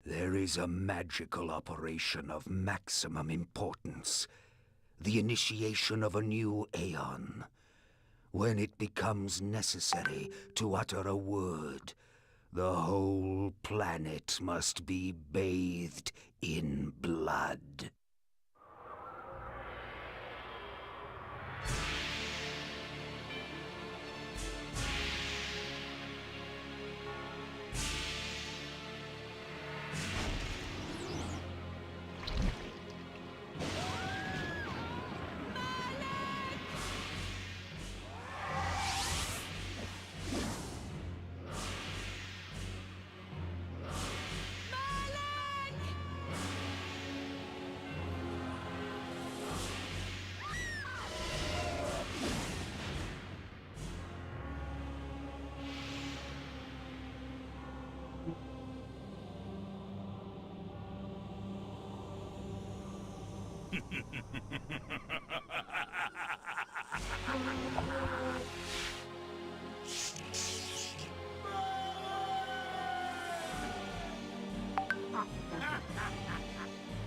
There is a magical operation of maximum importance. The initiation of a new aeon. When it becomes necessary to utter a word, the whole planet must be bathed in blood.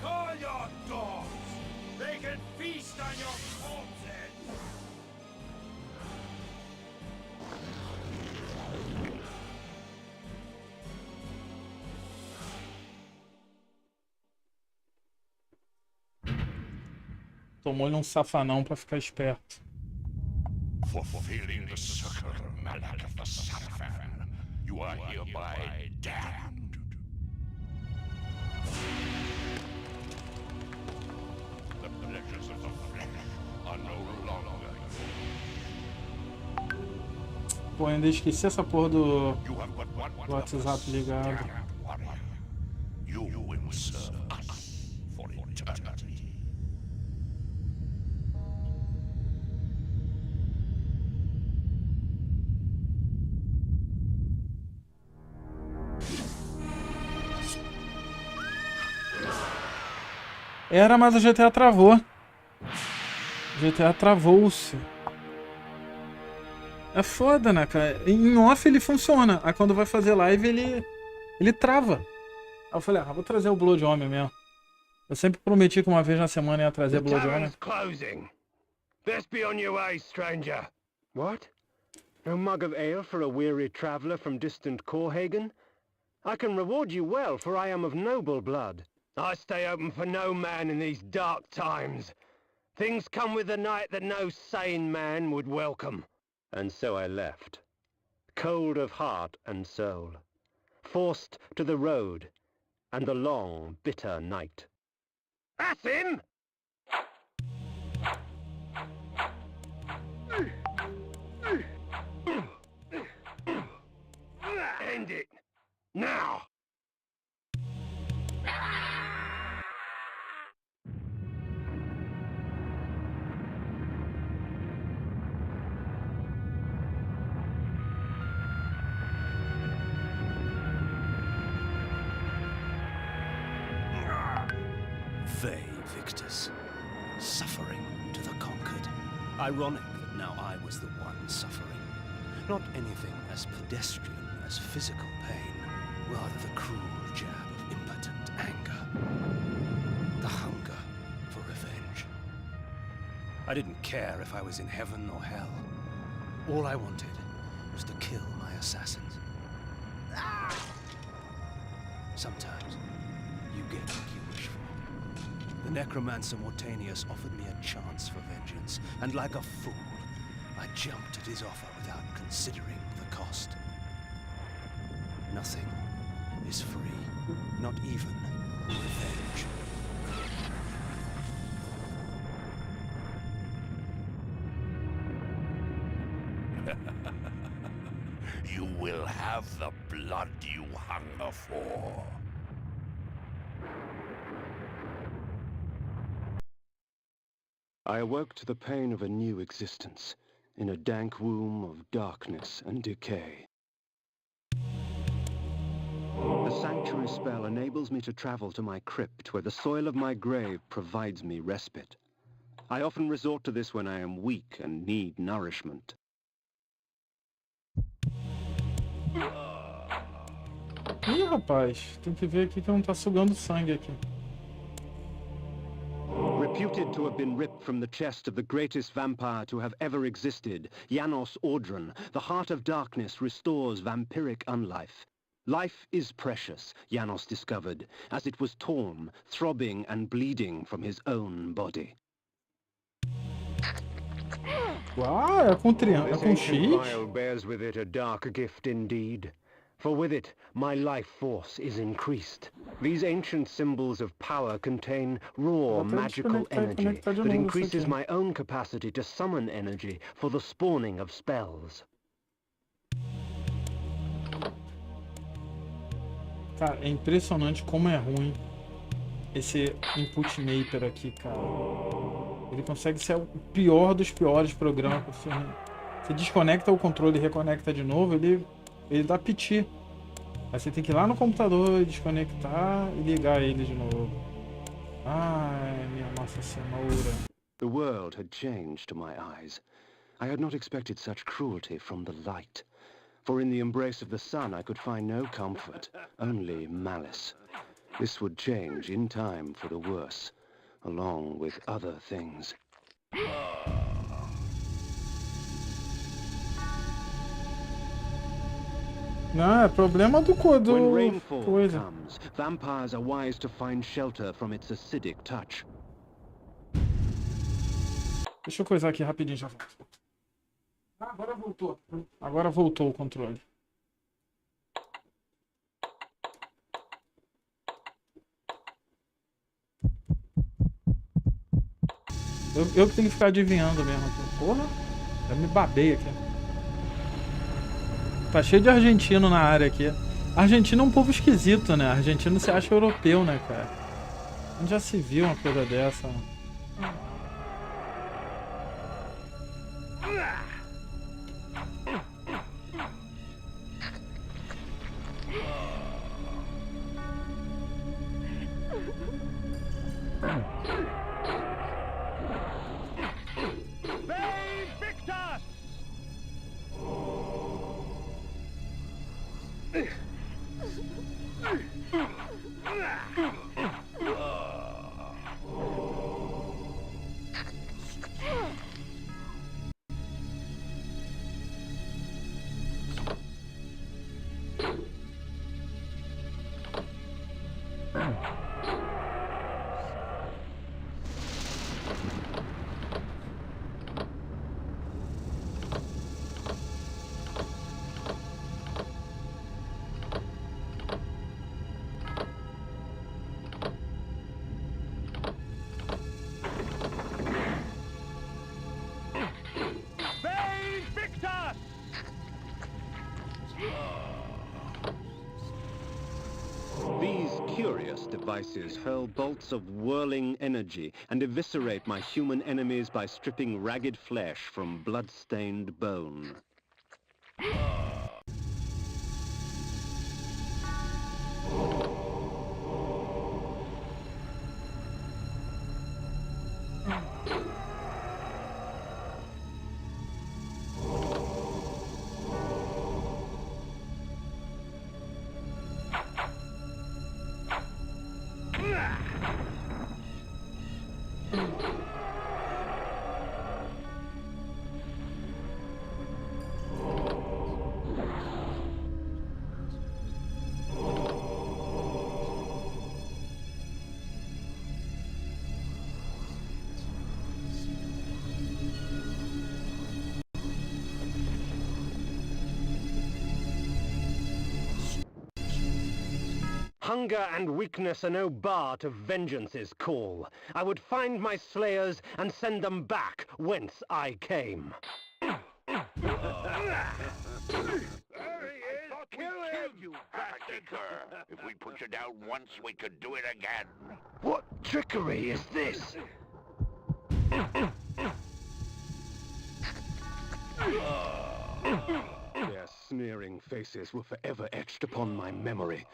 Call your dogs! They can feast on your corpses! Tomou-lhe um safanão pra ficar esperto. Fulfilling the circular mallet of the Sarafan, you are hereby damned. The pleasures of the flesh are no longer Pô, ainda esqueci essa porra do you have but one WhatsApp ligado. warrior. You will serve us for eternity. Era, mas o GTA travou. O GTA travou-se. É foda, né, cara? Em off ele funciona. Aí quando vai fazer live ele trava. Aí eu falei, vou trazer o Blood Omen mesmo. Eu sempre prometi que uma vez na semana ia trazer Blood Omen. Closing. Best be on your way, stranger. What? No mug of ale for a weary traveller from distant Corhagen? I can reward you well, for I am of noble blood. I stay open for no man in these dark times. Things come with the night that no sane man would welcome. And so I left, cold of heart and soul, forced to the road and the long, bitter night. That's him! End it! Now! They, victors, suffering to the conquered. Ironic that now I was the one suffering. Not anything as pedestrian as physical pain, rather the cruel jab of impotent anger. The hunger for revenge. I didn't care if I was in heaven or hell. All I wanted was to kill my assassins. Sometimes you get what you wish for. The necromancer Mortanius offered me a chance for vengeance, and like a fool, I jumped at his offer without considering the cost. Nothing is free, not even revenge. You will have the blood you hunger for. I awoke to the pain of a new existence, in a dank womb of darkness and decay. The sanctuary spell enables me to travel to my crypt, where the soil of my grave provides me respite. I often resort to this when I am weak and need nourishment. Ih, rapaz, tem que ver aqui que não tá sugando sangue aqui. Reputed to have been ripped from the chest of the greatest vampire to have ever existed, Janos Audron, the Heart of Darkness restores vampiric unlife. Life is precious, Janos discovered, as it was torn, throbbing and bleeding from his own body. Uau, é com This com ancient X? vial bears with it a dark gift indeed. For with it, my life force is increased. These ancient symbols of power contain raw magical energy that increases my own capacity to summon energy for the spawning of spells. Cara, é impressionante como é ruim esse Input Maper aqui, cara. Ele consegue ser o pior dos piores programas. Você desconecta o controle e reconecta de novo, ele dá piti. Aí você tem que ir lá no computador, desconectar e ligar ele de novo. Ai, minha Nossa Senhora. The world had changed to my eyes. I had not expected such cruelty from the light. For in the embrace of the sun I could find no comfort, only malice. This would change in time for the worse, along with other things. Não, é problema do When rainfall coisa. comes, vampires are wise to find shelter from its acidic touch. Deixa eu coisar aqui rapidinho, já volto. Ah, agora voltou. Agora voltou o controle. Eu que tenho que ficar adivinhando mesmo aqui. Porra, já me babei aqui. Tá cheio de argentino na área aqui. Argentino é um povo esquisito, né? Argentino se acha europeu, né, cara? Onde já se viu uma coisa dessa? Devices hurl bolts of whirling energy and eviscerate my human enemies by stripping ragged flesh from blood-stained bone. Hunger and weakness are no bar to vengeance's call. I would find my slayers and send them back whence I came. There he is! Kill him! You bastard! If we put you down once, we could do it again. What trickery is this? Their sneering faces were forever etched upon my memory.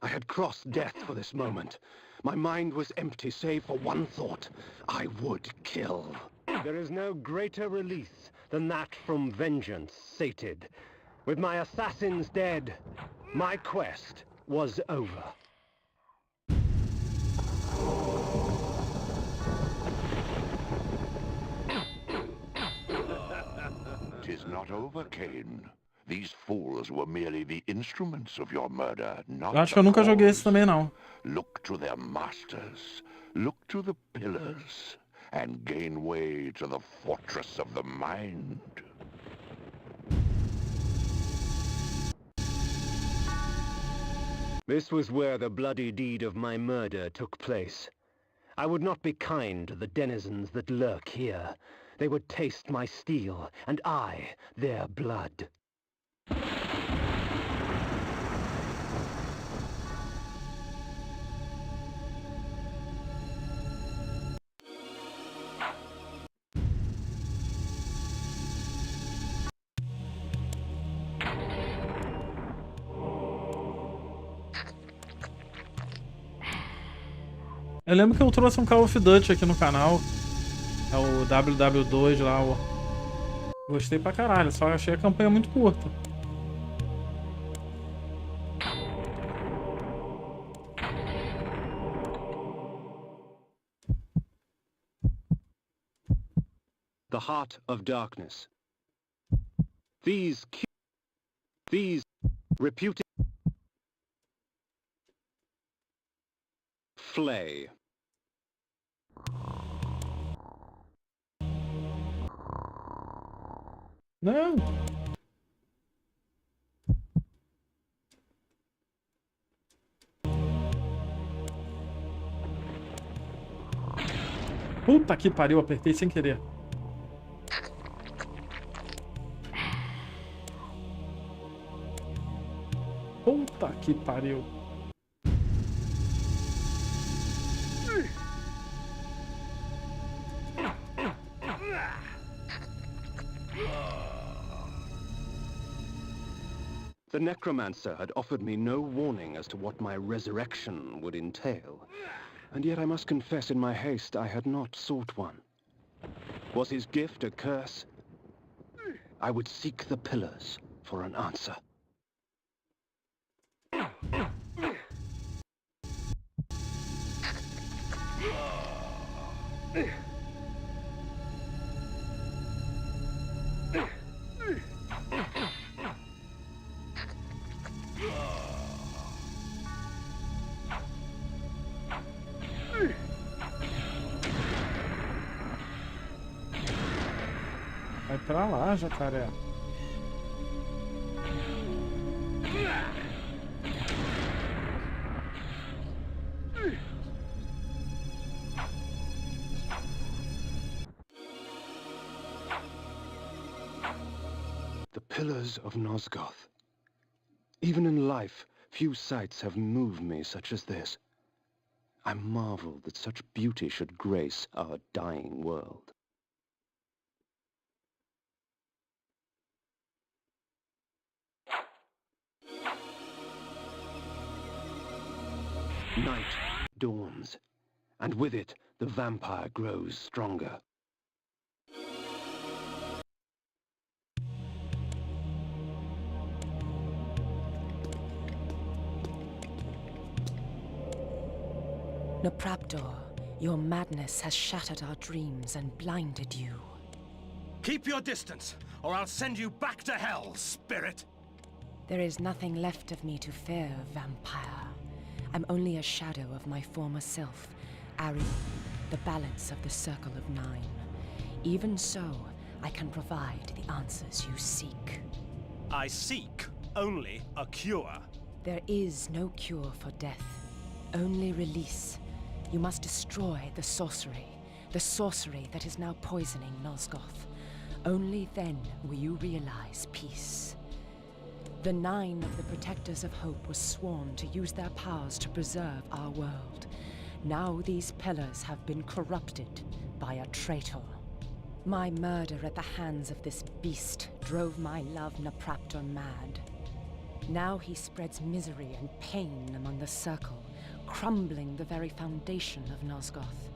I had crossed death for this moment. My mind was empty save for one thought. I would kill. There is no greater release than that from vengeance sated. With my assassins dead, my quest was over. 'Tis not over, Cain. These fools were merely the instruments of your murder, not Eu acho que the eu nunca joguei esse cause. também, não. Look to their masters. Look to the pillars. And gain way to the fortress of the mind. This was where the bloody deed of my murder took place. I would not be kind to the denizens that lurk here. They would taste my steel, and I their blood. Eu lembro que eu trouxe um Call of Duty aqui no canal. É o WW2 lá. Gostei pra caralho, só achei a campanha muito curta. The Heart of Darkness. These reputed flay. Não. Puta que pariu, apertei sem querer. Puta que pariu. The necromancer had offered me no warning as to what my resurrection would entail, and yet I must confess in my haste I had not sought one. Was his gift a curse? I would seek the pillars for an answer. Vai pra lá, jacaré. The pillars of Nosgoth. Even in life, few sights have moved me such as this. I marvel that such beauty should grace our dying world. Night dawns, and with it the vampire grows stronger. Nopraptor, your madness has shattered our dreams and blinded you. Keep your distance, or I'll send you back to hell, spirit! There is nothing left of me to fear, vampire. I'm only a shadow of my former self, Ari, the balance of the Circle of Nine. Even so, I can provide the answers you seek. I seek only a cure. There is no cure for death, only release. You must destroy the sorcery that is now poisoning Nosgoth. Only then will you realize peace. The Nine of the Protectors of Hope were sworn to use their powers to preserve our world. Now these pillars have been corrupted by a traitor. My murder at the hands of this beast drove my love Nopraptor mad. Now he spreads misery and pain among the Circle, crumbling the very foundation of Nosgoth.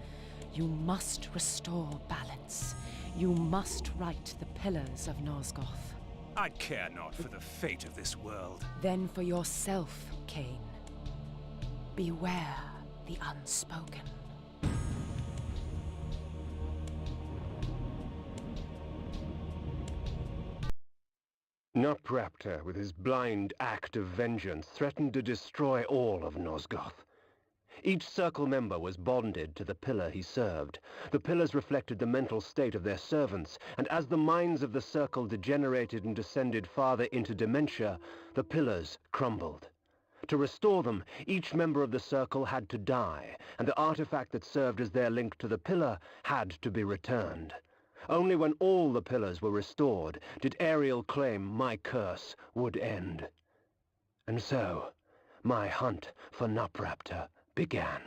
You must restore balance. You must right the pillars of Nosgoth. I care not for the fate of this world. Then for yourself, Cain. Beware the unspoken. Nupraptor, with his blind act of vengeance, threatened to destroy all of Nosgoth. Each circle member was bonded to the pillar he served. The pillars reflected the mental state of their servants, and as the minds of the circle degenerated and descended farther into dementia, the pillars crumbled. To restore them, each member of the circle had to die, and the artifact that served as their link to the pillar had to be returned. Only when all the pillars were restored did Ariel claim my curse would end. And so, my hunt for Nupraptor began.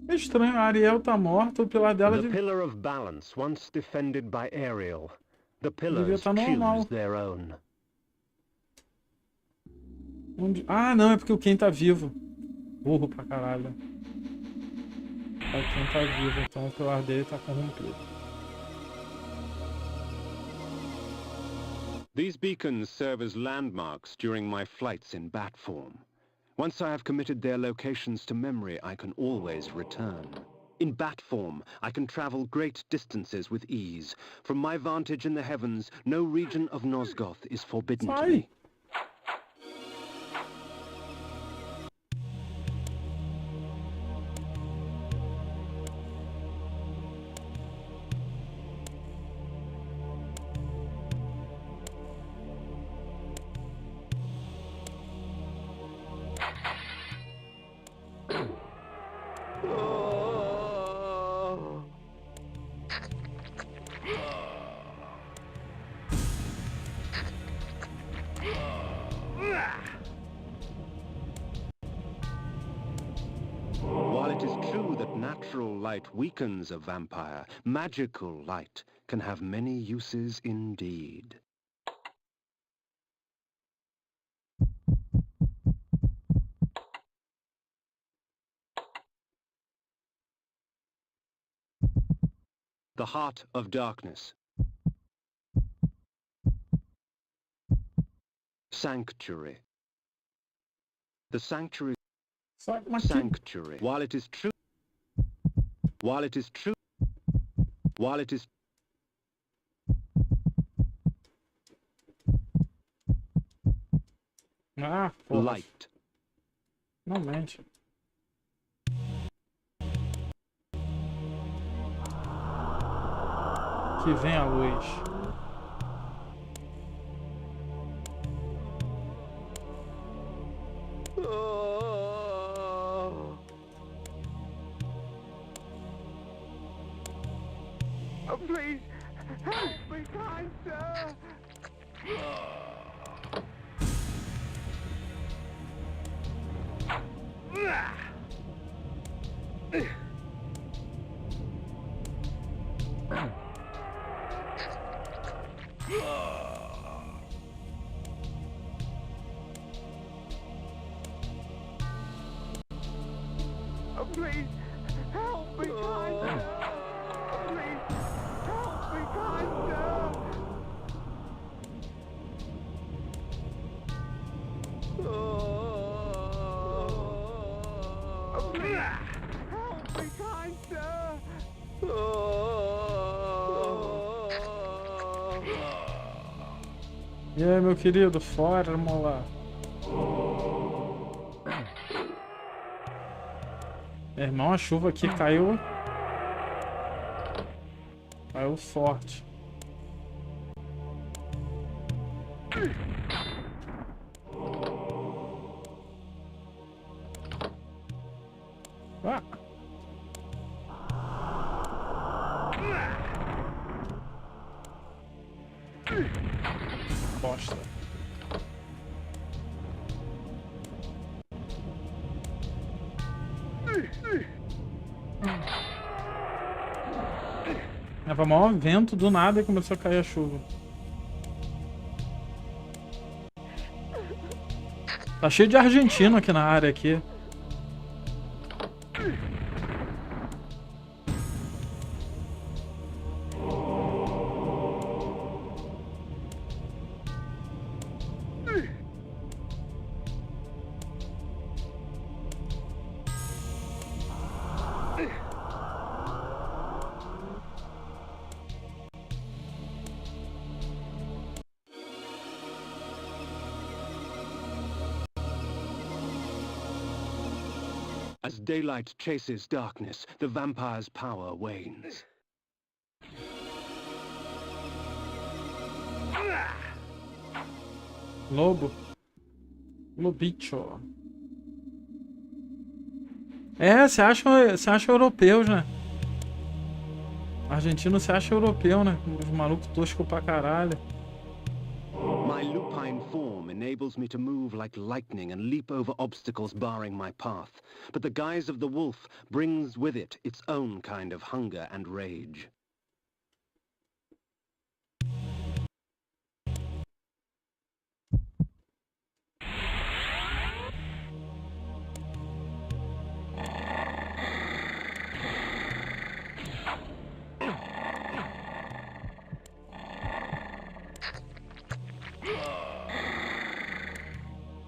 É estranho, a Ariel tá morta, o pilar dela The pillar of balance, once defended by Ariel, the pillars tá normal. choose their own. Ah, não, é porque o Ken tá vivo. Burro pra caralho. É o Ken tá vivo, então o pilar dele tá corrompido. These beacons serve as landmarks during my flights in bat form. Once I have committed their locations to memory, I can always return. In bat form, I can travel great distances with ease. From my vantage in the heavens, no region of Nosgoth is forbidden to me. While it is true that natural light weakens a vampire, magical light can have many uses indeed. The Heart of Darkness. Sanctuary. The Sanctuary. Sanctuary. While it is true. While it is true. While it is. Ah, porra. Light. Não mente. Que vem a luz. Oh, please, help me, kind sir. Oh, please, help me, kind sir. Oh, please, help me, kind sir. Oh, please, help me, kind sir. E aí, meu querido, fora, mola. Meu irmão, a chuva aqui caiu. Caiu forte. Ah. Bosta. Tava maior vento do nada e começou a cair a chuva. Tá cheio de argentino aqui na área aqui. As daylight chases darkness, the vampire's power wanes. Lobo. Lobicho. É, você acha europeus, né? Argentino você acha europeu, né? Os malucos toscos pra caralho. My lupine form enables me to move like lightning and leap over obstacles barring my path. But the guise of the wolf brings with it its own kind of hunger and rage.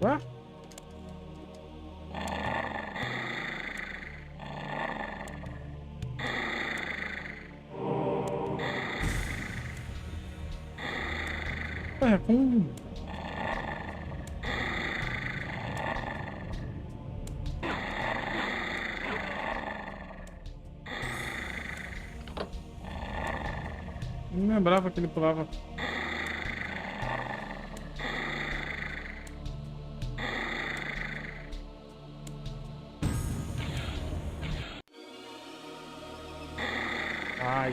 Ué? Ué, com... Não lembrava que ele pulava. Ai.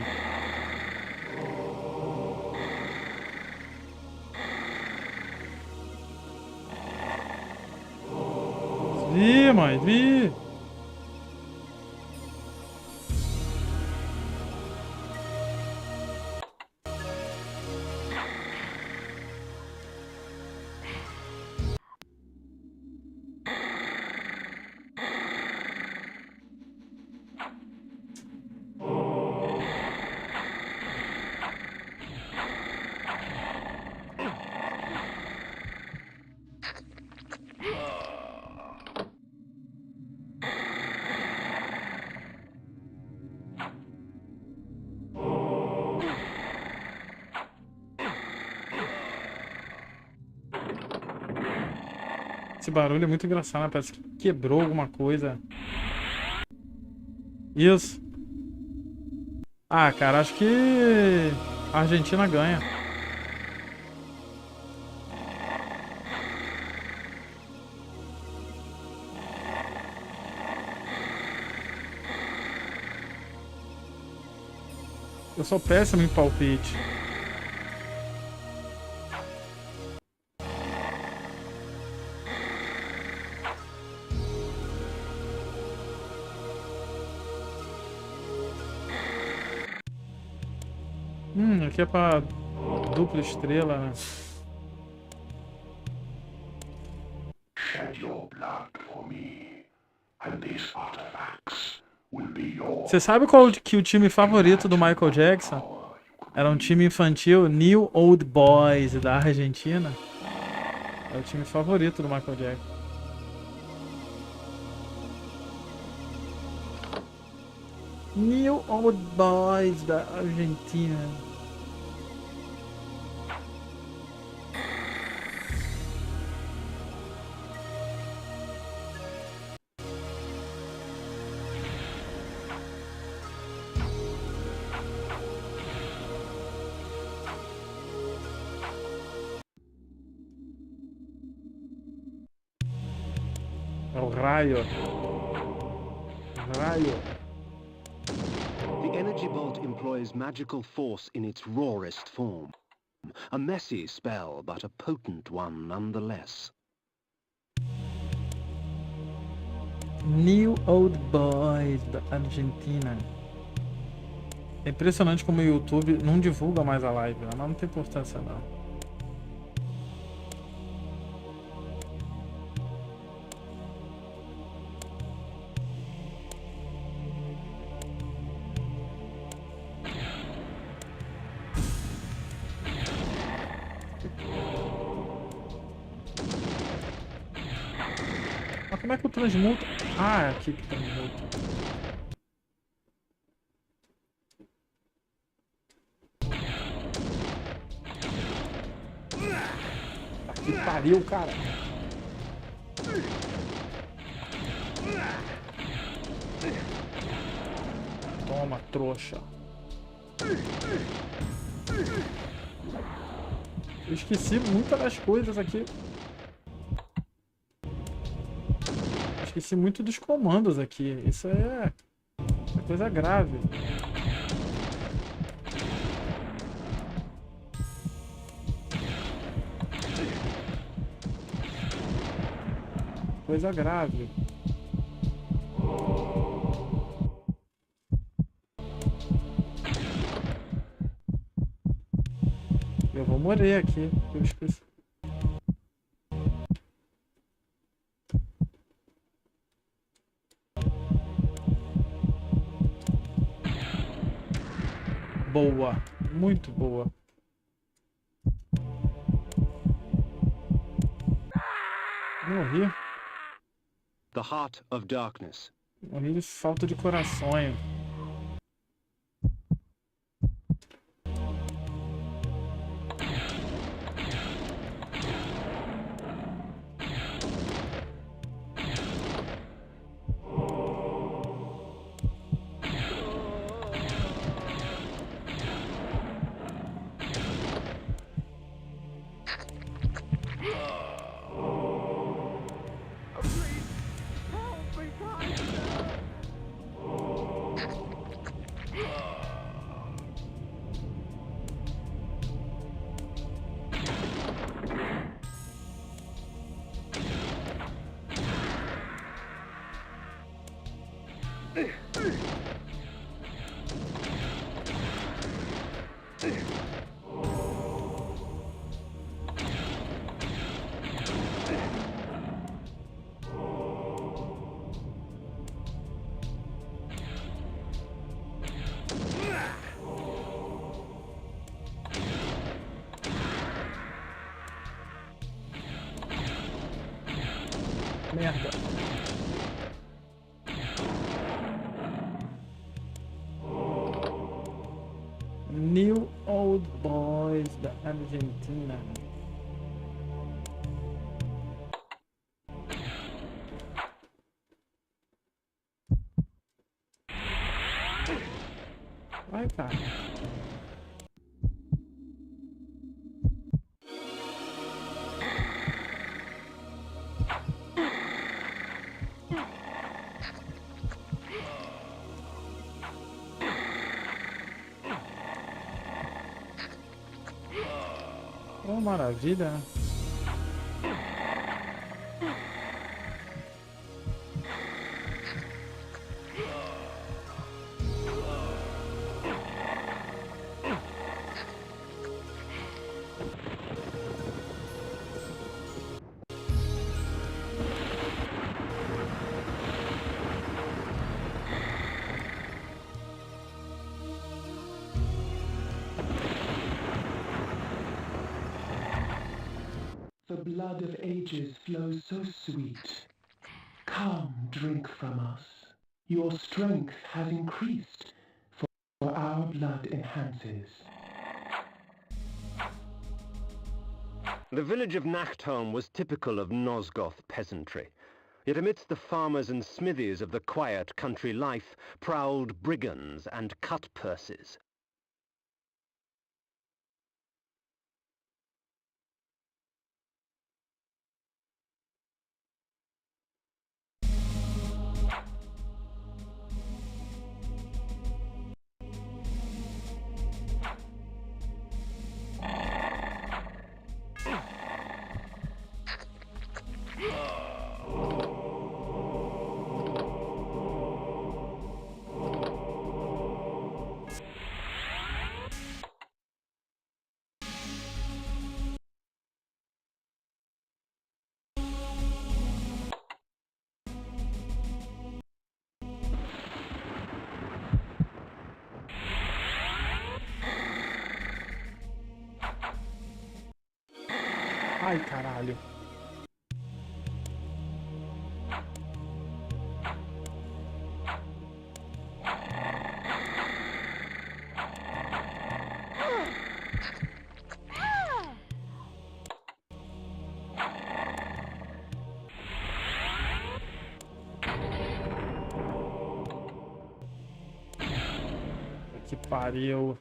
Vi, mãe, vi. Esse barulho é muito engraçado, né? Parece que quebrou alguma coisa. Isso. Ah, cara, acho que a Argentina ganha. Eu sou péssimo em palpite. Aqui é pra dupla estrela, né? Shed your blood for me, and these artifacts will be yours. Você sabe qual que o time favorito do Michael Jackson? Era um time infantil, New Old Boys, da Argentina. É o time favorito do Michael Jackson. New Old Boys da Argentina. É o raio. Raio. The energy bolt employs magical force in its rawest form. A messy spell, but a potent one nonetheless. New Old Boys da Argentina. É impressionante como o YouTube não divulga mais a live, mas não tem importância não. Mas como é que eu transmuto? Ah, é aqui que transmuto. Que pariu, cara. trouxa. Eu esqueci muitas das coisas aqui. Esqueci muito dos comandos aqui. Isso é coisa grave. Coisa grave. Eu vou morrer aqui. Eu esqueci. Boa. Muito boa. Morri. The Heart of Darkness. Morri de falta de coração. Merda. New Old Boys da Argentina. Vai, cara. Oh, maravilha, né? The blood of ages flows so sweet. Come, drink from us. Your strength has increased, for our blood enhances. The village of Nachtholm was typical of Nosgoth peasantry. Yet amidst the farmers and smithies of the quiet country life prowled brigands and cut-purses. Ai, caralho. pariu.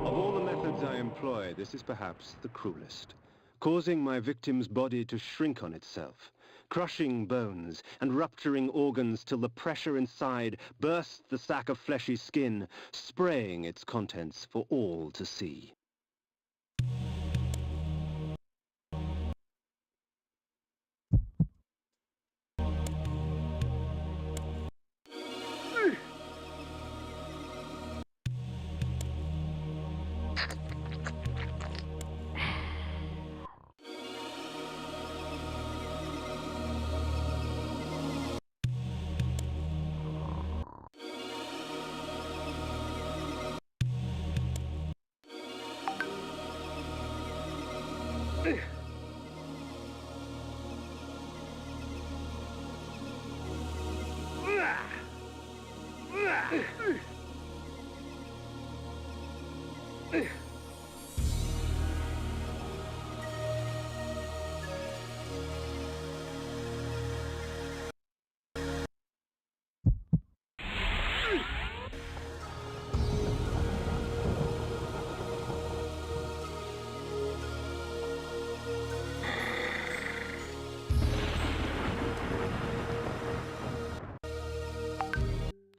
Of all the methods I employ, this is perhaps the cruelest. Causing my victim's body to shrink on itself, crushing bones and rupturing organs till the pressure inside bursts the sack of fleshy skin, spraying its contents for all to see.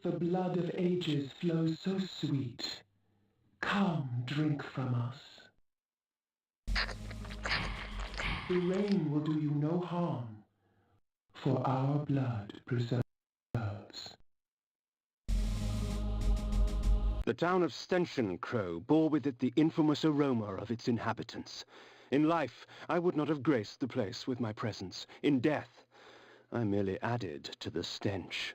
The blood of ages flows so sweet. Come, drink from us. The rain will do you no harm, for our blood preserves. The town of Stention Crow bore with it the infamous aroma of its inhabitants. In life, I would not have graced the place with my presence. In death, I merely added to the stench.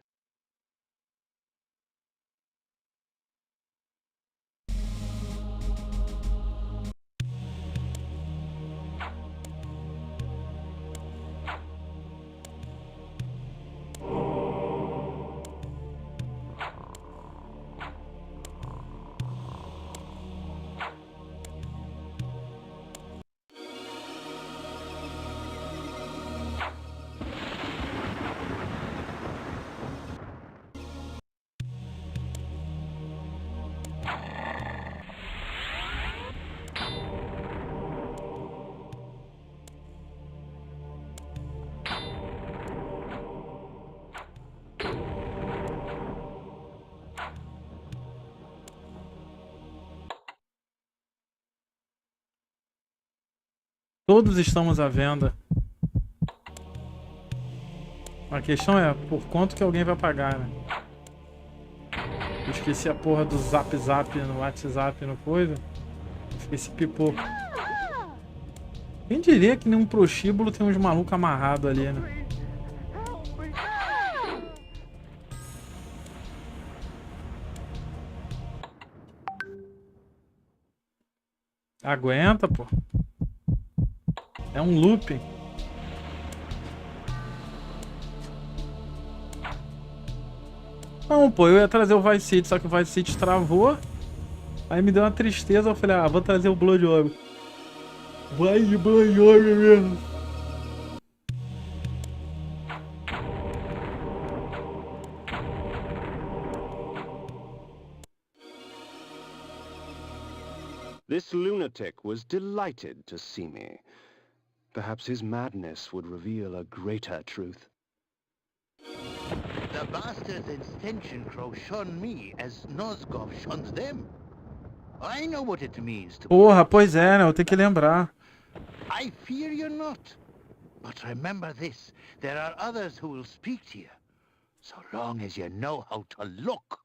Todos estamos à venda. A questão é por quanto que alguém vai pagar, né? Eu esqueci a porra do zap no WhatsApp, no coisa. Esqueci pipoco. Quem diria que num prostíbulo tem uns malucos amarrados ali, né? Aguenta, pô. É um looping. Não, pô, eu ia trazer o Vice City, só que o Vice City travou. Aí me deu uma tristeza, eu falei, ah, vou trazer o Blood Orb. Vai de Blood Orb mesmo. This lunatic was delighted to see me. Perhaps his madness would reveal a greater truth. The bastards in Stention Crow shun me as Nosgoth shuns them. I know what it means to Porra, pois é, né? Eu tenho que lembrar. I fear you not. But remember this, there are others who will speak to you, so long as you know how to look.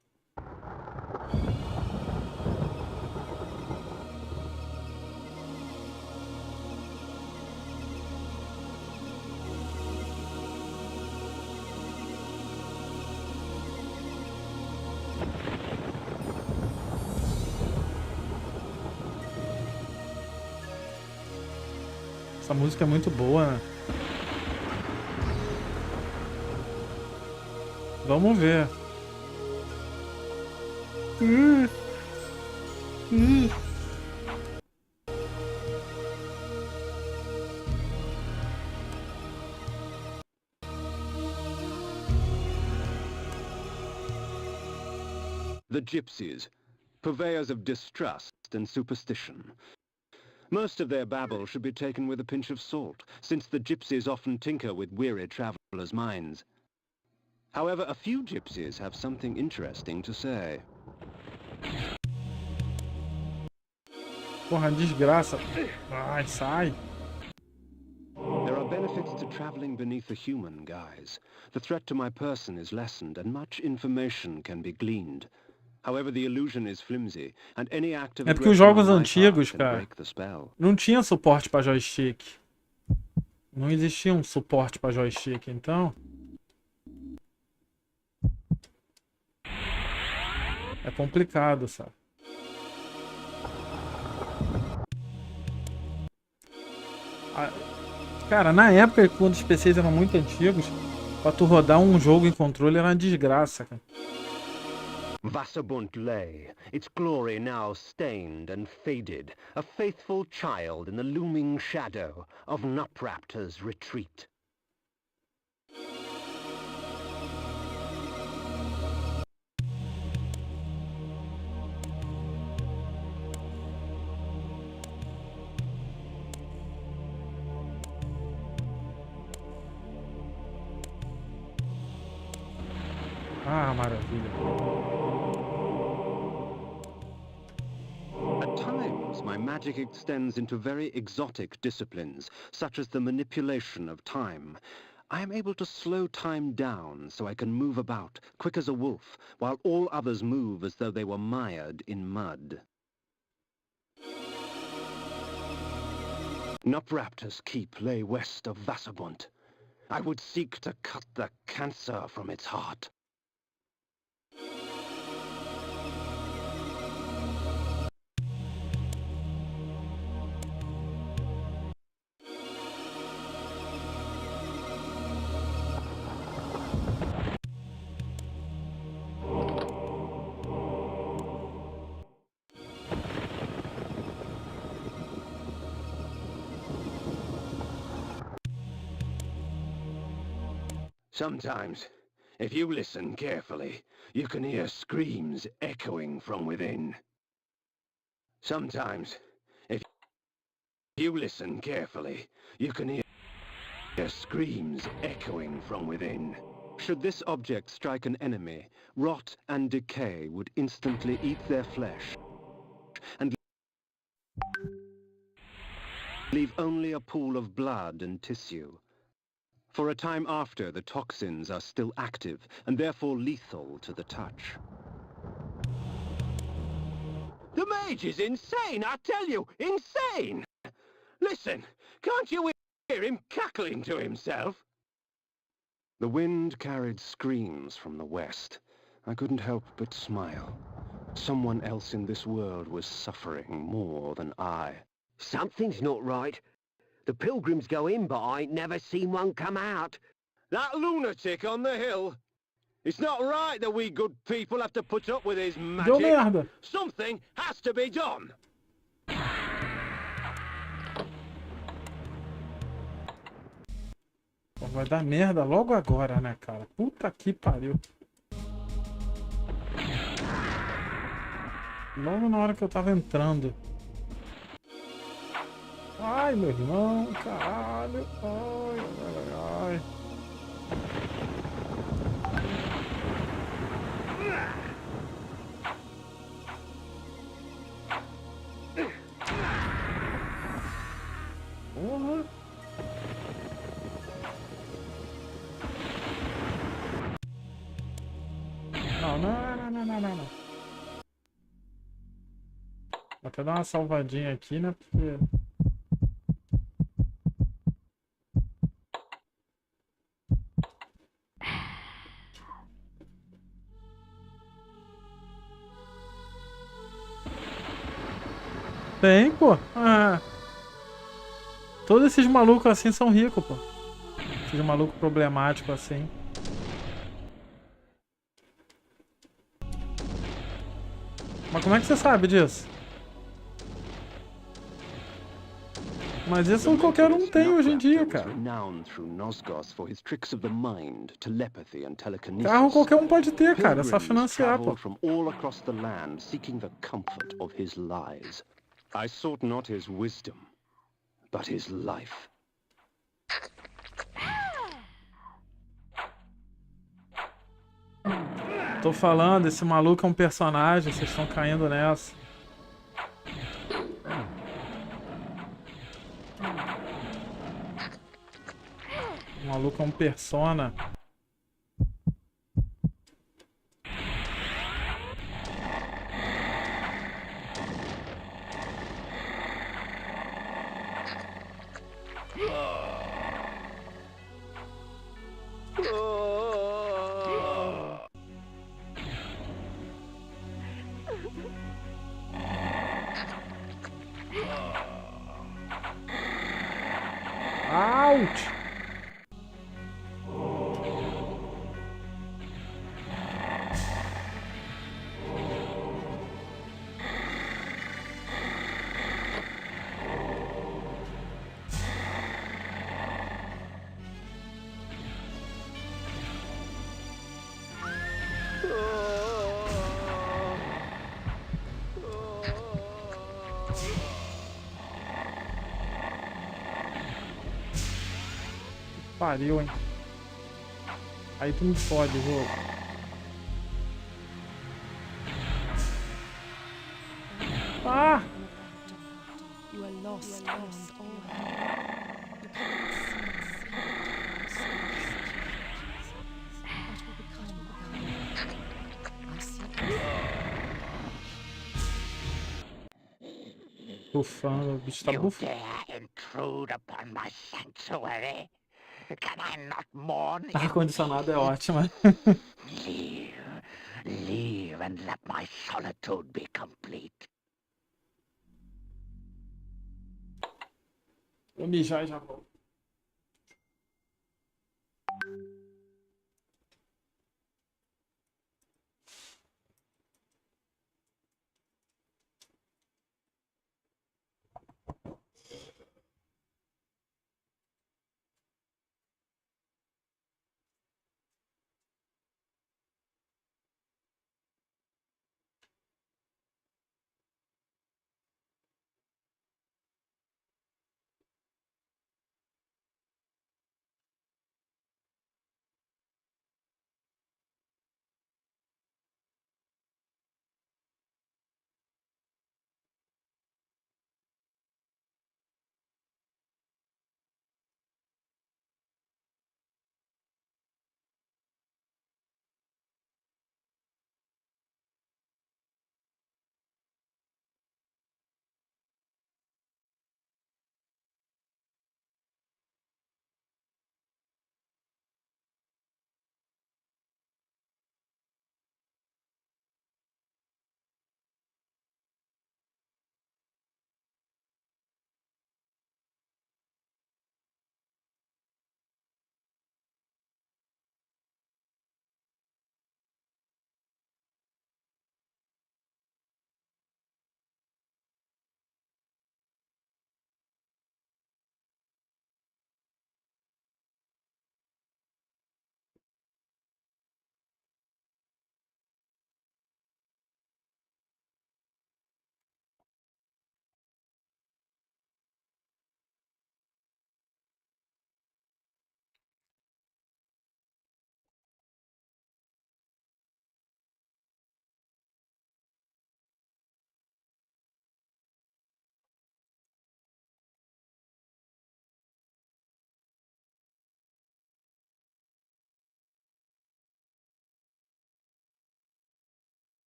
Essa música é muito boa, né? Vamos ver. The gypsies, purveyors of distrust and superstition. Most of their babble should be taken with a pinch of salt, since the gypsies often tinker with weary travelers' minds. However, a few gypsies have something interesting to say. Porra, desgraça. Ai, sai. There are benefits to traveling beneath a human guise. The threat to my person is lessened, and much information can be gleaned. However, the illusion is flimsy, and any act of É porque os aggression jogos on my antigos, part can cara, break the spell. não tinha suporte pra joystick. Não existia um suporte pra joystick, então... É complicado, sabe? Cara, na época, quando os PCs eram muito antigos, pra tu rodar um jogo em controle era uma desgraça, cara. Vassabunt lay, its glory now stained and faded, a faithful child in the looming shadow of Nupraptor's retreat. Ah, maravilha. At times, my magic extends into very exotic disciplines, such as the manipulation of time. I am able to slow time down so I can move about, quick as a wolf, while all others move as though they were mired in mud. Nupraptor's keep lay west of Vassabunt. I would seek to cut the cancer from its heart. Sometimes, if you listen carefully, you can hear screams echoing from within. Sometimes, if you listen carefully, you can hear screams echoing from within. Should this object strike an enemy, rot and decay would instantly eat their flesh, and leave only a pool of blood and tissue. For a time after, the toxins are still active, and therefore lethal to the touch. The mage is insane, I tell you! Insane! Listen, can't you hear him cackling to himself? The wind carried screams from the west. I couldn't help but smile. Someone else in this world was suffering more than I. Something's not right. The pilgrims go in, but I ain't never seen one come out. That lunatic on the hill! It's not right that we good people have to put up with his Deu magic. merda. Something has to be done. Pô, vai dar merda logo agora, né, cara? Puta que pariu. Logo na hora que eu tava entrando. Ai, meu irmão, caralho. Ai, ai, ai. Porra. Não, não, não, não, não, não, não. Vou até dar uma salvadinha aqui, né? Porque... Tem, pô. Ah. Todos esses malucos assim são ricos, pô. Esses malucos problemáticos assim. Mas como é que você sabe disso? Mas isso qualquer um tem hoje em dia, cara. Carro qualquer um pode ter, cara. É só financiar, pô. from all across the land seeking the comfort of his lies. I sought not his wisdom, but his life. Tô falando, esse maluco é um personagem, vocês estão caindo nessa. O maluco é um persona. Ouch! Pariu, hein? Aí tu me fode, jogo. Ah! You are lost beyond all help. You cannot see what will become of our world. I seek Bufando, o bicho tá You bufando. dare intrude upon my sanctuary? Can I not mourn Ar-condicionado é ótimo. Leave, leave and let my solitude be complete. Vou mijar e já volto.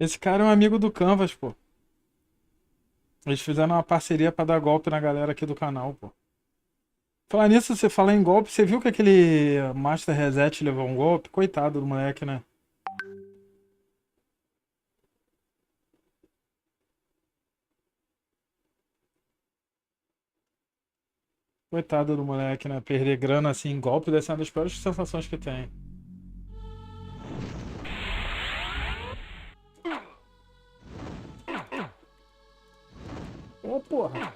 Esse cara é um amigo do Canvas, pô. Eles fizeram uma parceria pra dar golpe na galera aqui do canal, pô. Falar nisso, você fala em golpe, você viu que aquele Master Reset levou um golpe? Coitado do moleque, né? Coitado do moleque, né? Perder grana assim em golpe deve ser uma das piores sensações que tem. Ô, porra!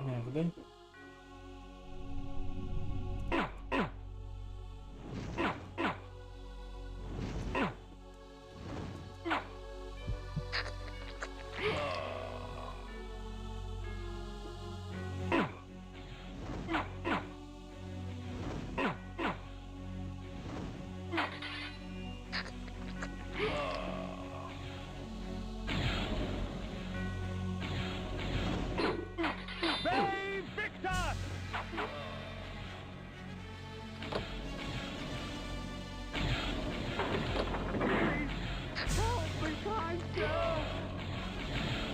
Merda, hein?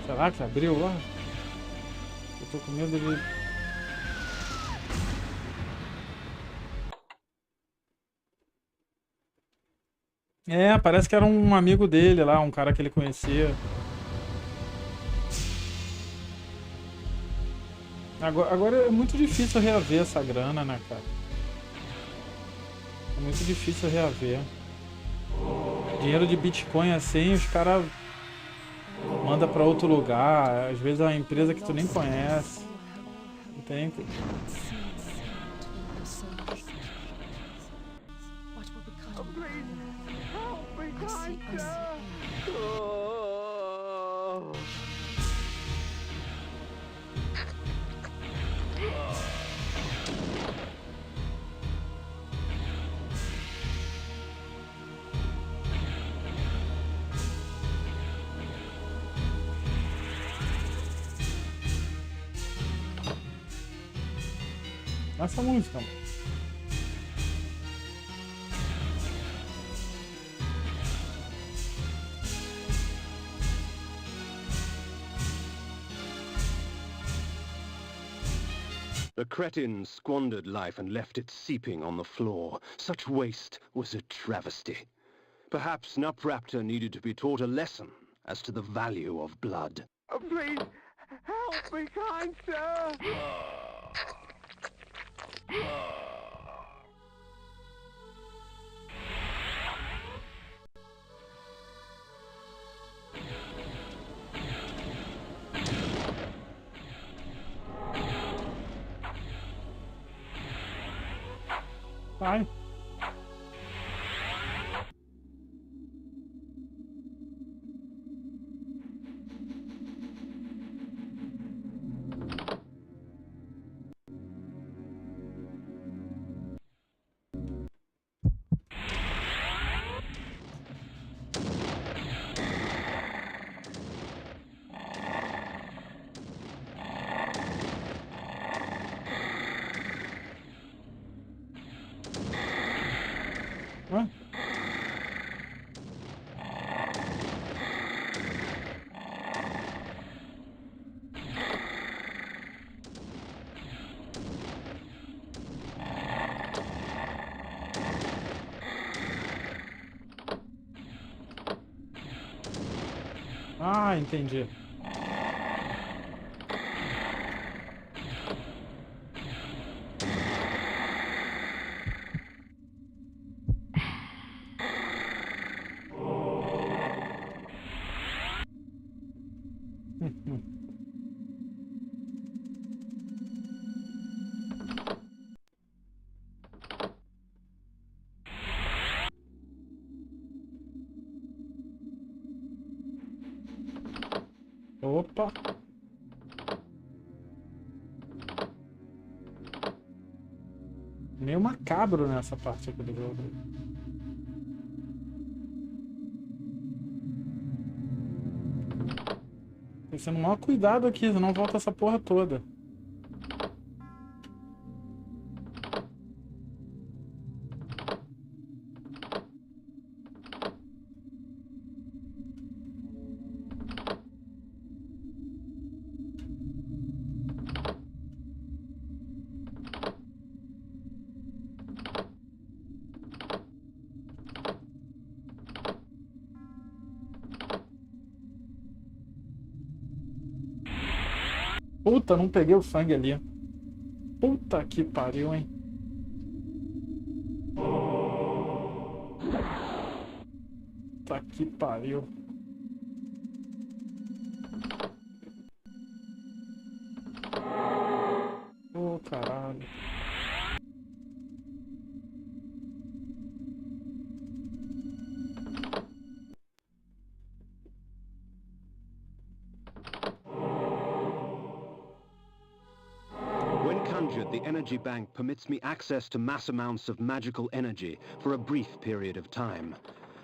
Será que abriu lá? Eu tô com medo de... É, parece que era um amigo dele lá, um cara que ele conhecia. Agora é muito difícil reaver essa grana, né, cara? É muito difícil reaver. Dinheiro de Bitcoin assim, os caras mandam pra outro lugar. Às vezes é uma empresa que tu nem conhece. Entende? Essa música. The cretin squandered life and left it seeping on the floor. Such waste was a travesty. Perhaps Nupraptor needed to be taught a lesson as to the value of blood. Oh, please, help me, kind sir! Vai. Hã? Ah, entendi. Opa. Meio macabro nessa parte aqui do jogo. Tem que ser no maior cuidado aqui, senão volta essa porra toda. Puta, não peguei o sangue ali. Puta que pariu, hein? Puta que pariu. Ô, caralho. When conjured, the energy bank permits me access to mass amounts of magical energy for a brief period of time.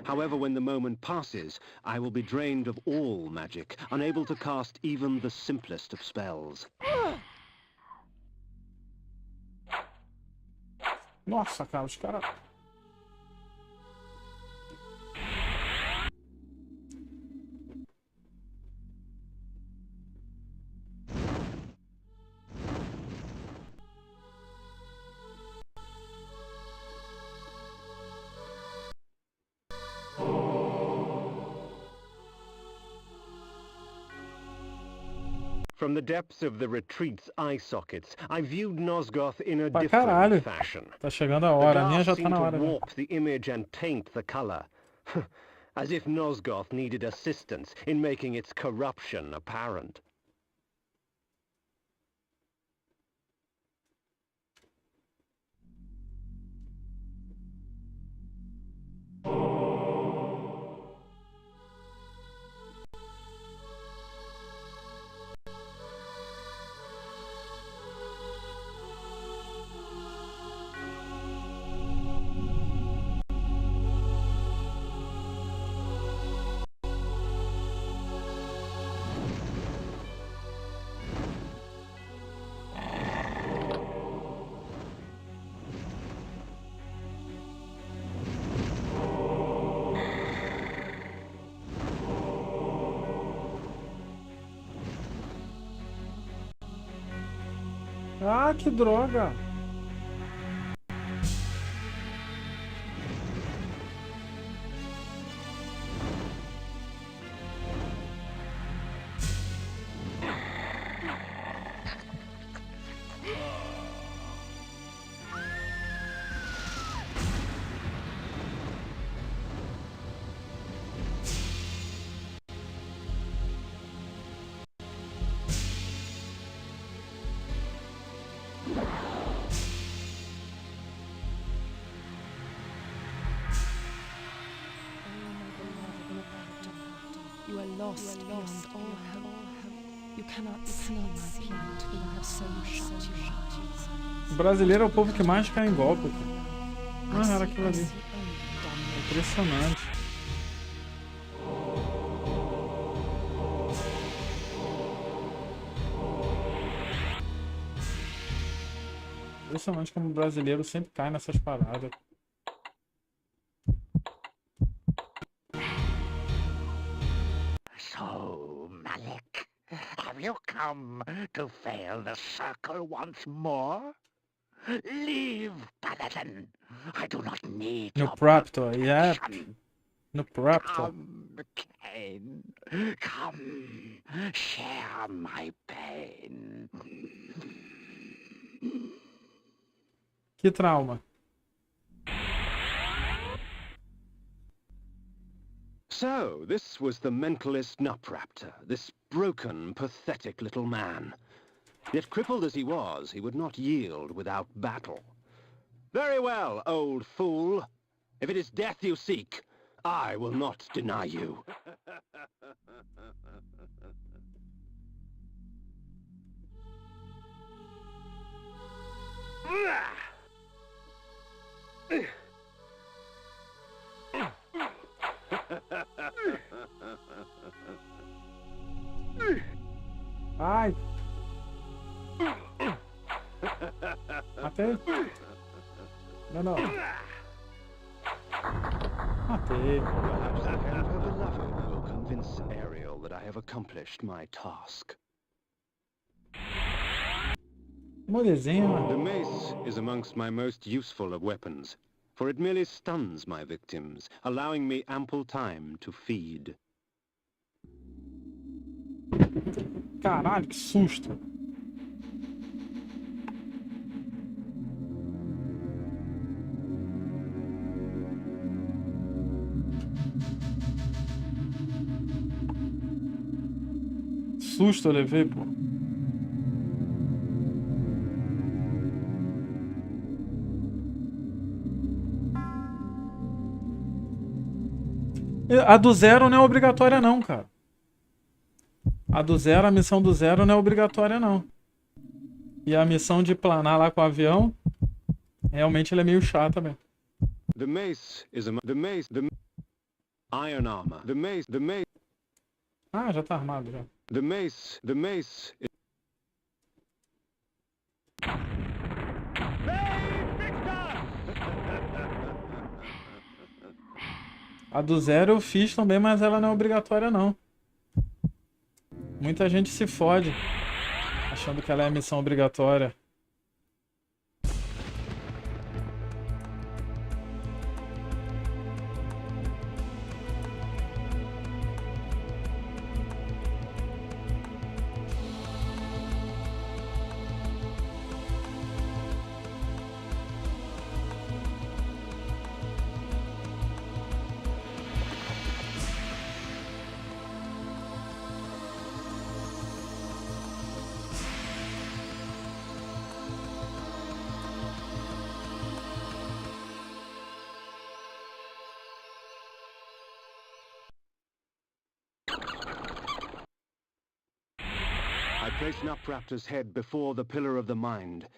However, when the moment passes, I will be drained of all magic, unable to cast even the simplest of spells. Nossa, cara, os caras... From the depths of the retreat's eye sockets, I viewed Nosgoth in a Pra different caralho. fashion. Tá chegando a The hora. A minha glass já tá seemed na to hora. Já. warp the image and taint the color. As if Nosgoth needed assistance in making its corruption apparent. Ah, que droga. You are lost beyond all hope. You cannot see my plight, for you have so shut your eyes. O brasileiro é o povo que mais cai em golpe. Ah, era aquilo ali. Impressionante. Impressionante como o brasileiro sempre cai nessas paradas. So, Malik, have you come to fail the circle once more? Leave, Paladin. I do not need No your Raptor, yeah. protection. No Raptor. Come, Cain. Come, share my pain. Que trauma. So, this was the mentalist Nupraptor, this broken, pathetic little man. Yet crippled as he was, he would not yield without battle. Very well, old fool. If it is death you seek, I will not deny you. Ai. Matei. Não. Matei. Perhaps the Emperor Beloved will convince Ariel that I have accomplished my task. Molezinha. The mace is amongst my most useful of weapons, for it merely stuns my victims, allowing me ample time to feed. Caralho, que susto. susto eu levei, pô. A do zero não é obrigatória não, cara. A do zero, a missão do zero não é obrigatória não. E a missão de planar lá com o avião, realmente ela é meio chata mesmo. The mace is a iron armor. The mace. Ah, já tá armado já. The mace. A do zero eu fiz também, mas ela não é obrigatória não. Muita gente se fode achando que ela é a missão obrigatória. I placed Nupraptor's head before the Pillar of the Mind,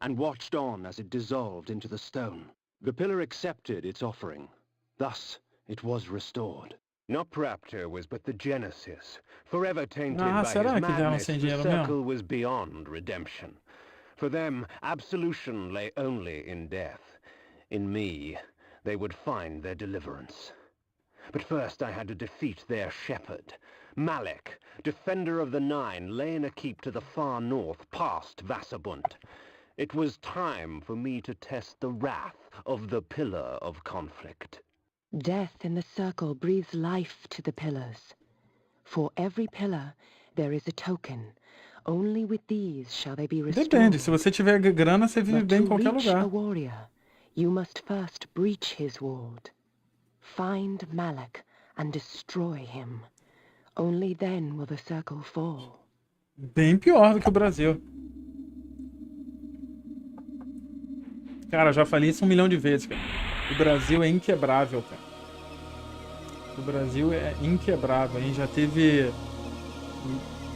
and watched on as it dissolved into the stone. The pillar accepted its offering. Thus, it was restored. Nupraptor was but the genesis. Forever tainted Ah, by será his que deram madness, sem the dinheiro circle mesmo? was beyond redemption. For them, absolution lay only in death. In me, they would find their deliverance. But first I had to defeat their shepherd. Malek, defender of the Nine, lay in a keep to the far north, past Vassabunt. It was time for me to test the wrath of the Pillar of Conflict. Death in the circle breathes life to the pillars. For every pillar, there is a token. Only with these shall they be restored. Depende, se você tiver grana, você vive But bem em to qualquer reach lugar. a warrior, you must first breach his ward. Find Malek and destroy him. Only then will the circle fall. Bem pior do que o Brasil. Cara, eu já falei isso 1 milhão de vezes, cara. O Brasil é inquebrável, cara. O Brasil é inquebrável. A gente já teve...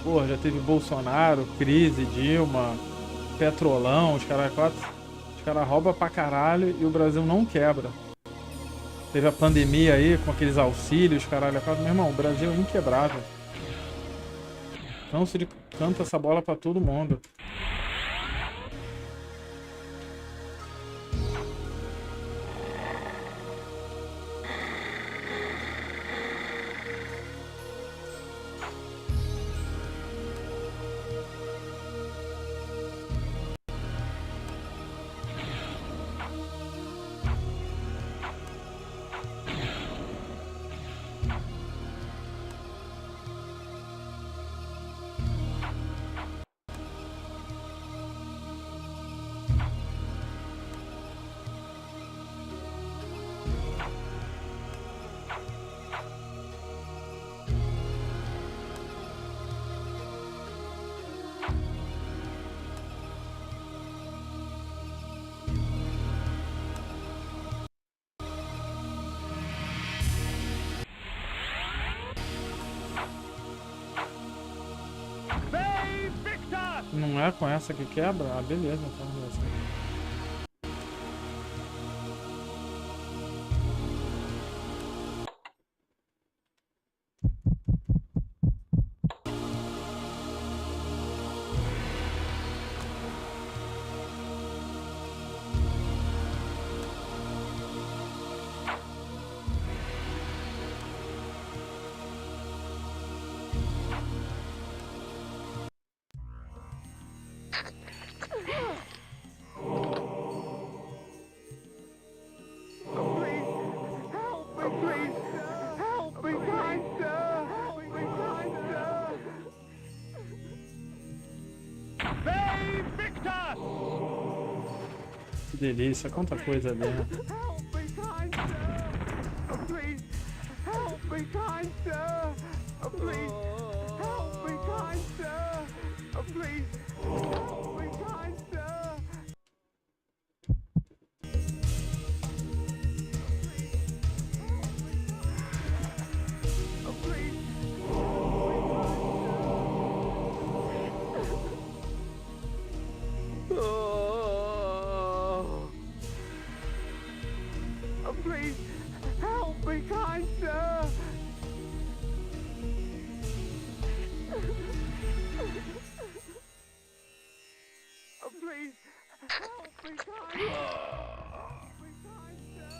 Porra, já teve Bolsonaro, crise, Dilma, petrolão, os caras roubam pra caralho e o Brasil não quebra. Teve a pandemia aí com aqueles auxílios, caralho. Meu irmão, o Brasil é inquebrável. Canso de canta essa bola pra todo mundo. Não é com essa que quebra? Ah, beleza, então. Beleza. Que delícia, quanta coisa ali, né? Please, help me, kind sir. Please, help me, kind sir. Help me, kind sir! Oh, please! Oh, please, help me, kind sir! Oh, please, help me, kind sir! Help me, kind sir!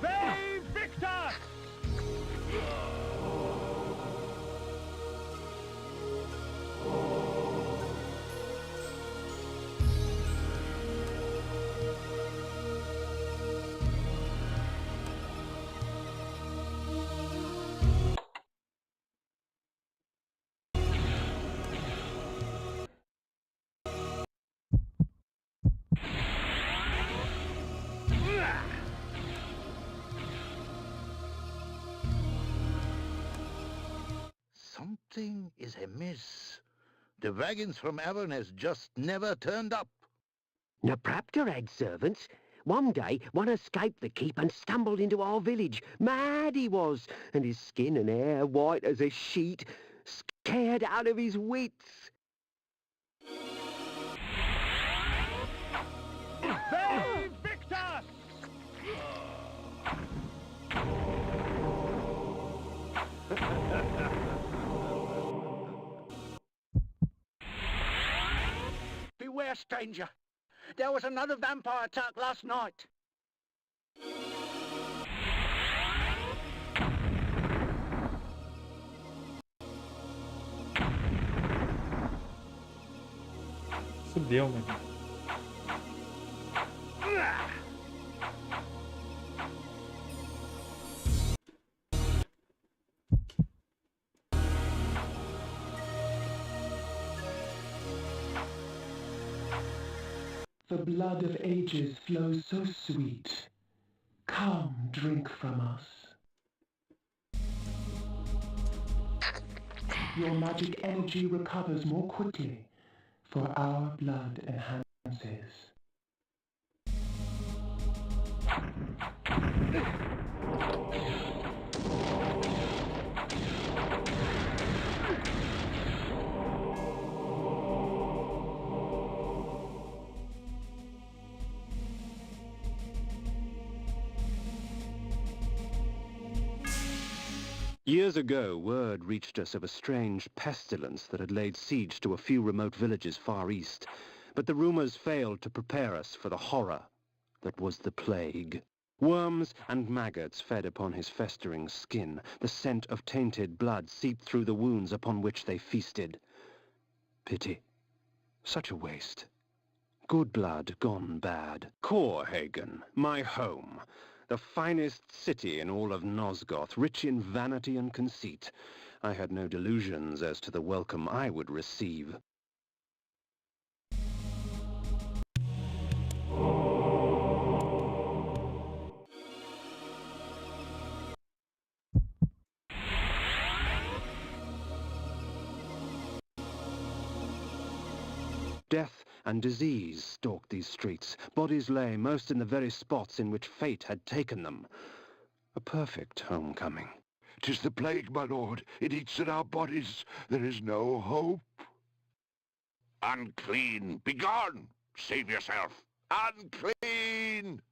Save Victor! Something is amiss. The wagons from Avernus just never turned up. Napraptor had servants. One day, one escaped the keep and stumbled into our village. Mad he was, and his skin and hair white as a sheet, scared out of his wits. Save Victor! Beware, stranger. There was another vampire attack last night. Fudeu, mano. The blood of ages flows so sweet. Come, drink from us. Your magic energy recovers more quickly, for our blood enhances. Years ago, word reached us of a strange pestilence that had laid siege to a few remote villages far east, but the rumors failed to prepare us for the horror that was the plague. Worms and maggots fed upon his festering skin. The scent of tainted blood seeped through the wounds upon which they feasted. Pity. Such a waste. Good blood gone bad. Corehagen, my home. The finest city in all of Nosgoth, rich in vanity and conceit. I had no delusions as to the welcome I would receive. Death and disease stalked these streets. Bodies lay, most in the very spots in which fate had taken them. A perfect homecoming. 'Tis the plague, my lord. It eats at our bodies. There is no hope. Unclean! Begone! Save yourself! Unclean!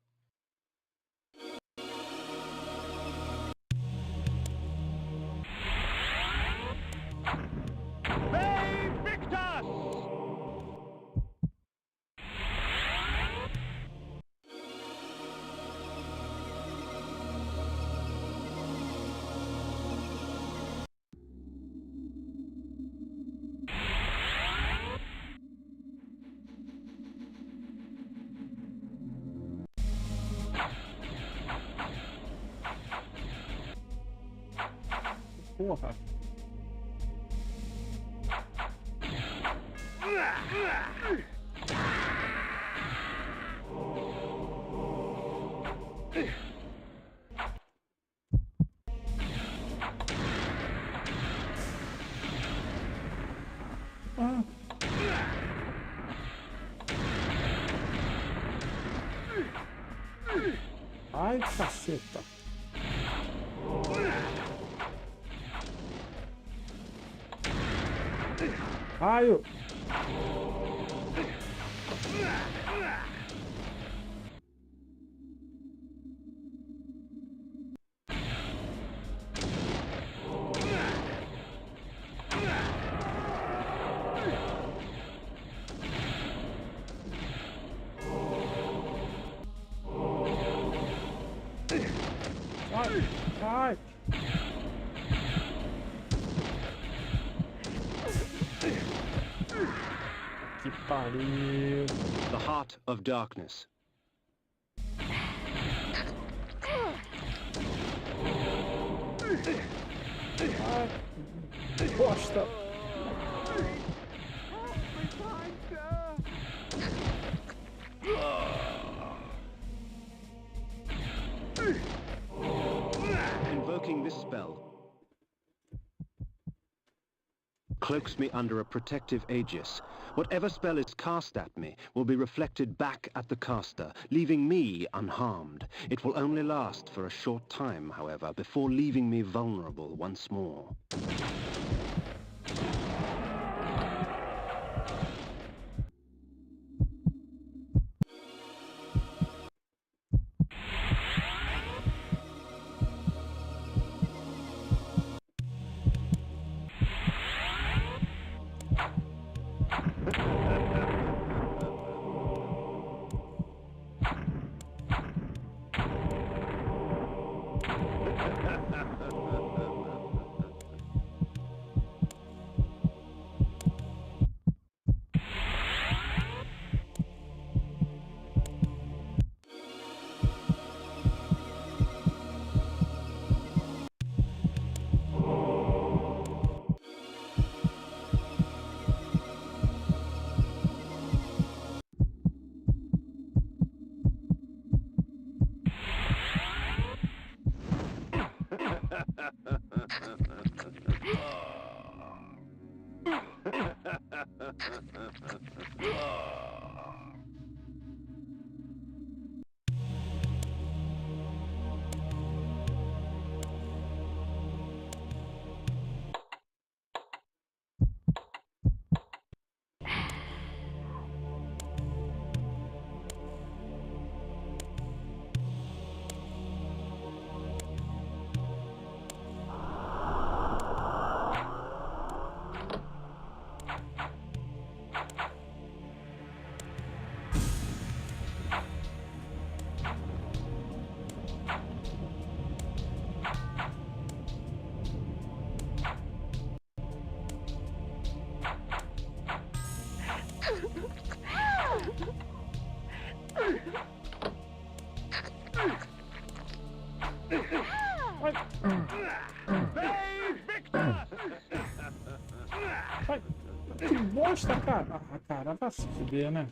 Save Victor! Porra. Ah. Ai, caceta. Ai, eu... Ai. Que pariu. The Heart of Darkness. Ai. Bosta. Invoking this spell cloaks me under a protective aegis. Whatever spell is cast at me will be reflected back at the caster, leaving me unharmed. It will only last for a short time, however, before leaving me vulnerable once more. Que bosta, cara. Ah, cara, vai se fuder, né?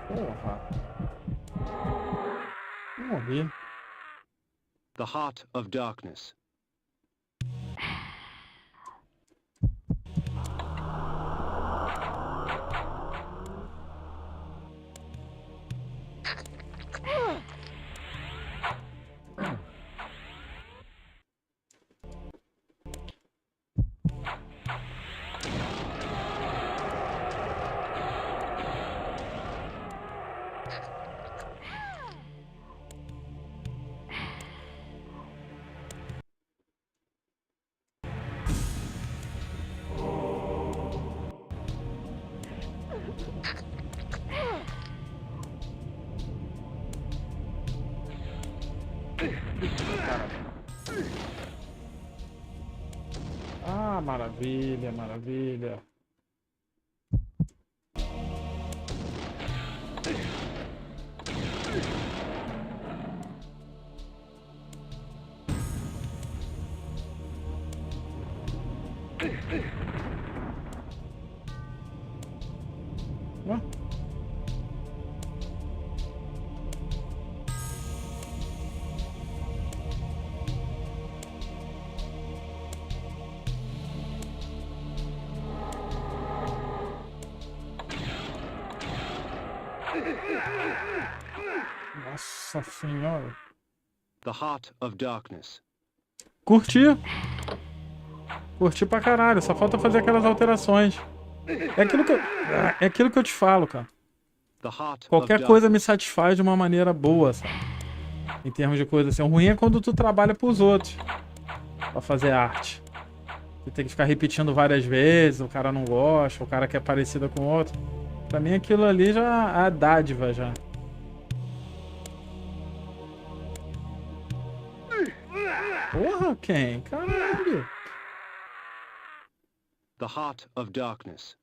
Porra. Morri. The Heart of Darkness. Ah, maravilha, maravilha. Ué? Nossa senhora. The Heart of Darkness. Curti. Curti pra caralho. Só falta fazer aquelas alterações. É aquilo que eu te falo, cara. The Heart of Qualquer coisa me Darkness. satisfaz de uma maneira boa, sabe? Em termos de coisa assim. O ruim é quando tu trabalha pros outros. Pra fazer arte. Você tem que ficar repetindo várias vezes, o cara não gosta, o cara quer parecida com o outro. Pra mim aquilo ali já é dádiva já. Porra, quem? Caralho. The Heart of Darkness.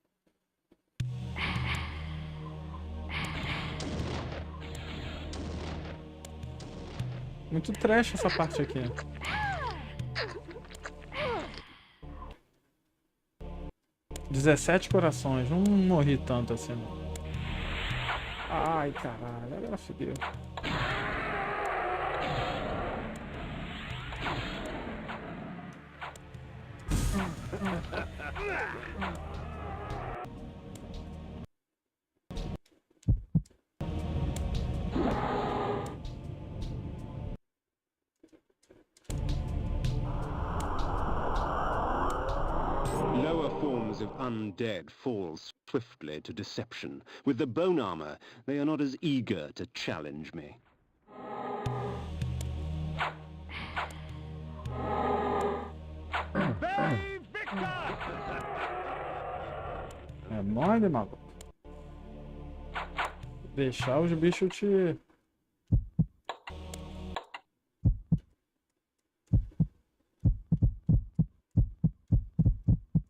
Muito trash essa parte aqui. $17 não morri tanto assim não. Ai caralho, agora fodeu. Lower forms of undead fall swiftly to deception. With the bone armor, they are not as eager to challenge me. É mole, maluco. Deixar os bichos te...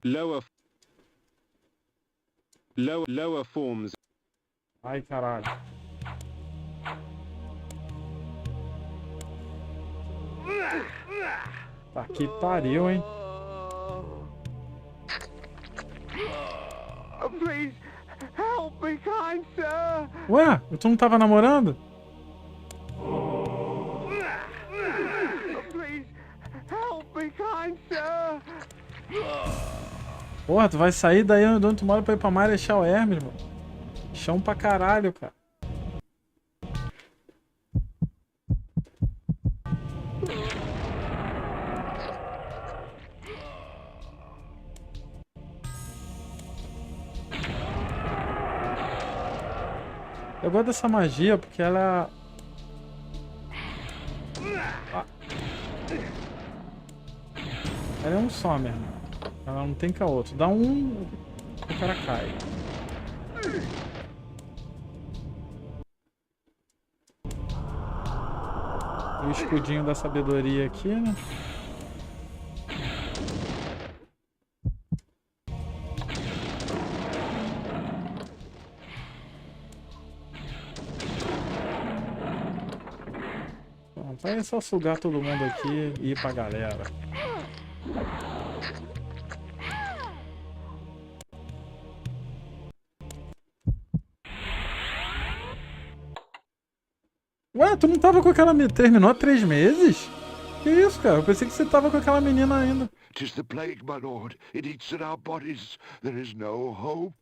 Lower forms. Ai caralho. Tá que pariu, hein? Please, help me, kind sir. Ué, tu não tava namorando? Please, help me, kind sir. Porra, tu vai sair daí onde tu mora pra ir pra Marechal Hermes, mano. Chão pra caralho, cara. Eu gosto dessa magia porque ela... Ah. Ela é um só, meu irmão. Ela não tem caô. Tu dá um... o cara cai. O escudinho da sabedoria aqui, né? Pronto, aí é só sugar todo mundo aqui e ir pra galera. Ué, tu não tava com aquela... Terminou há 3 meses? Que isso, cara? Eu pensei que você tava com aquela menina ainda. 'Tis the plague, my lord. It eats at our bodies. There is no hope.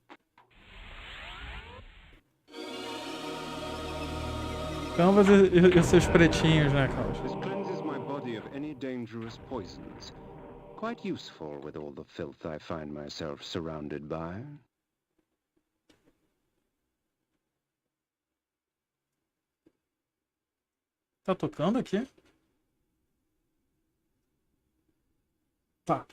Canvas e seus pretinhos, né, Carlos? This cleanses my body of any dangerous poisons. Quite useful with all the filth I find myself surrounded by. Tá tocando aqui? Tá.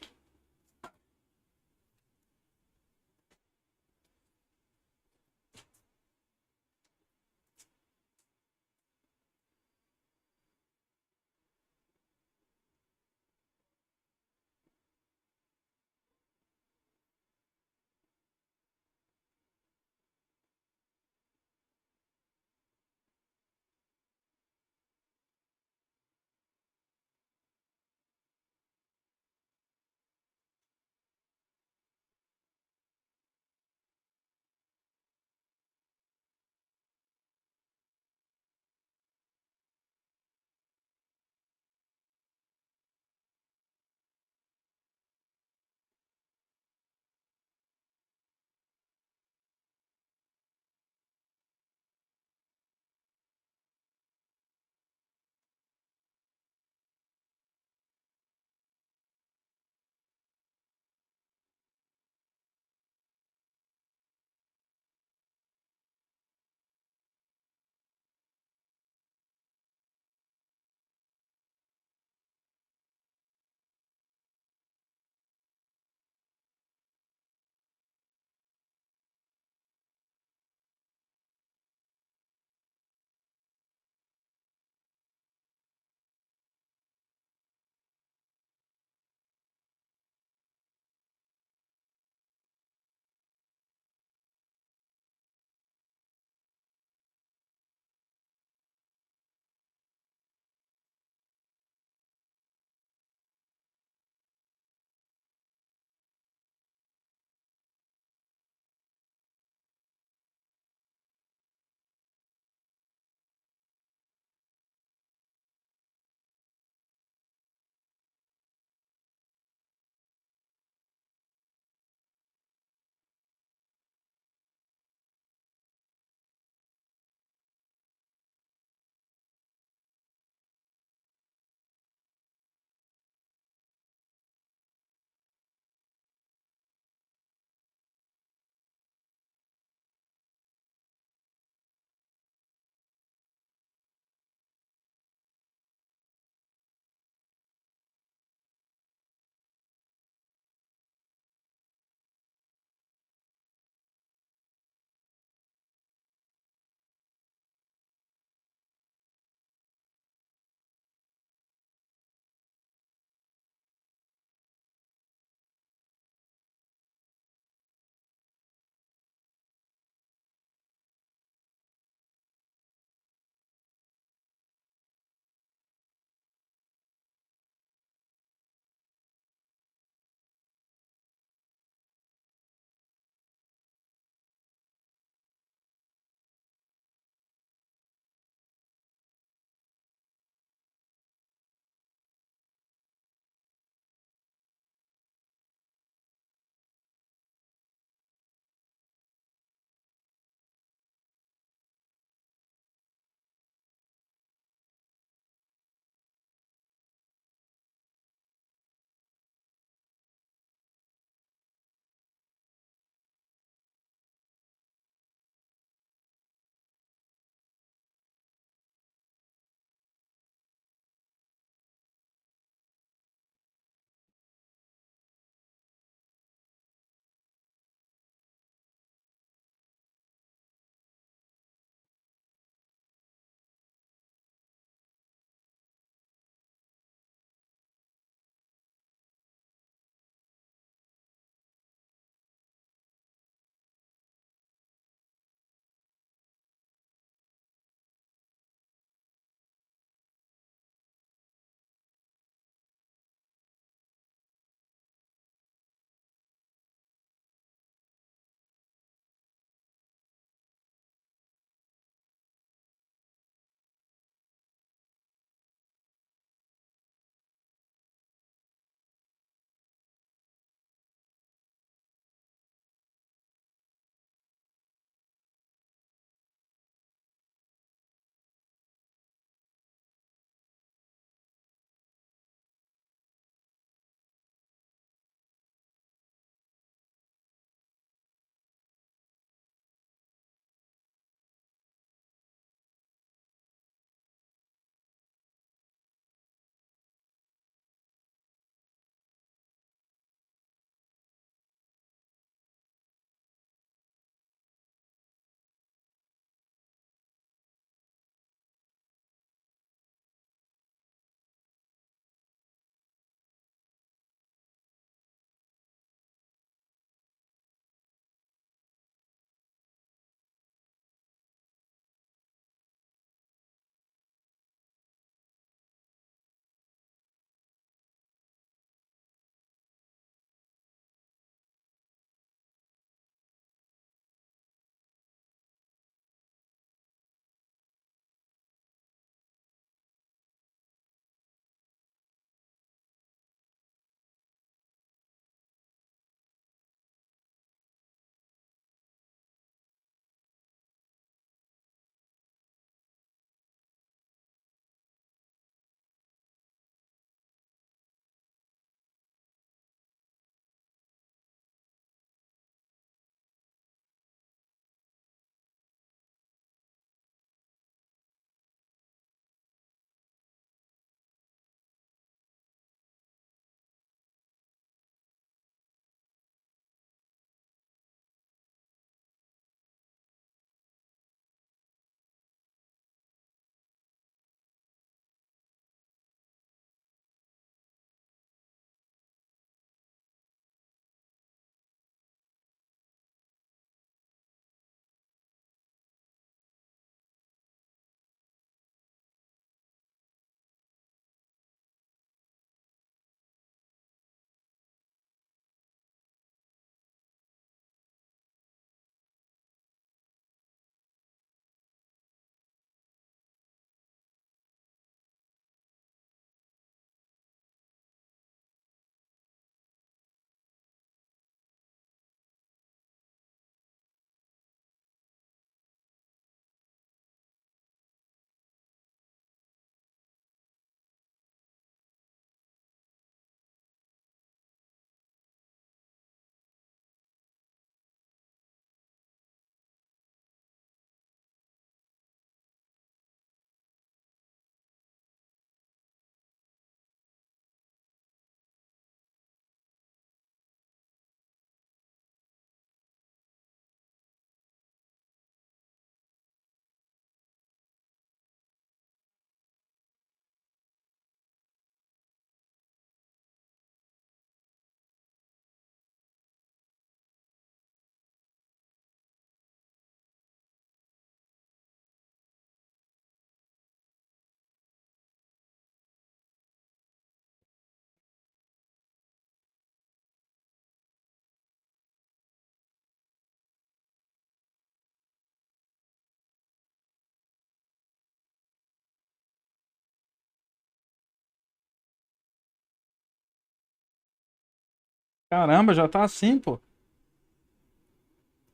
Caramba, já tá assim, pô.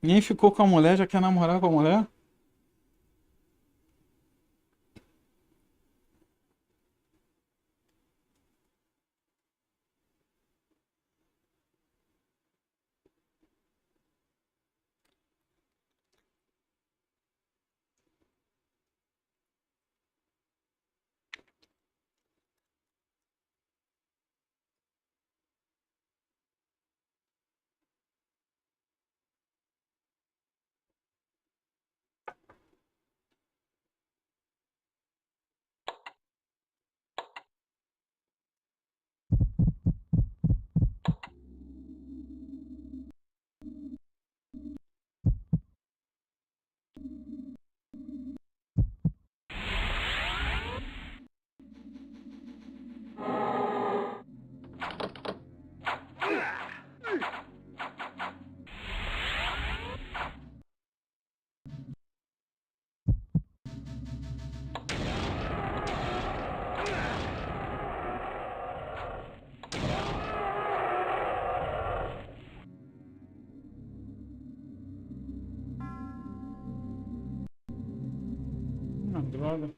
Nem ficou com a mulher, já quer namorar com a mulher? Droga.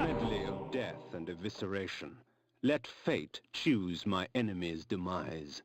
Medley of death and evisceration. Let fate choose my enemy's demise.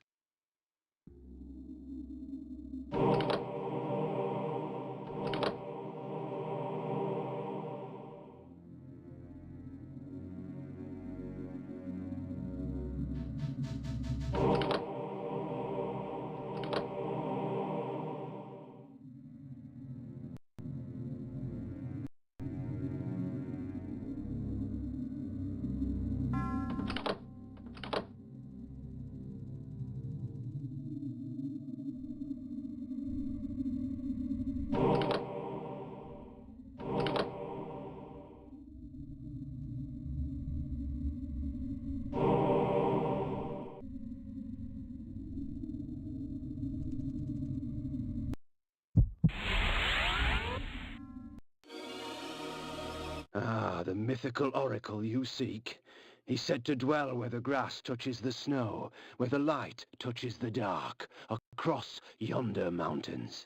Ah, the mythical oracle you seek. He's said to dwell where the grass touches the snow, where the light touches the dark, across yonder mountains.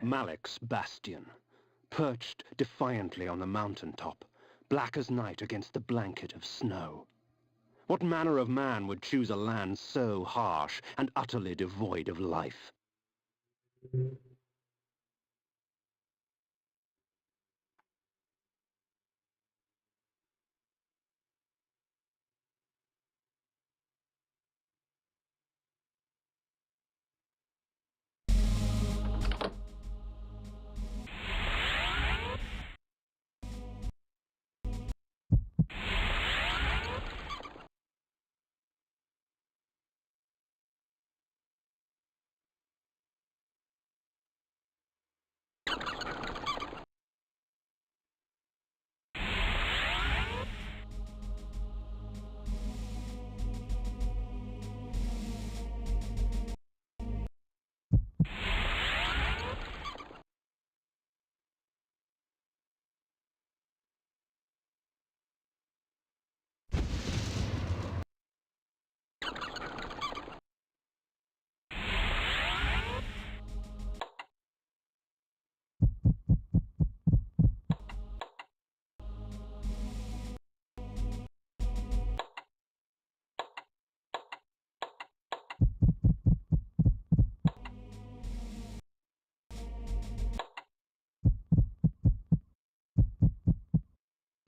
Malek's bastion, perched defiantly on the mountaintop, black as night against the blanket of snow. What manner of man would choose a land so harsh and utterly devoid of life?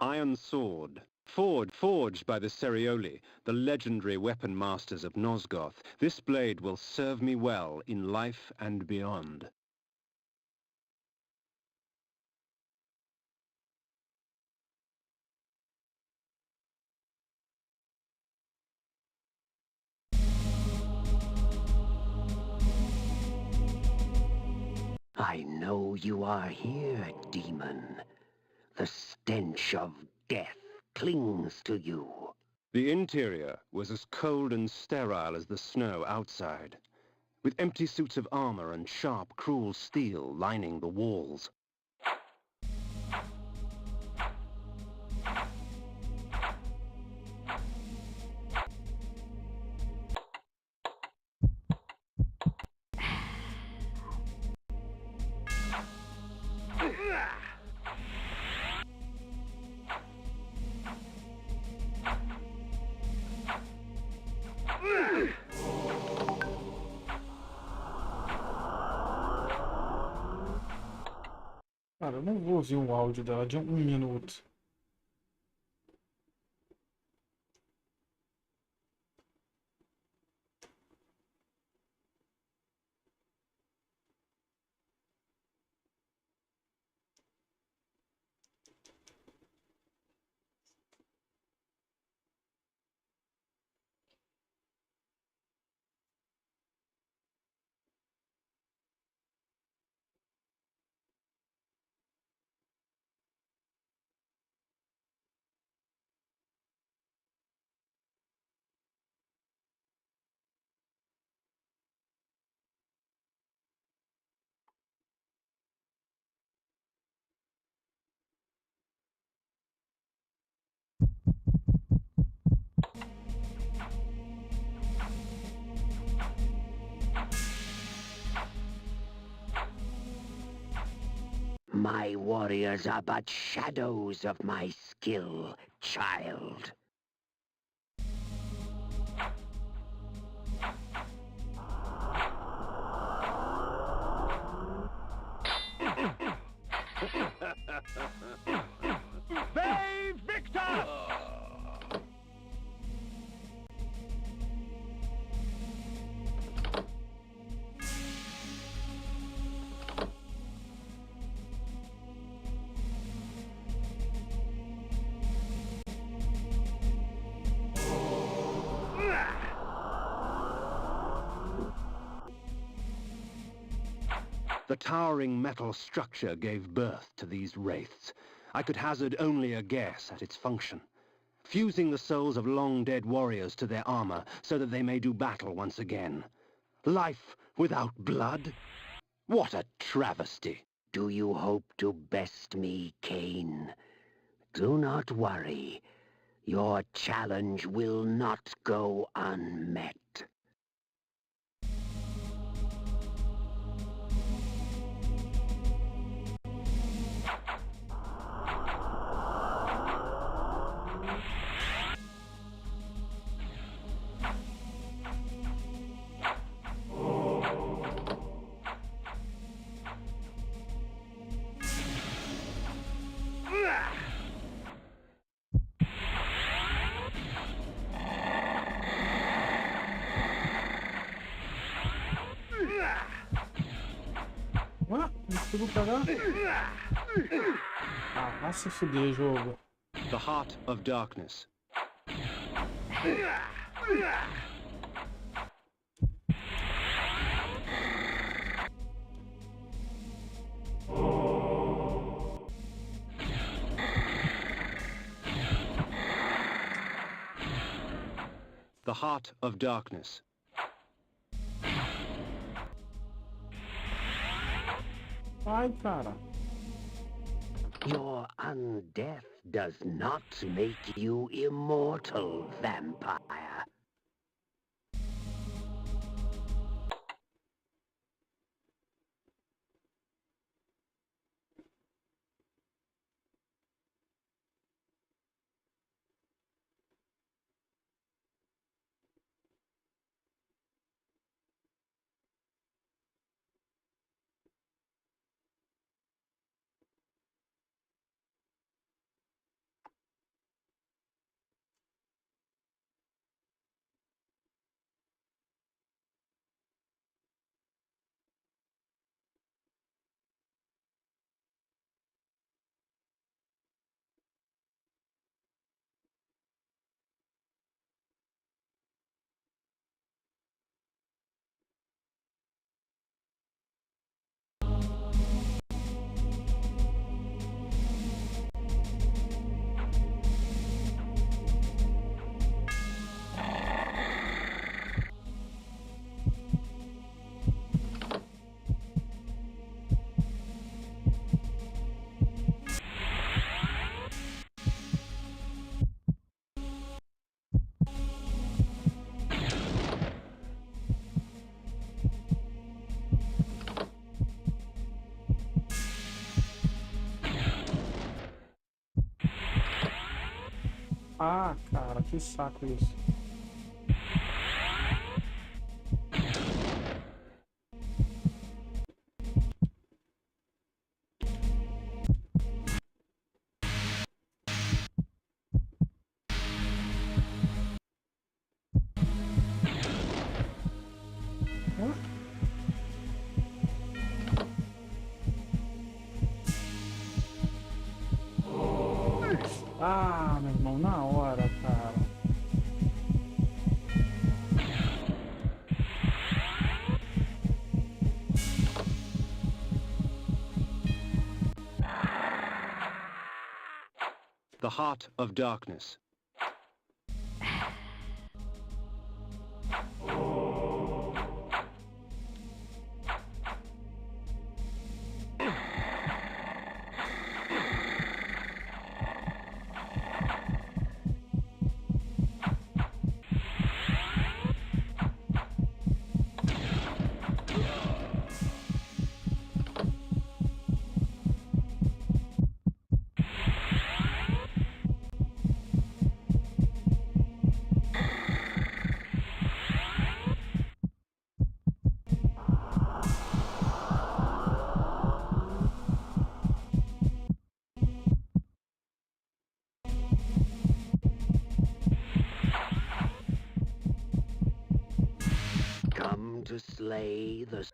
iron sword, forged by the Cerioli, the legendary weapon masters of Nosgoth. This blade will serve me well in life and beyond. I know you are here, demon. The stench of death clings to you. The interior was as cold and sterile as the snow outside, with empty suits of armor and sharp, cruel steel lining the walls. Cara, eu não vou ouvir um áudio dela de 1 minuto. My warriors are but shadows of my skill, child. They victor! The towering metal structure gave birth to these wraiths. I could hazard only a guess at its function. Fusing the souls of long-dead warriors to their armor so that they may do battle once again. Life without blood? What a travesty! Do you hope to best me, Cain? Do not worry. Your challenge will not go unmet. Ué, não consigo pegar? Ah, vai se fuder, jogo. The Heart of Darkness. The Heart of Darkness. Ai, cara. Your undeath does not make you immortal, vampire. Ah, cara, que saco isso. Ah, meu irmão, na hora, cara. The Heart of Darkness. Come to slay the...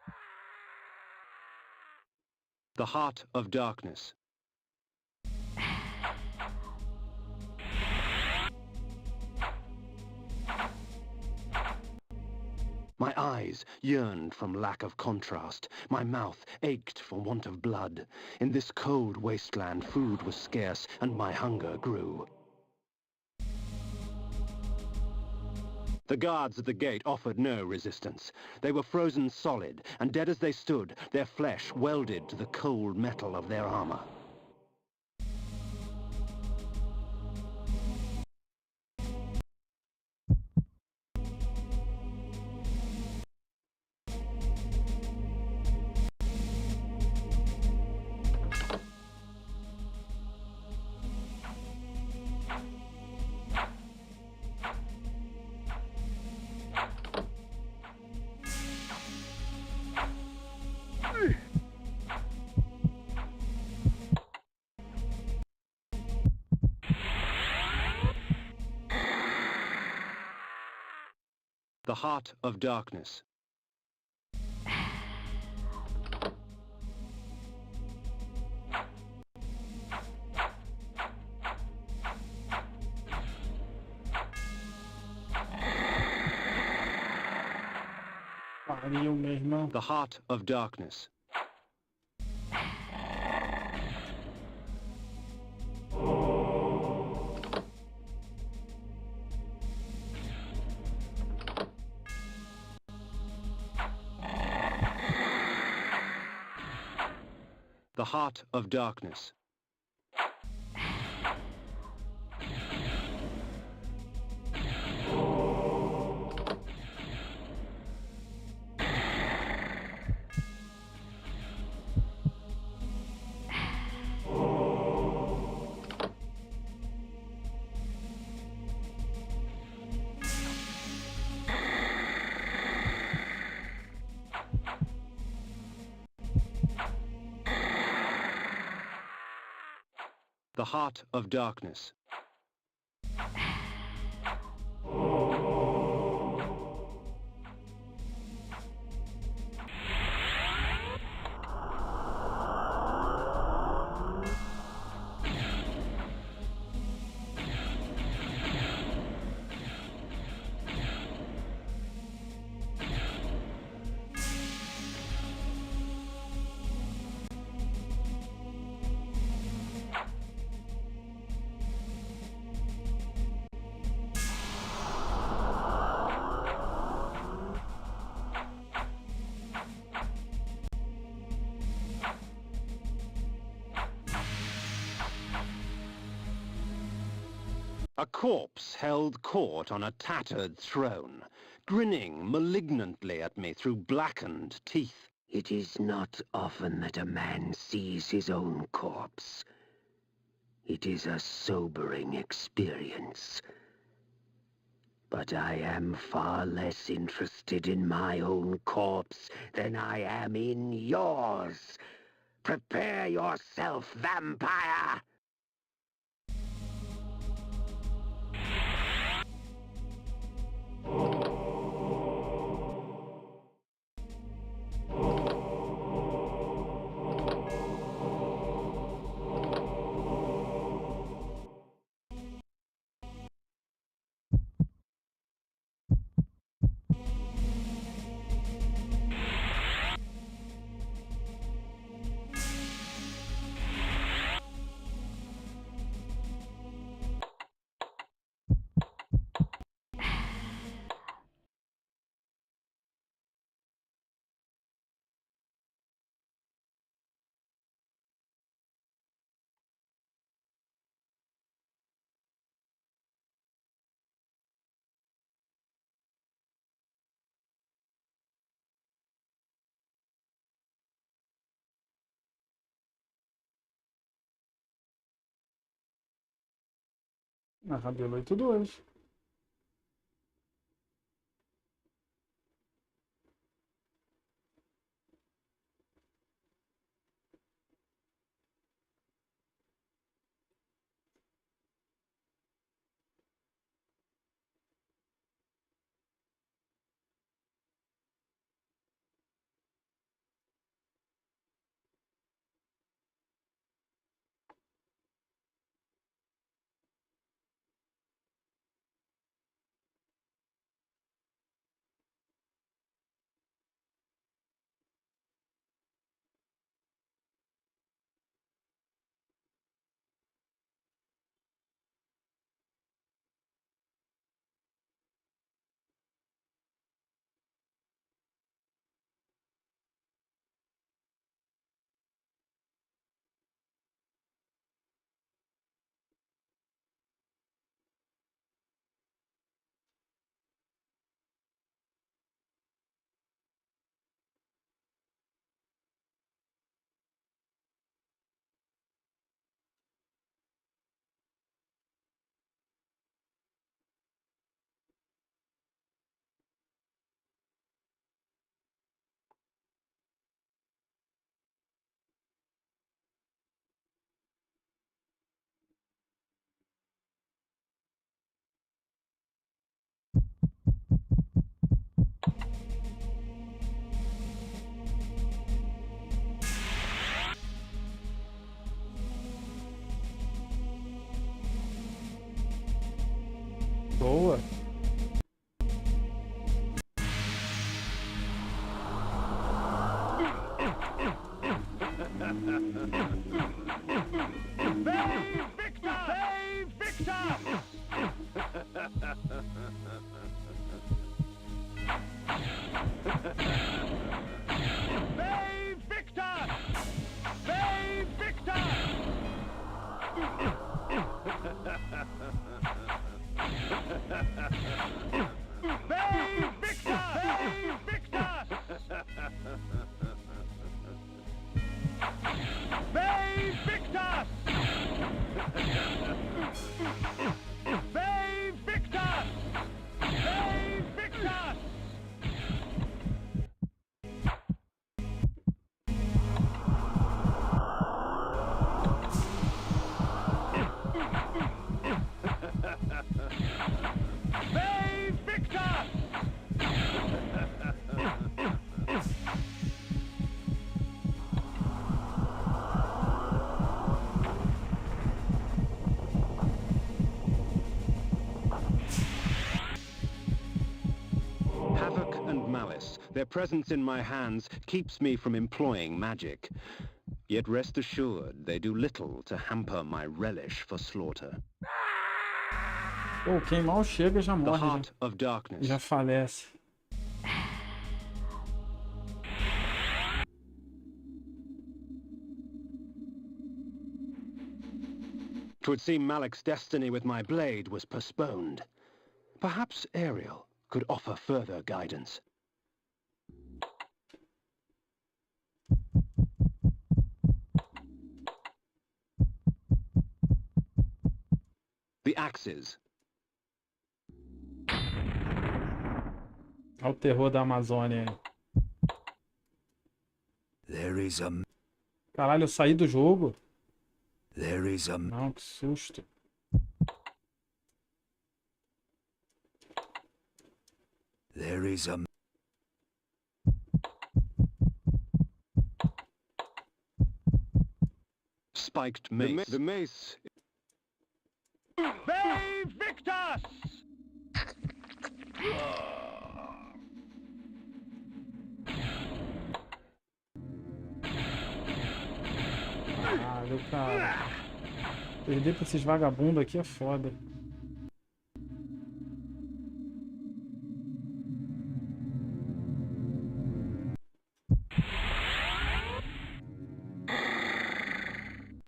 The Heart of Darkness. My eyes yearned from lack of contrast. My mouth ached for want of blood. In this cold wasteland, food was scarce, and my hunger grew. The guards at the gate offered no resistance. They were frozen solid, and dead as they stood, their flesh welded to the cold metal of their armor. The Heart of Darkness. Pariu, meu irmão. The Heart of Darkness. The Heart of Darkness. The Heart of Darkness. A corpse held court on a tattered throne, grinning malignantly at me through blackened teeth. It is not often that a man sees his own corpse. It is a sobering experience. But I am far less interested in my own corpse than I am in yours. Prepare yourself, vampire! Na cabelo 8-2. Boa. Save Victor! Save Victor! Save Victor! Save Victor! Save Victor! Save Victor! Save Victor! Save Victor! Save Victor! Save Victor! Havoc and malice, their presence in my hands keeps me from employing magic. Yet rest assured, they do little to hamper my relish for slaughter. Pô, quem mal chega já The morre, heart of darkness. já falece. Twould seem Malik's destiny with my blade was postponed. Perhaps Ariel could offer further guidance. The axes. Olha o terror da Amazônia aí. There is a... Caralho, eu saí do jogo? There is a... Não, que susto. There is a... Spiked mace. The mace. They Victus! Caralho, cara. Perder pra esses vagabundos aqui é foda.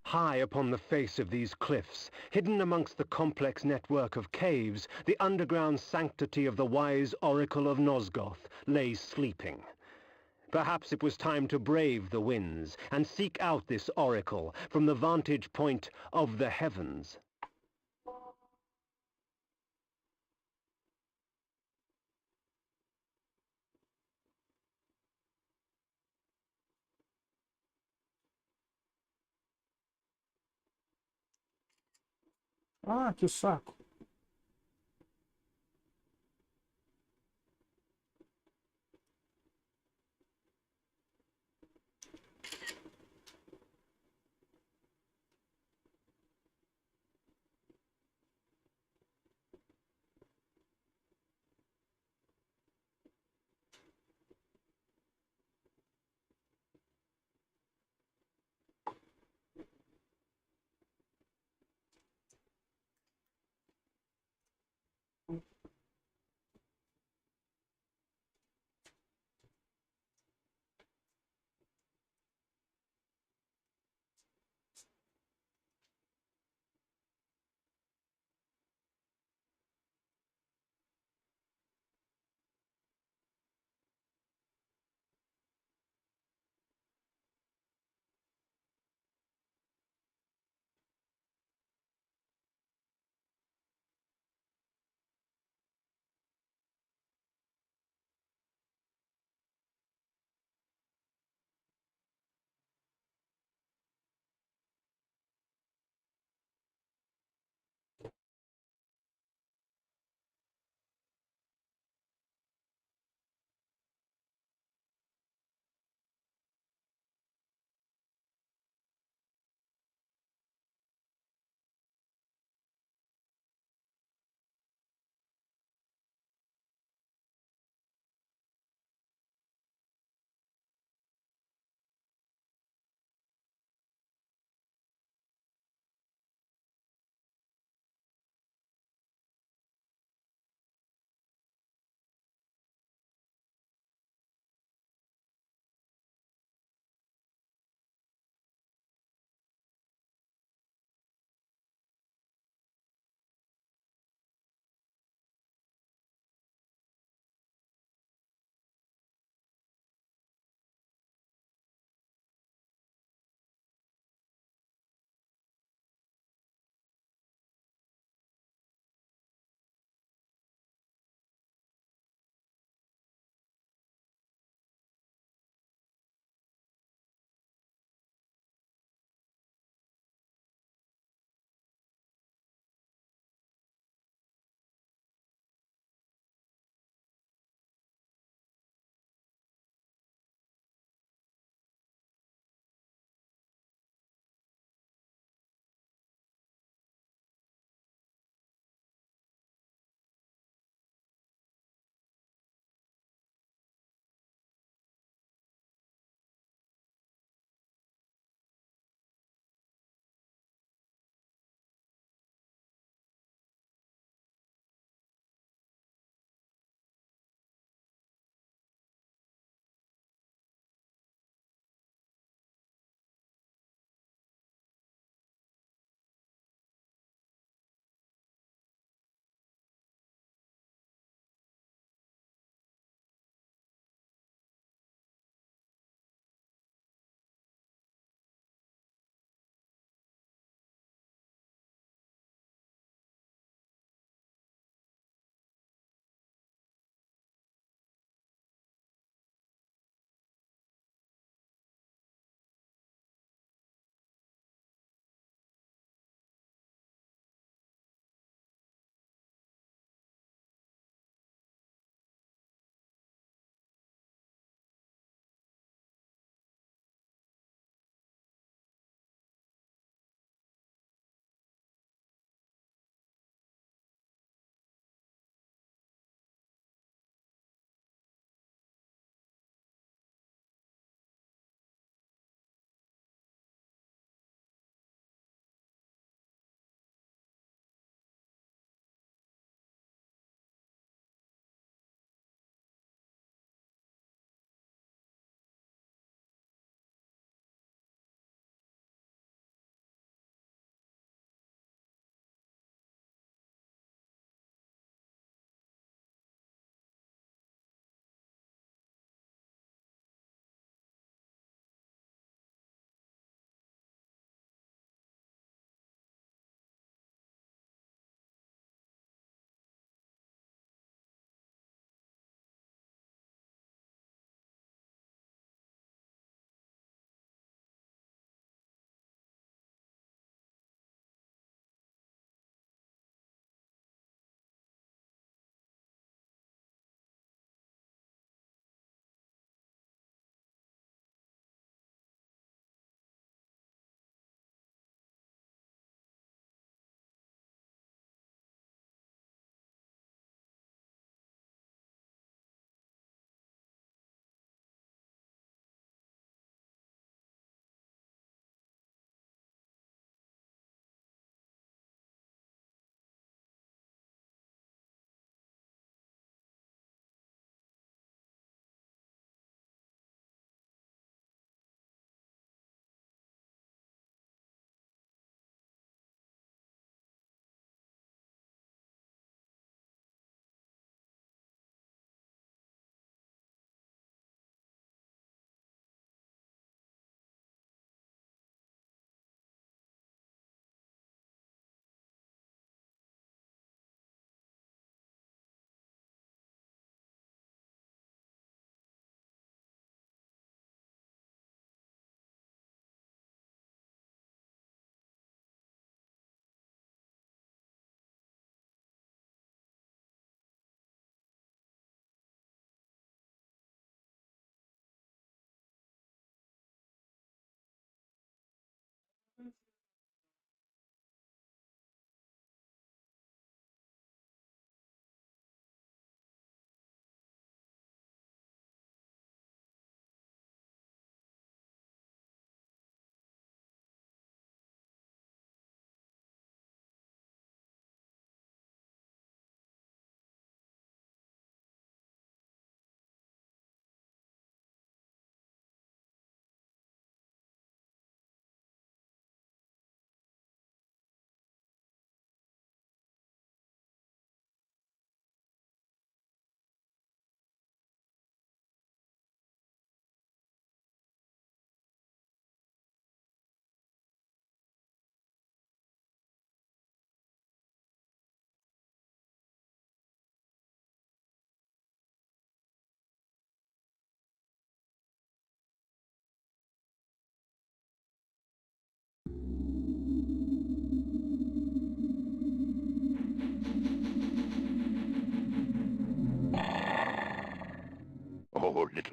High upon the face of these cliffs, hidden amongst the complex network of caves, the underground sanctity of the wise Oracle of Nosgoth lay sleeping. Perhaps it was time to brave the winds and seek out this oracle from the vantage point of the heavens. Ah, que saco.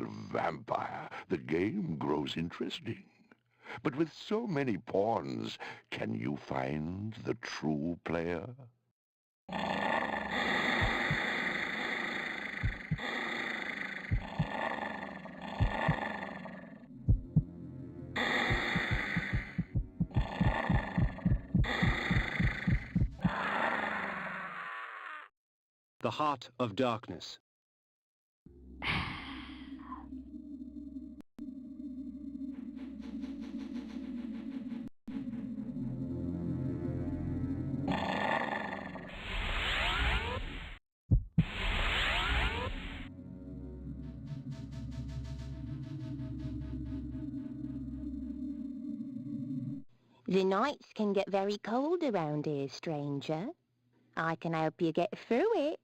little vampire, the game grows interesting. But with so many pawns, can you find the true player? The Heart of Darkness. The nights can get very cold around here, stranger. I can help you get through it.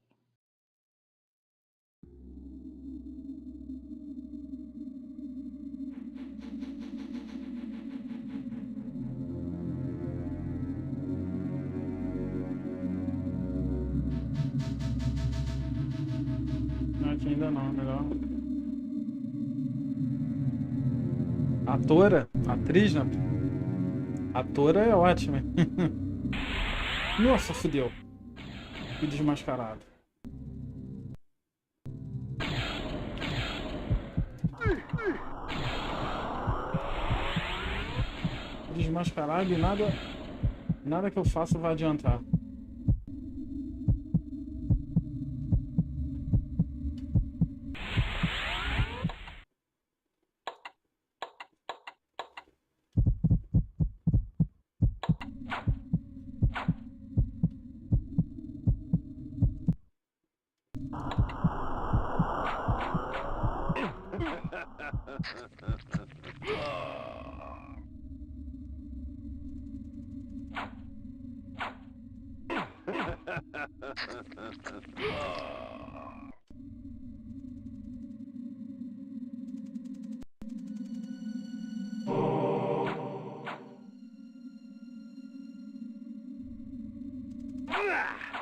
Não, aqui ainda não, melhor. Atora? Atriz, né? Atora é ótima. Nossa, fudeu. Fui desmascarado. Desmascarado e nada que eu faça vai adiantar.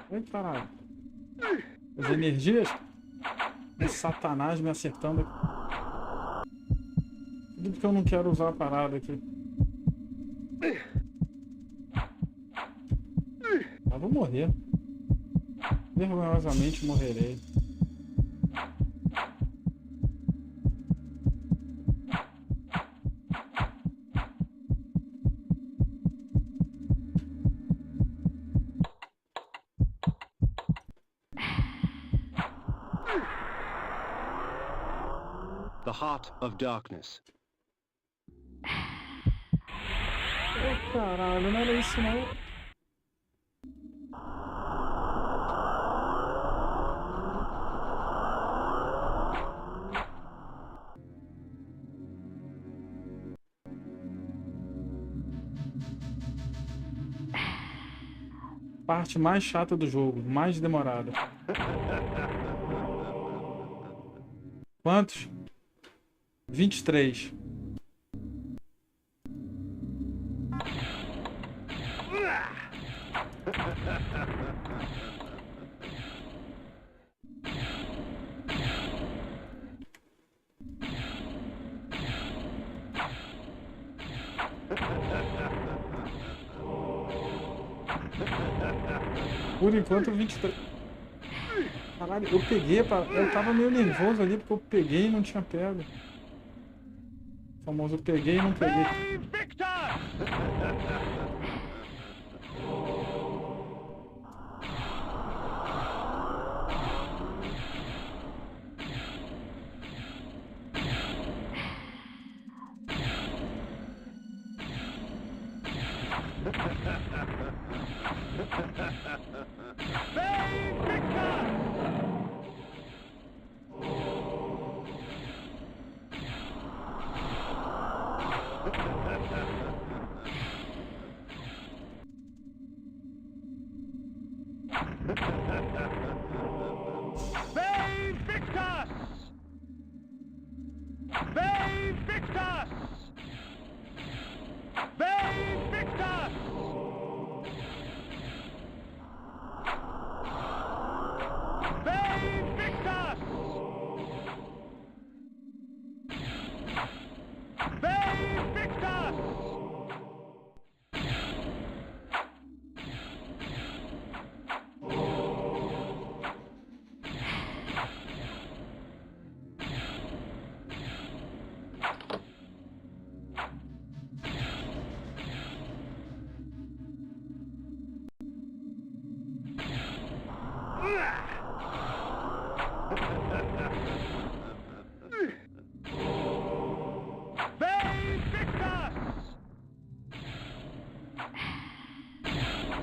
Ai, caralho. As energias? É Satanás me acertando aqui. Tudo porque eu não quero usar a parada aqui. Ah, vou morrer. Vergonhosamente morrerei. The Heart of Darkness. Oh, caralho, não era isso não. Parte mais chata do jogo, mais demorada. Quantos? 23. Por enquanto 23. Caralho, eu peguei, eu tava meio nervoso ali porque eu peguei e não tinha pego. O famoso peguei e não peguei.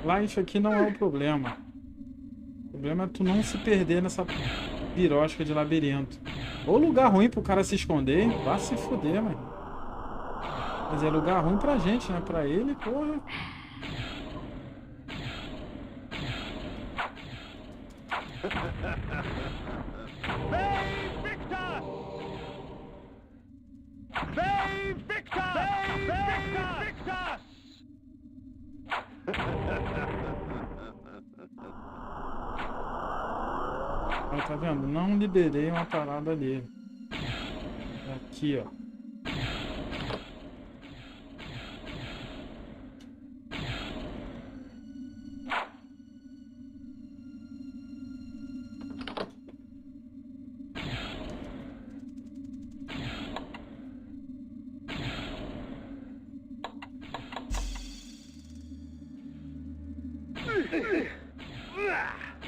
Lá isso aqui não é o problema. O problema é tu não se perder nessa pirosca de labirinto. Ou lugar ruim pro cara se esconder, vá se fuder, mano. Mas é lugar ruim pra gente, né? Pra ele, porra. Tá vendo? Não liberei uma parada ali. Aqui, ó.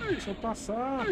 Deixa eu passar.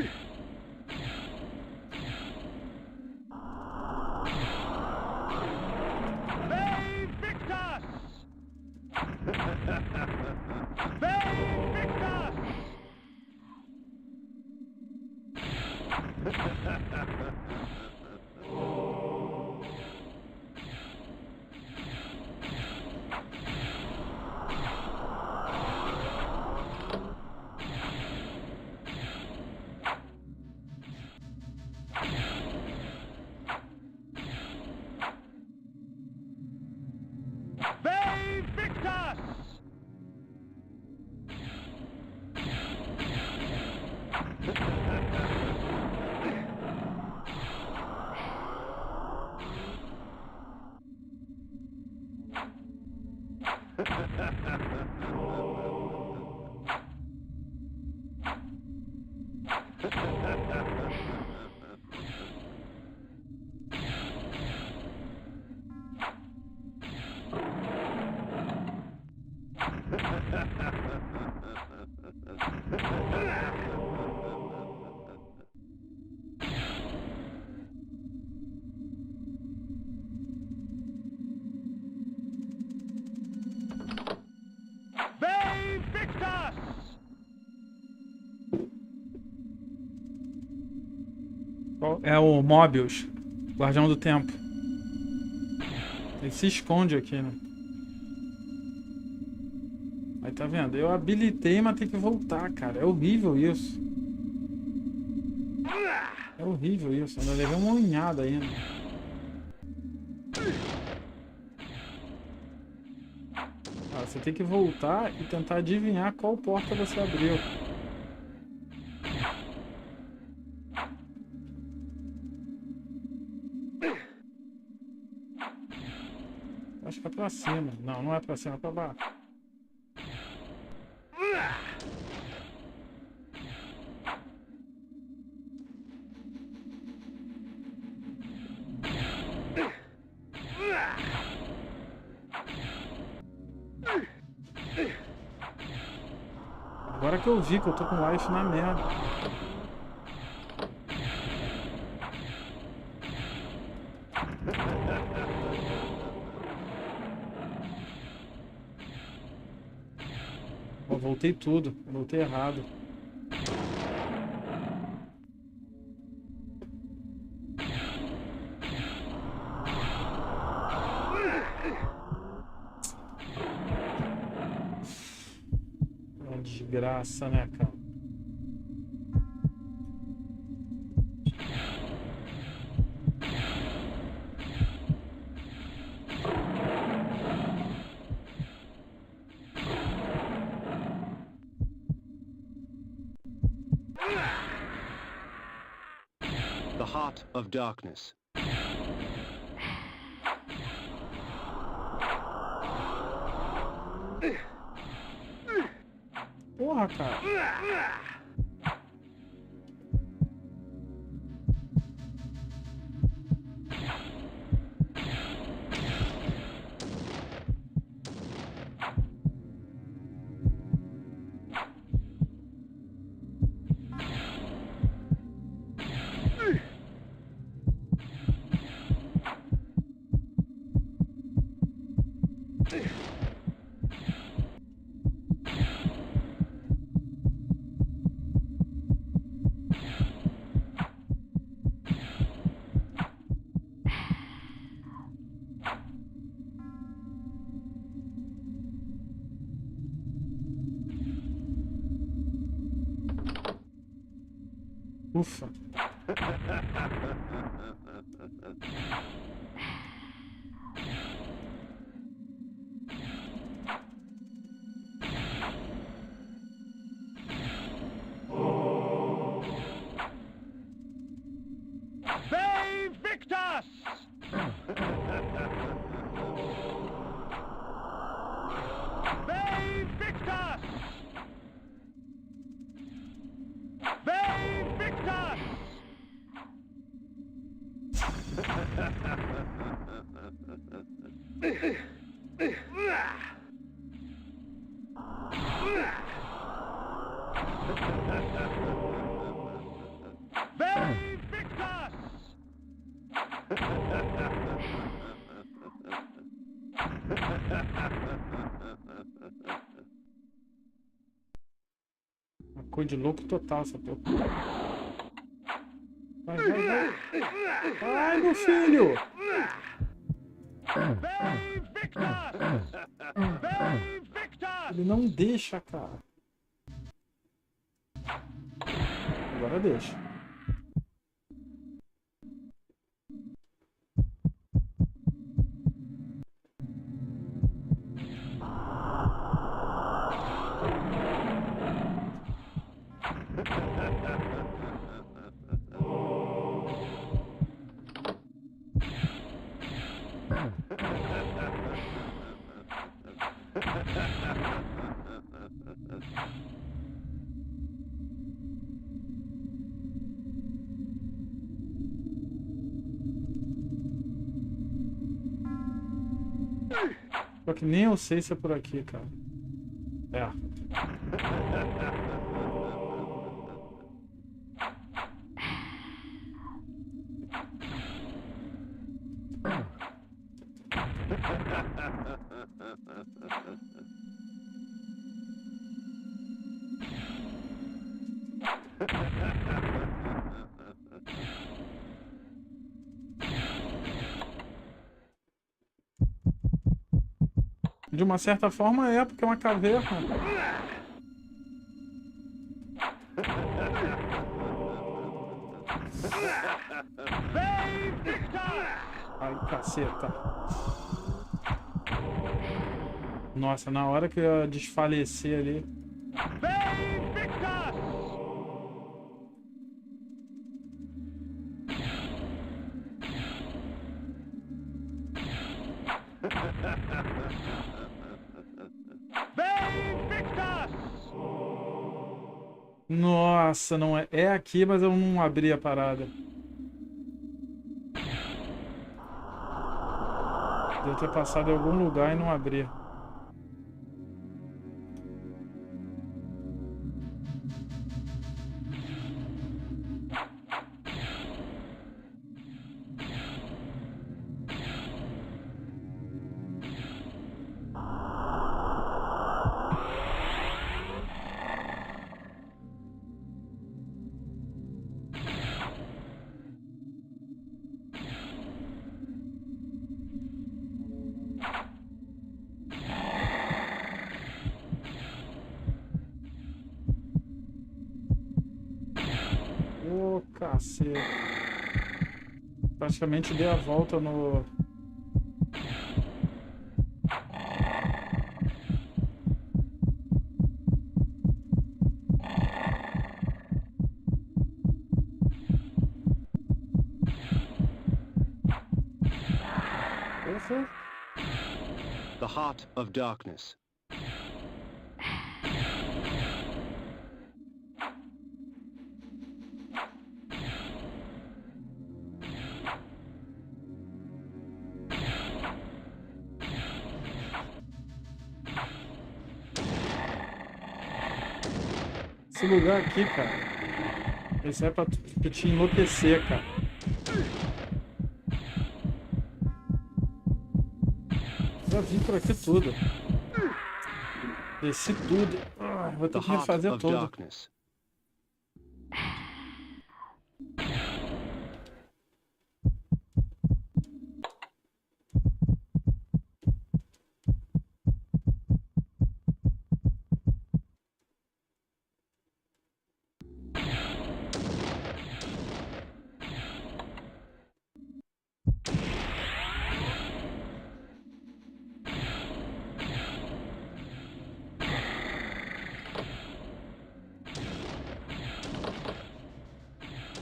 É o Mobius, Guardião do Tempo. Ele se esconde aqui, né? Aí tá vendo? Eu habilitei, mas tem que voltar, cara. É horrível isso. É horrível isso. Ainda levei uma unhada ainda. Ah, você tem que voltar e tentar adivinhar qual porta você abriu. Acho que é pra cima. Não, não é pra cima, é pra baixo. Agora que eu vi que eu tô com life na merda. Eu voltei tudo, eu voltei errado. Uma desgraça, né, cara? The Heart of Darkness. Porra, cara. Ufa. They Victus! They Victus! They Victus! They Victus! Uma cor de louco total essa porra. Vai, vai, vai. Ai, meu filho! They Victus! They Victus! Ele não deixa, cara. Agora deixa. Só que nem eu sei se é por aqui, cara. É. De uma certa forma é, porque é uma caverna. Ai, caceta. Nossa, na hora que eu ia desfalecer ali. Nossa, não é. É aqui, mas eu não abri a parada. Deve ter passado em algum lugar e não abri. Ô, cacete. Praticamente dei a volta no... Ufa. The Heart of Darkness. Esse lugar aqui, cara, esse é pra te enlouquecer, cara. Já vim por aqui tudo. Desci tudo. Vou ter que refazer tudo.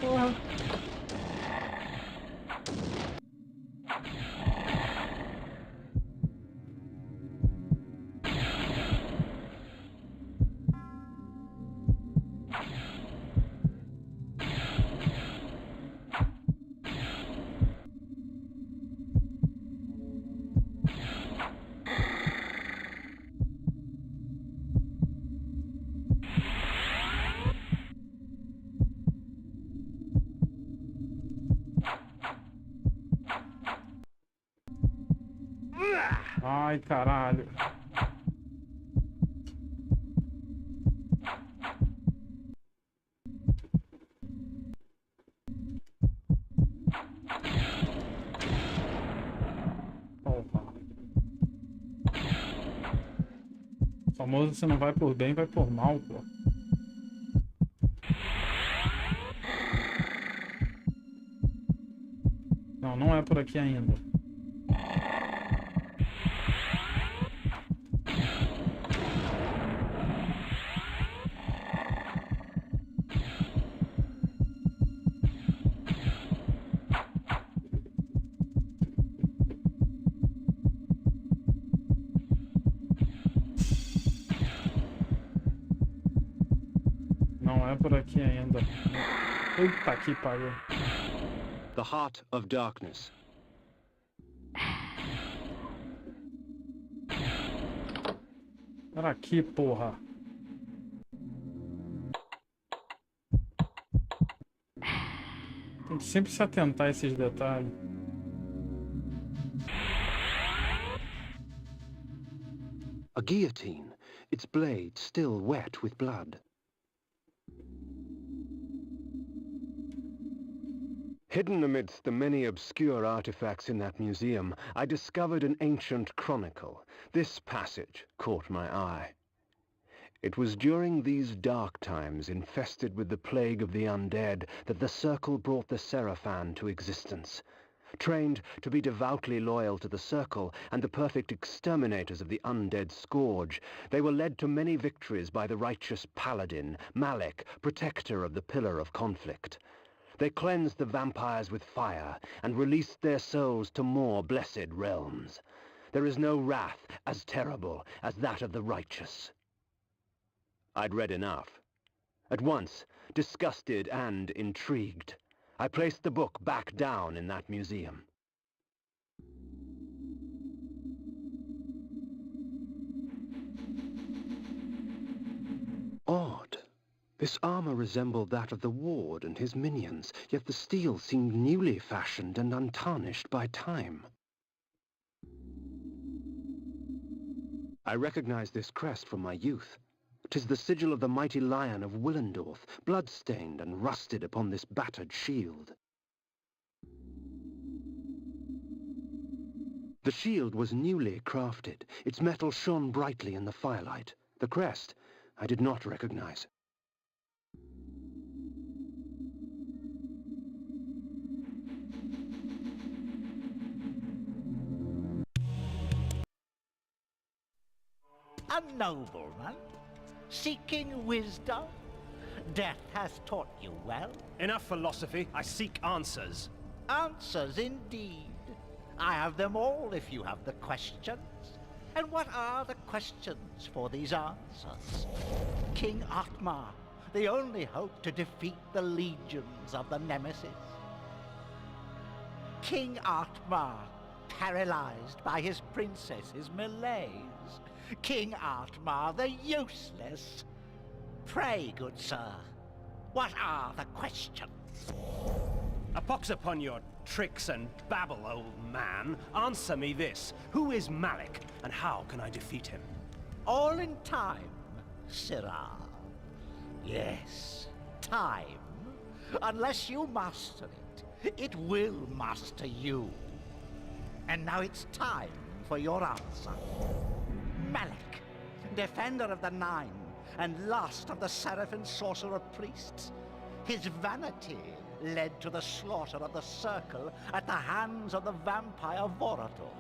Porra. Ai, caralho. Opa. O famoso, se não vai por bem, vai por mal, pô. Não, não é por aqui ainda. Não é por aqui ainda. Eita que pariu. The Heart of Darkness. Era aqui, porra. Tem que sempre se atentar a esses detalhes. A guillotine, its blade still wet with blood. Hidden amidst the many obscure artifacts in that museum, I discovered an ancient chronicle. This passage caught my eye. It was during these dark times, infested with the plague of the undead, that the Circle brought the Seraphan to existence. Trained to be devoutly loyal to the Circle and the perfect exterminators of the undead scourge, they were led to many victories by the righteous Paladin, Malek, protector of the Pillar of Conflict. They cleansed the vampires with fire and released their souls to more blessed realms. There is no wrath as terrible as that of the righteous. I'd read enough. At once, disgusted and intrigued, I placed the book back down in that museum. Odd. This armor resembled that of the ward and his minions, yet the steel seemed newly fashioned and untarnished by time. I recognized this crest from my youth. 'Tis the sigil of the mighty lion of Willendorf, blood-stained and rusted upon this battered shield. The shield was newly crafted. Its metal shone brightly in the firelight. The crest I did not recognize. A nobleman? Seeking wisdom? Death has taught you well. Enough philosophy. I seek answers. Answers indeed. I have them all if you have the questions. And what are the questions for these answers? King Atmar, the only hope to defeat the legions of the Nemesis. King Atmar, paralyzed by his princess's malaise. King Atmar the useless. Pray, good sir, what are the questions? A pox upon your tricks and babble, old man. Answer me this. Who is Malek, and how can I defeat him? All in time, Sirrah. Yes, time. Unless you master it, it will master you. And now it's time for your answer. Malek, defender of the Nine, and last of the Seraphim sorcerer priests. His vanity led to the slaughter of the Circle at the hands of the vampire Vorator.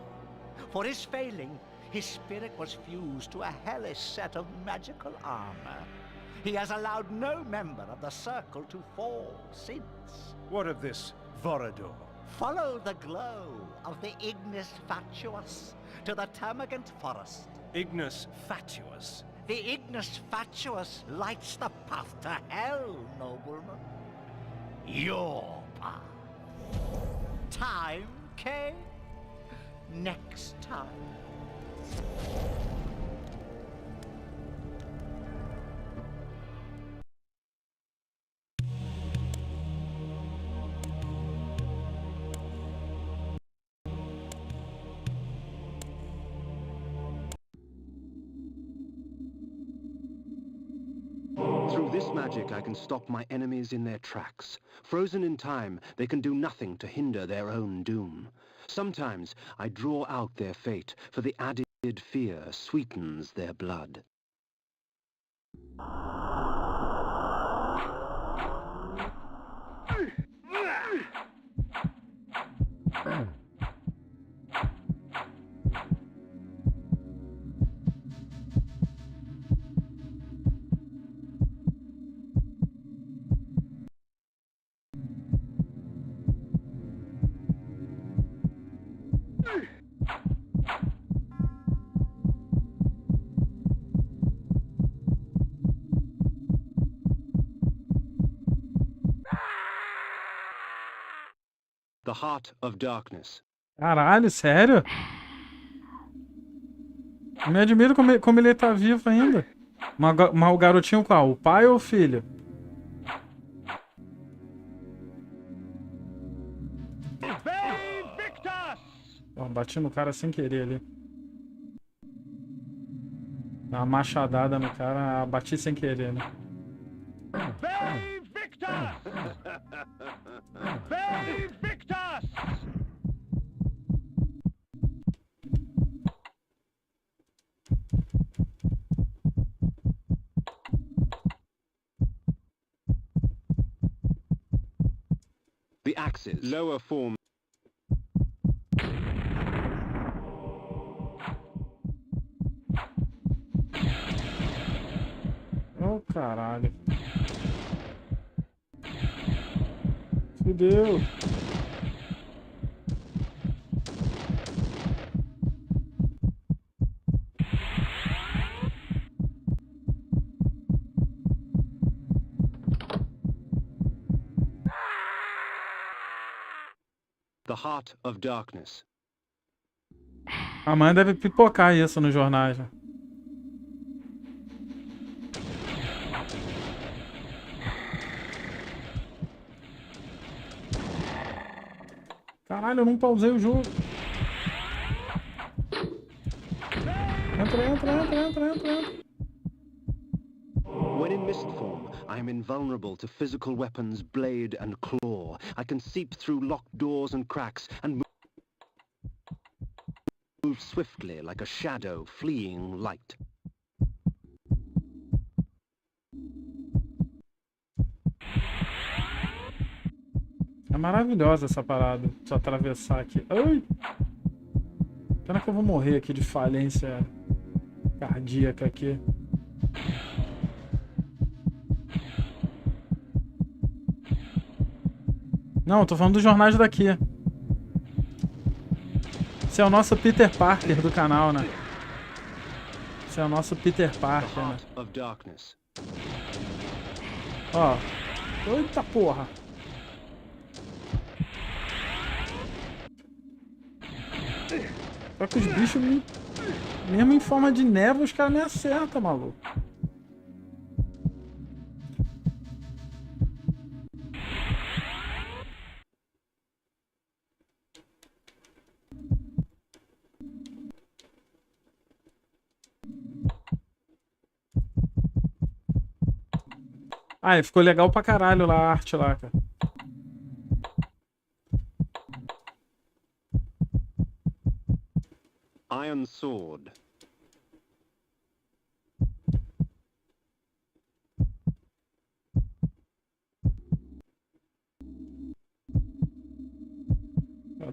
For his failing, his spirit was fused to a hellish set of magical armor. He has allowed no member of the Circle to fall since. What of this Vorador? Follow the glow of the Ignis Fatuus to the Termagant Forest. Ignis Fatuus? The Ignis Fatuus lights the path to hell, nobleman. Your path. Time, Kay? Next time. Through this magic, I can stop my enemies in their tracks. Frozen in time, they can do nothing to hinder their own doom. Sometimes I draw out their fate, for the added fear sweetens their blood. The Heart of Darkness. Caralho, sério? Me admiro como ele tá vivo ainda. Mas o garotinho qual? O pai ou o filho? Ó, bati no cara sem querer ali. Dá uma machadada no cara, bati sem querer, né? The axes. Lower form. Oh, caralho. Fudeu. The Heart of Darkness. Amanhã deve pipocar isso nos jornais. Né? Caralho, eu não pausei o jogo. Entra. When in mist form, I am invulnerable to physical weapons, blade and claw. I can seep through locked doors and cracks and move swiftly like a shadow fleeing light. É maravilhosa essa parada de atravessar aqui. Ai! Pena que eu vou morrer aqui de falência cardíaca aqui. Não, tô falando dos jornais daqui. Esse é o nosso Peter Parker do canal, né? Esse é o nosso Peter Parker, né? Ó. Eita porra. Só que os bichos, mesmo em forma de névoa, os caras me acertam, maluco. Ah, ficou legal pra caralho lá a arte lá, cara. Iron Sword.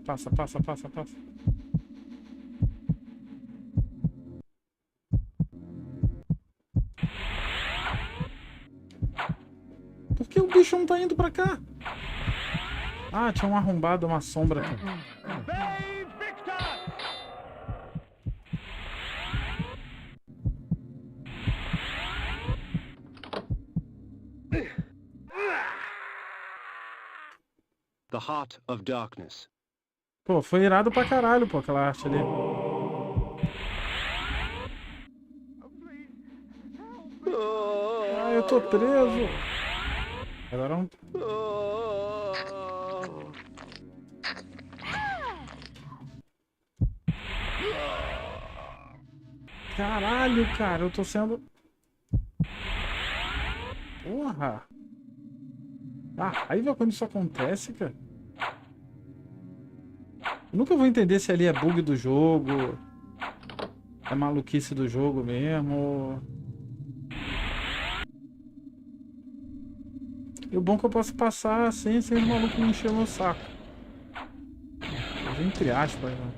Passa. bicho não tá indo pra cá? Ah, tinha um arrombado, uma sombra aqui. The Heart of Darkness. Pô, foi irado pra caralho, pô, aquela arte ali. Ah, eu tô preso. Agora não... Caralho, cara, eu tô sendo... Porra. Ah, raiva quando isso acontece, cara. Eu nunca vou entender se ali é bug do jogo, é maluquice do jogo mesmo. E o bom é que eu posso passar assim, sem o maluco me encher o meu saco. Entre aspas, né?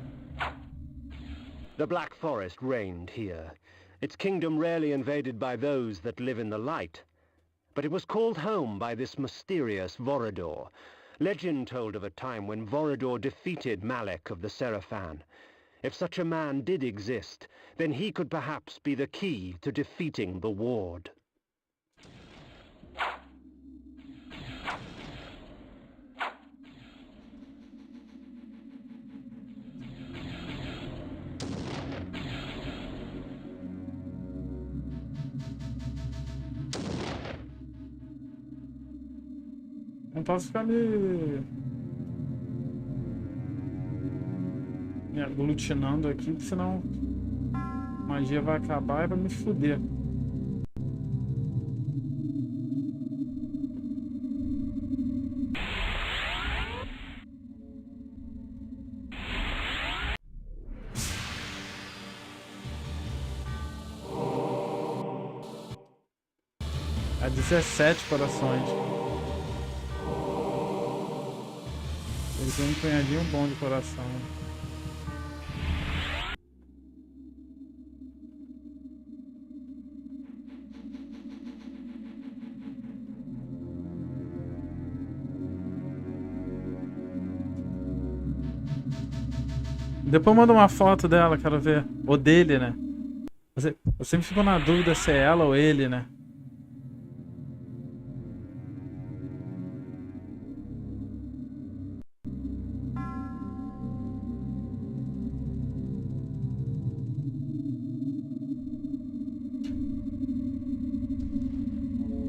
The Black Forest reigned here, its kingdom rarely invaded by those that live in the light. But it was called home by this mysterious Vorador. Legend told of a time when Vorador defeated Malek of the Seraphan. If such a man did exist, then he could perhaps be the key to defeating the Ward. Não posso ficar me aglutinando aqui, porque senão a magia vai acabar e vai me fuder. Há 17 corações. Ele tem um punhadinho bom de coração. Depois manda uma foto dela, quero ver. Ou dele, né? Eu sempre fico na dúvida se é ela ou ele, né?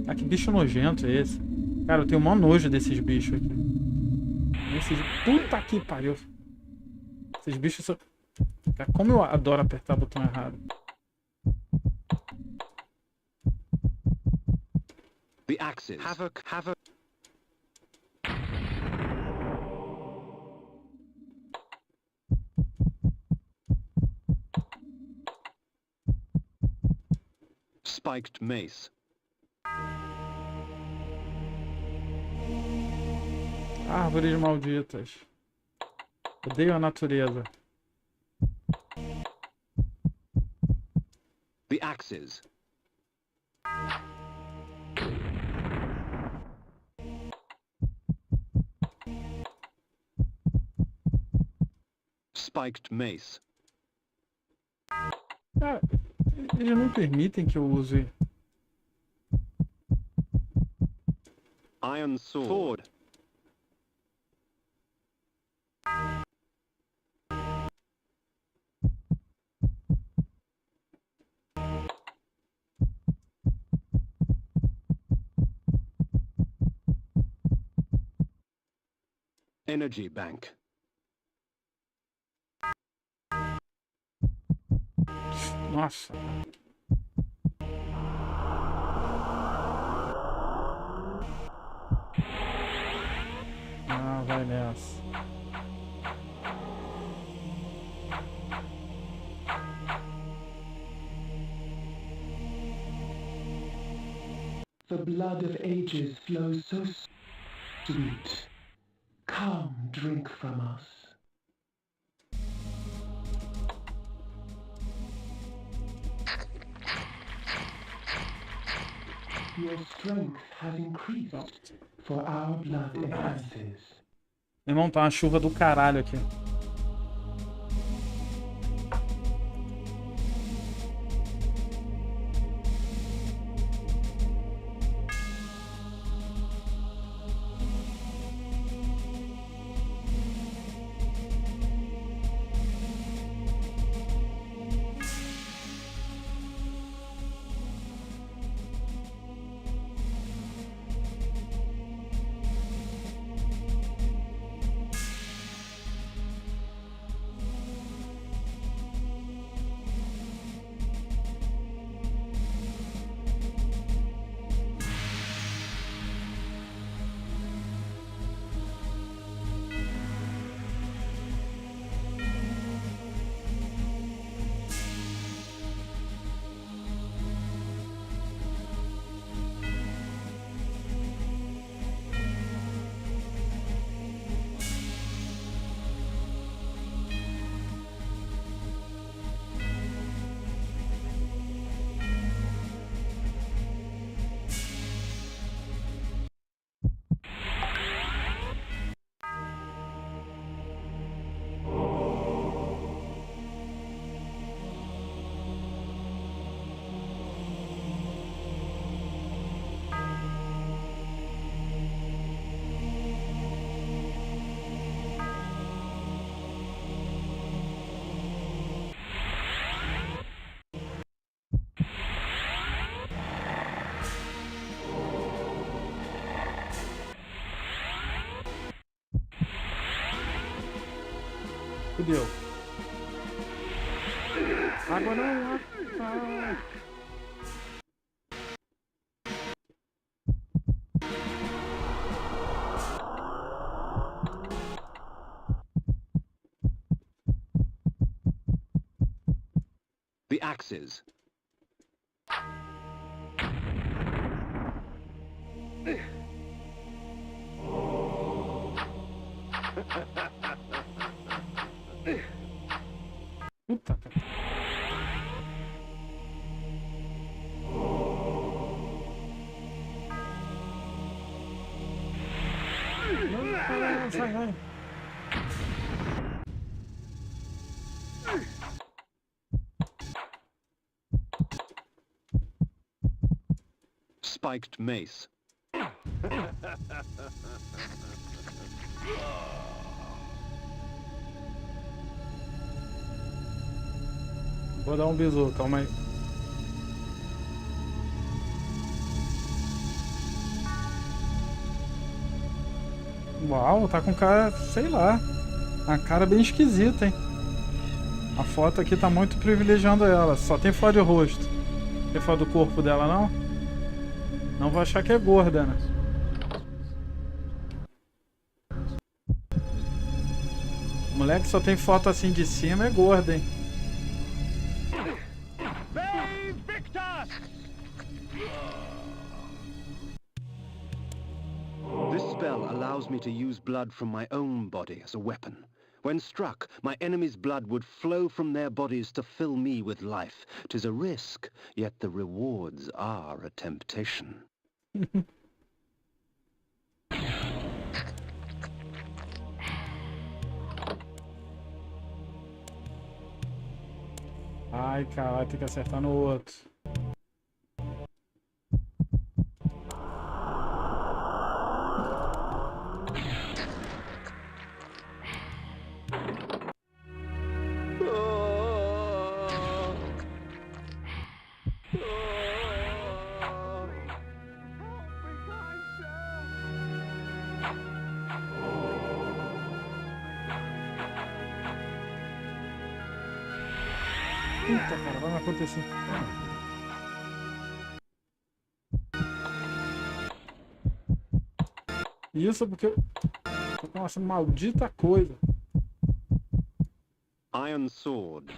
Ah, que bicho nojento é esse? Cara, eu tenho o maior nojo desses bichos aqui. Puta que pariu. Esses bichos são... Cara, como eu adoro apertar o botão errado. The axes. Havoc. Spiked mace. Árvores malditas. Odeio a natureza. The axes. Spiked mace. Cara, eles não permitem que eu use. Iron sword. Energy bank. Nossa. Ah, vai nessa. The blood of ages flows so sweet. Come, drink from us. Your strength has increased, for our blood enhances. Meu irmão, tá uma chuva do caralho aqui. Fudeu. Água não, água. The axes. Puta, cara. Não, sai, vai. Spiked mace. Vou dar um bisu, calma aí. Uau, tá com cara, sei lá. A cara bem esquisita, hein? A foto aqui tá muito privilegiando ela. Só tem foto de rosto. Tem foto do corpo dela, não? Não vou achar que é gorda, né? O moleque só tem foto assim de cima, é gorda, hein? This spell allows me to use blood from my own body as a weapon. When struck, my enemy's blood would flow from their bodies to fill me with life. 'Tis a risk, yet the rewards are a temptation. Ai, caralho, tem que acertar no outro. Puta, cara, vai me acontecer. Isso porque eu tô com essa maldita coisa. Iron sword.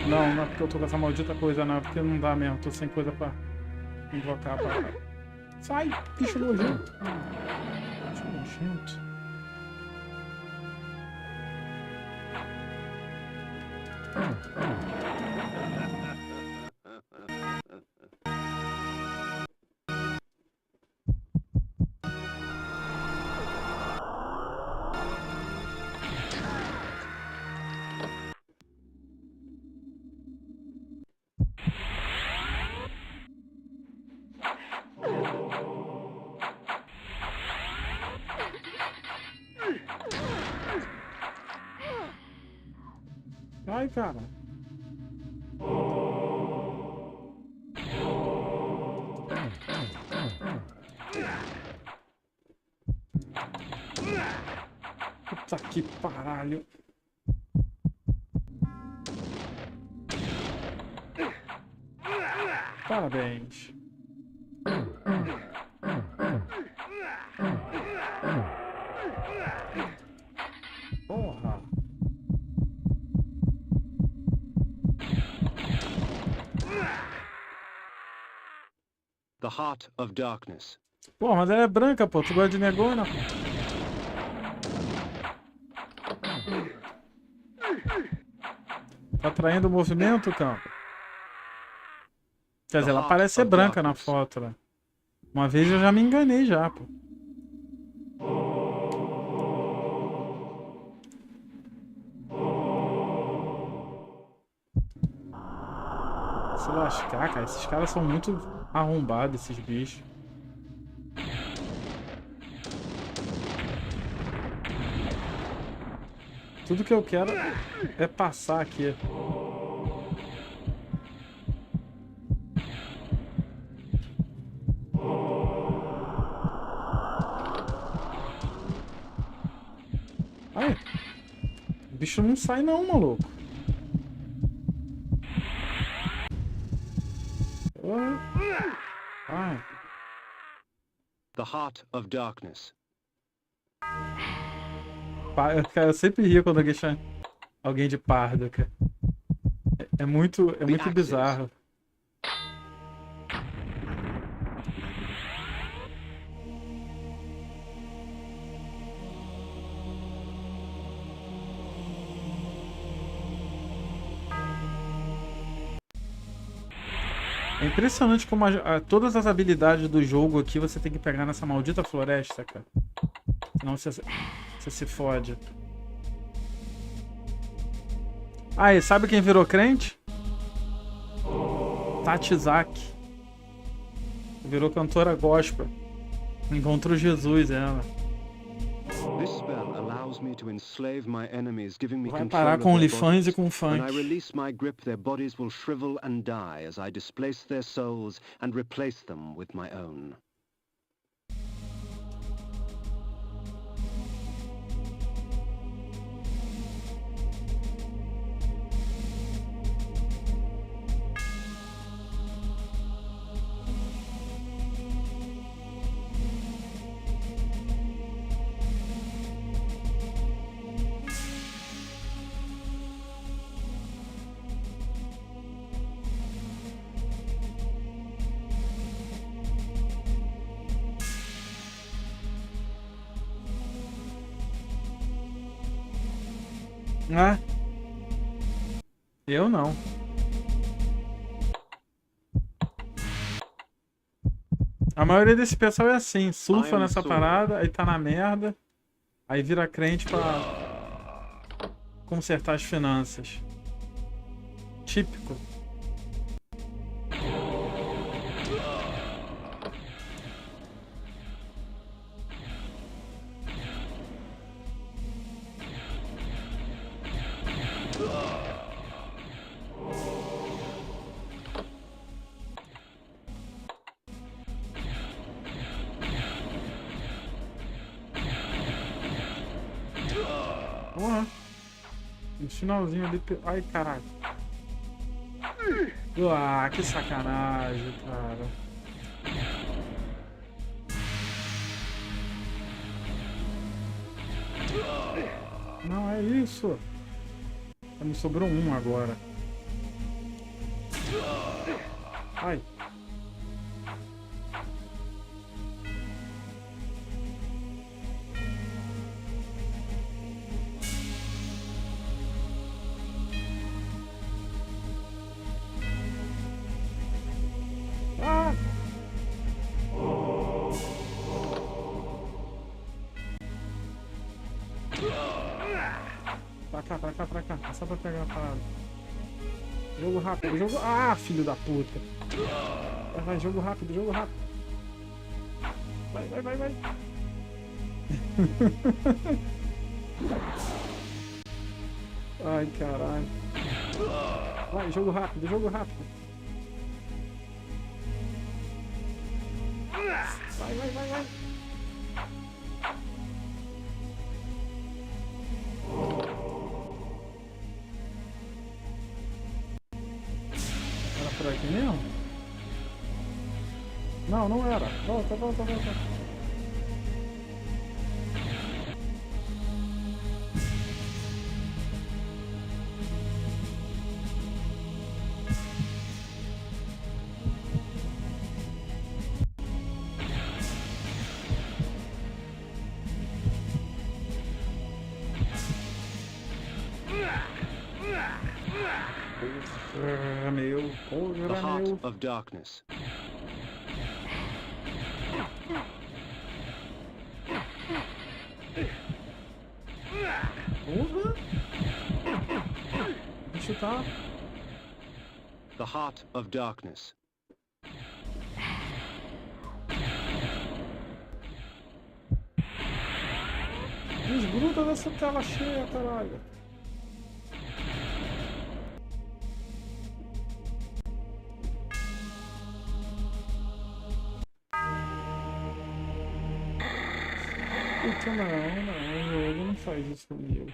Não, não é porque eu tô com essa maldita coisa, não. É porque não dá mesmo. Tô sem coisa pra invocar pra... Sai, bicho nojento. Bicho nojento. Ai, cara. Puta que paralho. Parabéns. Porra. The Heart of Darkness. Pô, mas ela é branca, pô. Tu gosta de negona, pô. Tá traindo o movimento, campo? Quer dizer, ela parece ser branca na foto, né? Uma vez eu já me enganei já, pô. Se lascar, cara. Esses caras são muito arrombados, esses bichos. Tudo que eu quero é passar aqui. Ai, o bicho não sai não, maluco. Ai. The Heart of Darkness. Cara, eu sempre rio quando alguém chama alguém de pardo, cara. É muito bizarro. É impressionante como todas as habilidades do jogo aqui você tem que pegar nessa maldita floresta, cara. Senão você se fode. Ah, e sabe quem virou crente? Tatizaki. Virou cantora gospel. Encontrou Jesus, ela. This spell allows me to enslave my enemies, giving me Vai control parar of com their OnlyFans e bodies. com When funk. I release my grip, their bodies will shrivel and die as I displace their souls and replace them with my own. Ah. Eu não. A maioria desse pessoal é assim, surfa nessa parada, aí tá na merda, aí vira crente pra consertar as finanças. Típico. Porra. No finalzinho ali. Ai, caralho. Ah, que sacanagem, cara. Não, é isso. Me sobrou um agora. Ai. Ah! Pra cá. É só pra pegar a parada. Jogo rápido, jogo... Ah, filho da puta. Vai, jogo rápido. Vai. Ai, caralho. Vai, jogo rápido, jogo rápido. Vai, vai, vai, vai. Era por aqui mesmo? Não, não era. Volta, volta, volta. The heart of darkness. Porra! Deixa eu chutar. The heart of darkness. Desgruda dessa tela cheia, caralho. Puta, não, o jogo não faz isso comigo.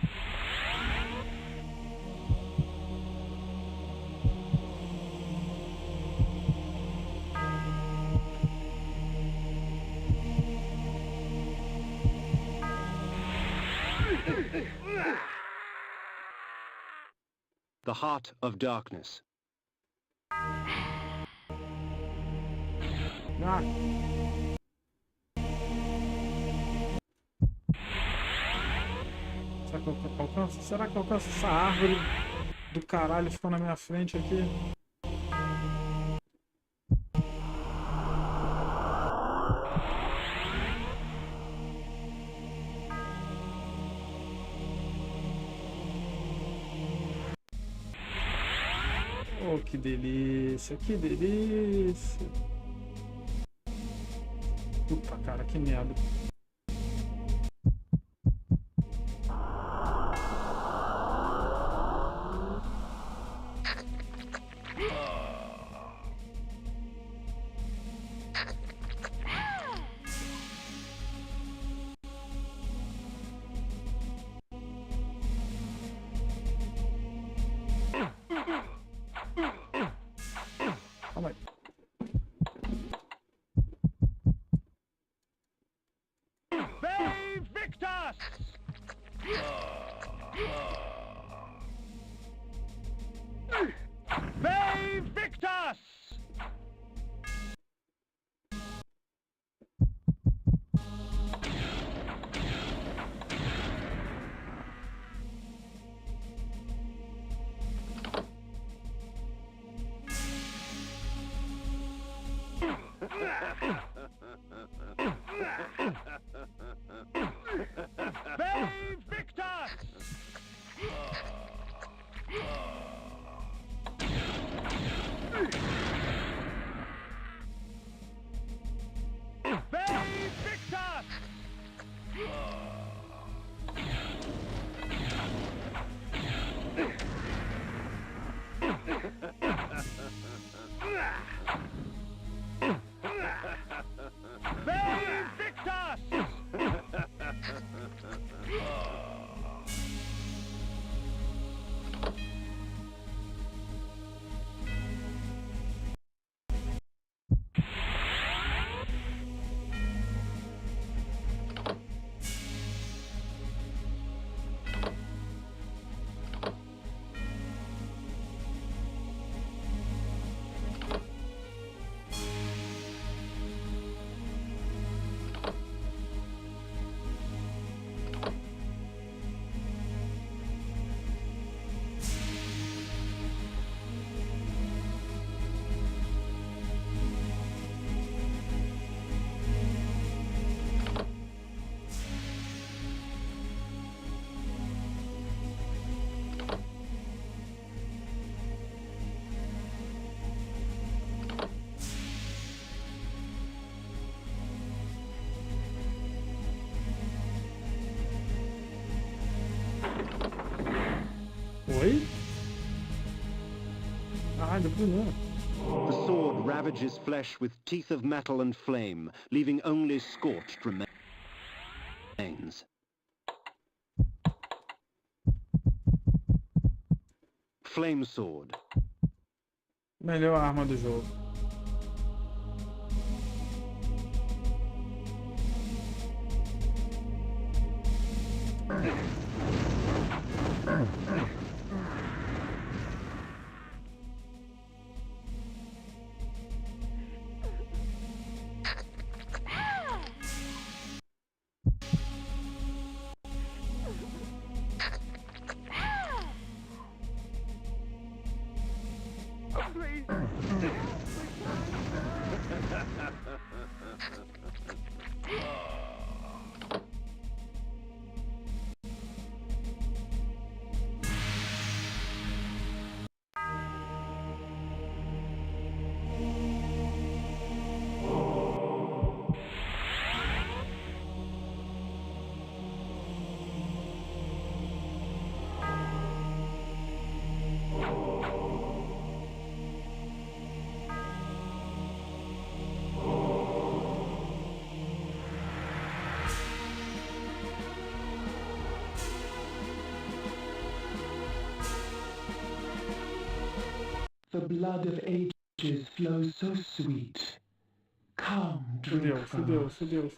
The heart of darkness. Ah. Será que eu alcanço essa árvore do caralho ficou na minha frente aqui? Oh, que delícia, que delícia. Puta, cara, que merda. Calma aí. a primeira. The sword ravages flesh with teeth of metal and flame, leaving only scorched remains. Flame sword. Melhor arma do jogo. The blood of ages flows so sweet. Come, drink from us. Fudeu.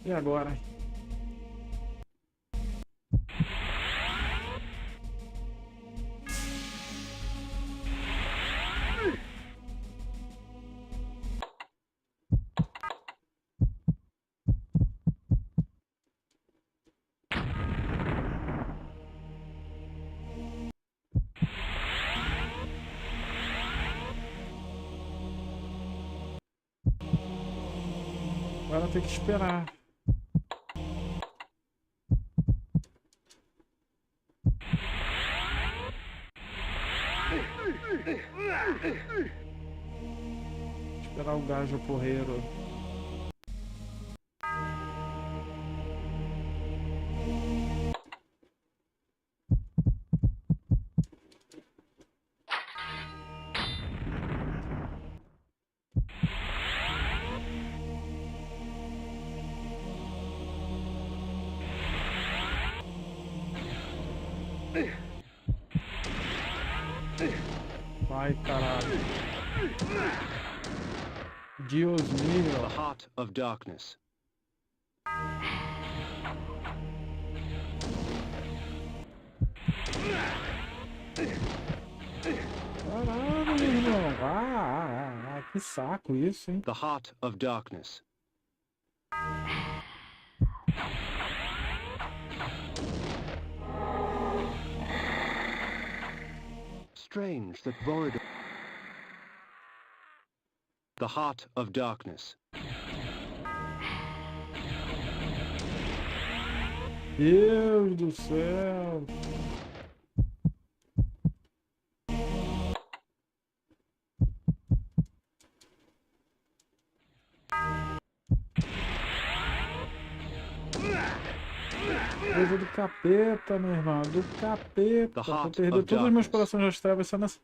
E agora? Agora tem que esperar. Esperar o gajo porreiro. Vai, caralho. Deus mío. The heart of darkness. Caralho, meu irmão. Que saco isso, hein? The heart of darkness. Strange that Void... The heart of darkness. Deus do céu. Coisa do capeta, meu irmão. Do capeta. Vou perder todos os meus corações das trevas só nessa...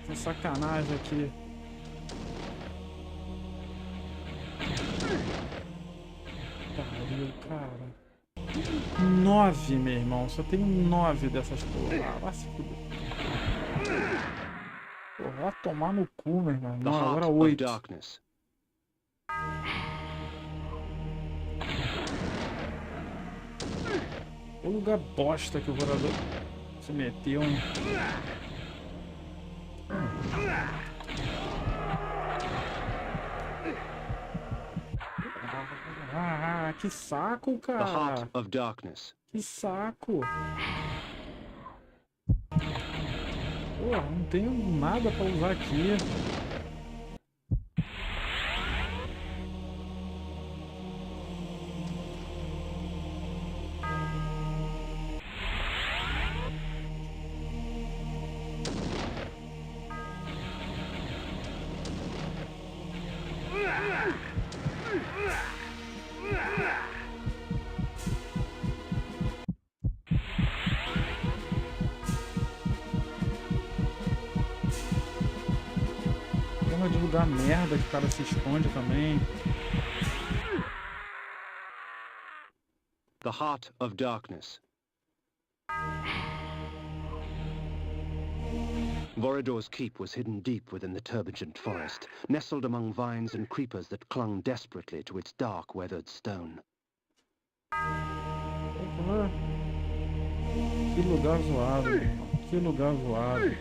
Essa sacanagem aqui. Pariu, cara. 9, meu irmão. Só tenho 9 dessas porra. Vai se fuder. Porra, vai tomar no cu, meu irmão. Não, agora 8. O lugar bosta que o vorador se meteu, hein? Que saco, cara. The heart of darkness. Que saco. Porra, não tenho nada pra usar aqui. Porra de lugar merda que o cara se esconde também. The Heart of Darkness. Vorador's keep was hidden deep within the turbulent forest, nestled among vines and creepers that clung desperately to its dark, weathered stone. Que lugar zoado, meu irmão. Que lugar zoado.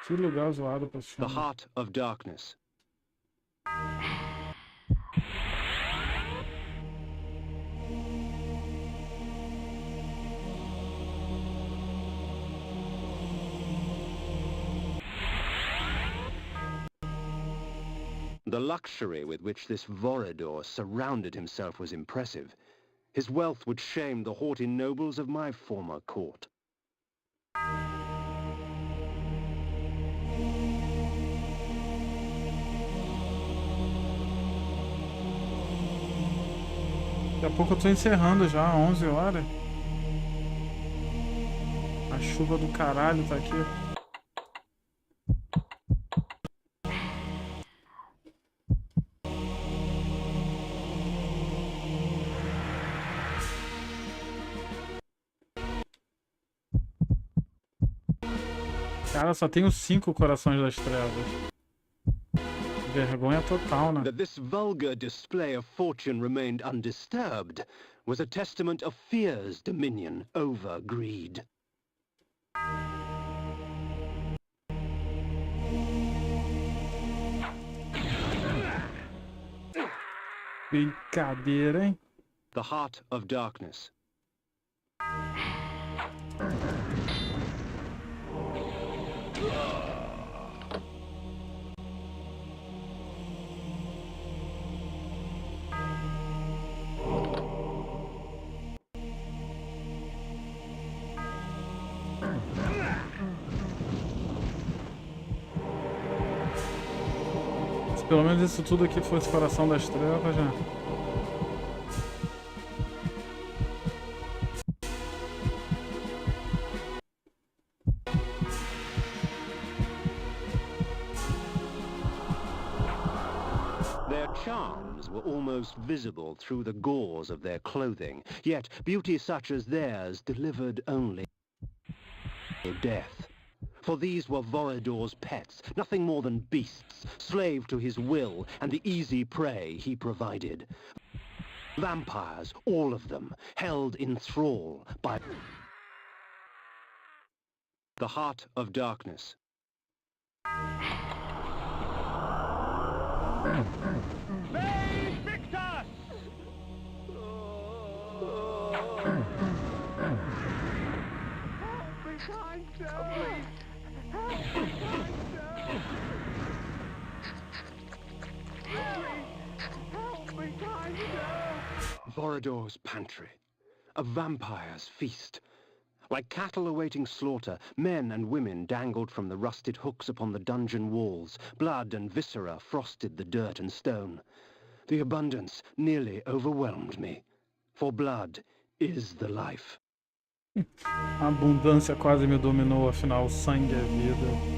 Que lugar zoado pra The Heart of Darkness. The luxury with which this Vorador surrounded himself was impressive. His wealth would shame the haughty nobles of my former court. Daqui a pouco eu tô encerrando já, 11 horas. A chuva do caralho tá aqui. Cara, só tenho 5 corações das trevas. Vergonha total, né? That this vulgar display of fortune remained undisturbed was a testament of fear's dominion over greed. Brincadeira, hein? The Heart of Darkness. Se pelo menos isso tudo aqui fosse Coração das Trevas, já. Their charms were almost visible through the gauze of their clothing, yet beauty such as theirs delivered only death. For these were Vorador's pets, nothing more than beasts, slave to his will and the easy prey he provided. Vampires, all of them, held in thrall by the Heart of Darkness. Vorador's pantry, a vampire's feast. Like cattle awaiting slaughter, men and women dangled from the rusted hooks upon the dungeon walls. Blood and viscera frosted the dirt and stone. The abundance nearly overwhelmed me, for blood is the life. A abundância quase me dominou, afinal o sangue é vida.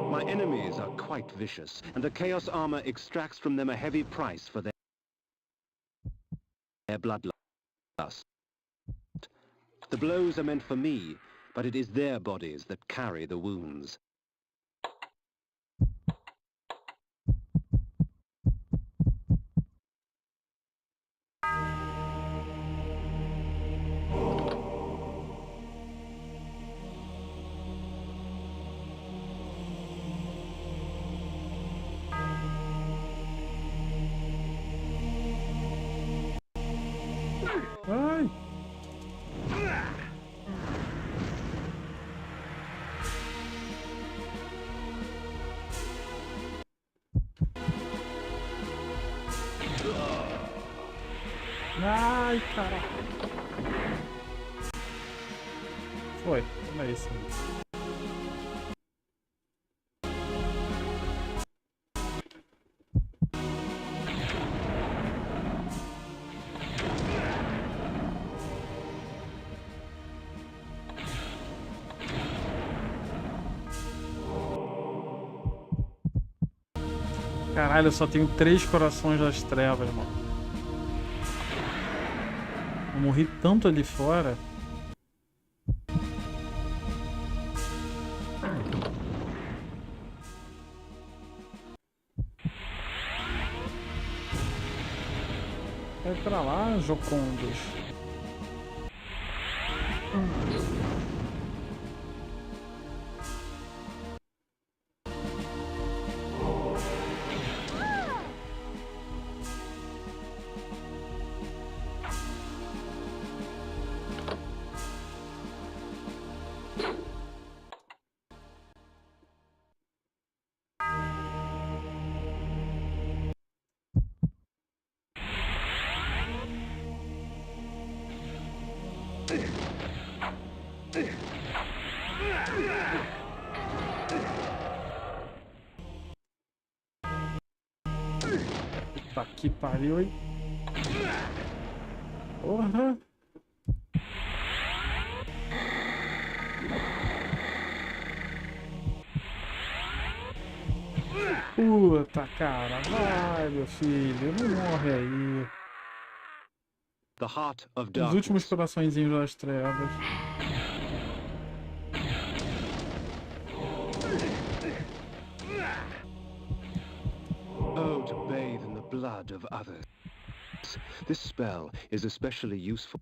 My enemies are quite vicious, and the Chaos Armor extracts from them a heavy price for their bloodlust. The blows are meant for me, but it is their bodies that carry the wounds. Ai! Ai, caraca. Foi. Não é isso. Caralho, eu só tenho 3 corações das trevas, mano. Eu morri tanto ali fora. Vai pra lá, Jocondos. Puta que pariu, hein? Porra! Puta, cara, vai, meu filho, não morre aí. The heart of Os últimos darkness. coraçõezinhos das trevas. Oh, to bathe in the blood of others. This spell is especially useful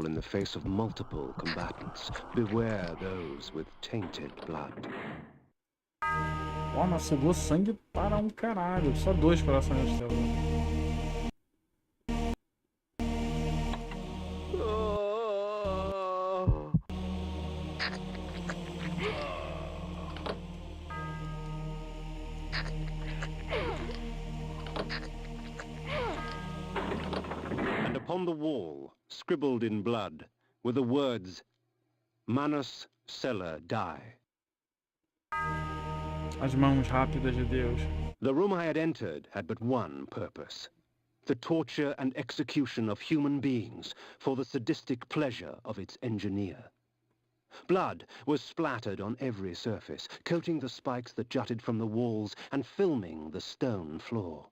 in the face of multiple combatants. Beware those with tainted blood. Ó, mas sugou sangue para um caralho. Só 2 corações das trevas. And upon the wall, scribbled in blood, were the words, Manus Celer die. As mãos rápidas de Deus. The room I had entered had but one purpose. The torture and execution of human beings for the sadistic pleasure of its engineer. Blood was splattered on every surface, coating the spikes that jutted from the walls and filming the stone floor.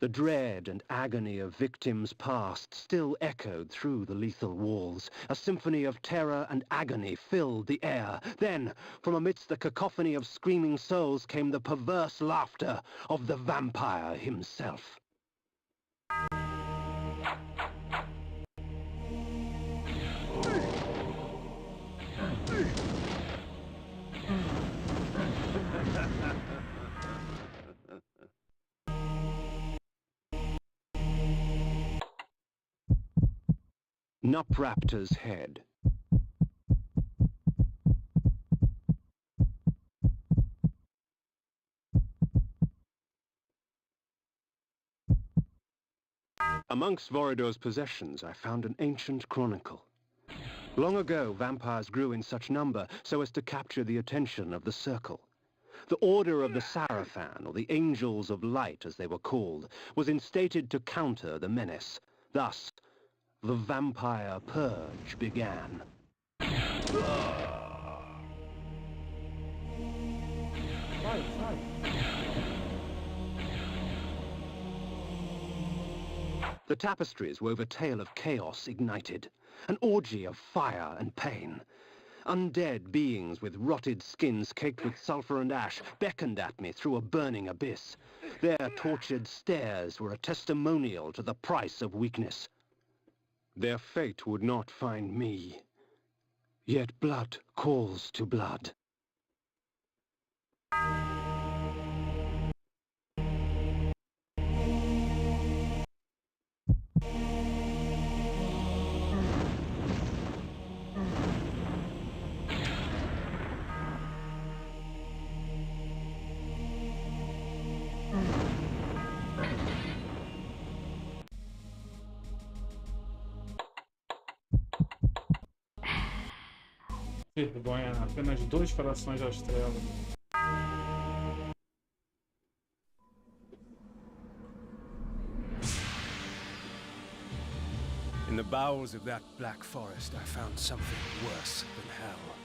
The dread and agony of victims past still echoed through the lethal walls. A symphony of terror and agony filled the air. Then, from amidst the cacophony of screaming souls came the perverse laughter of the vampire himself. Nupraptor's head. Amongst Vorador's possessions, I found an ancient chronicle. Long ago, vampires grew in such number so as to capture the attention of the Circle. The Order of the Sarafan, or the Angels of Light as they were called, was instated to counter the menace. Thus, the vampire purge began. The tapestries wove a tale of chaos ignited, an orgy of fire and pain. Undead beings with rotted skins caked with sulfur and ash beckoned at me through a burning abyss. Their tortured stares were a testimonial to the price of weakness. Their fate would not find me. Yet blood calls to blood. Vergonha, apenas 2 corações das trevas. In the bowels of that black forest, I found something worse than hell.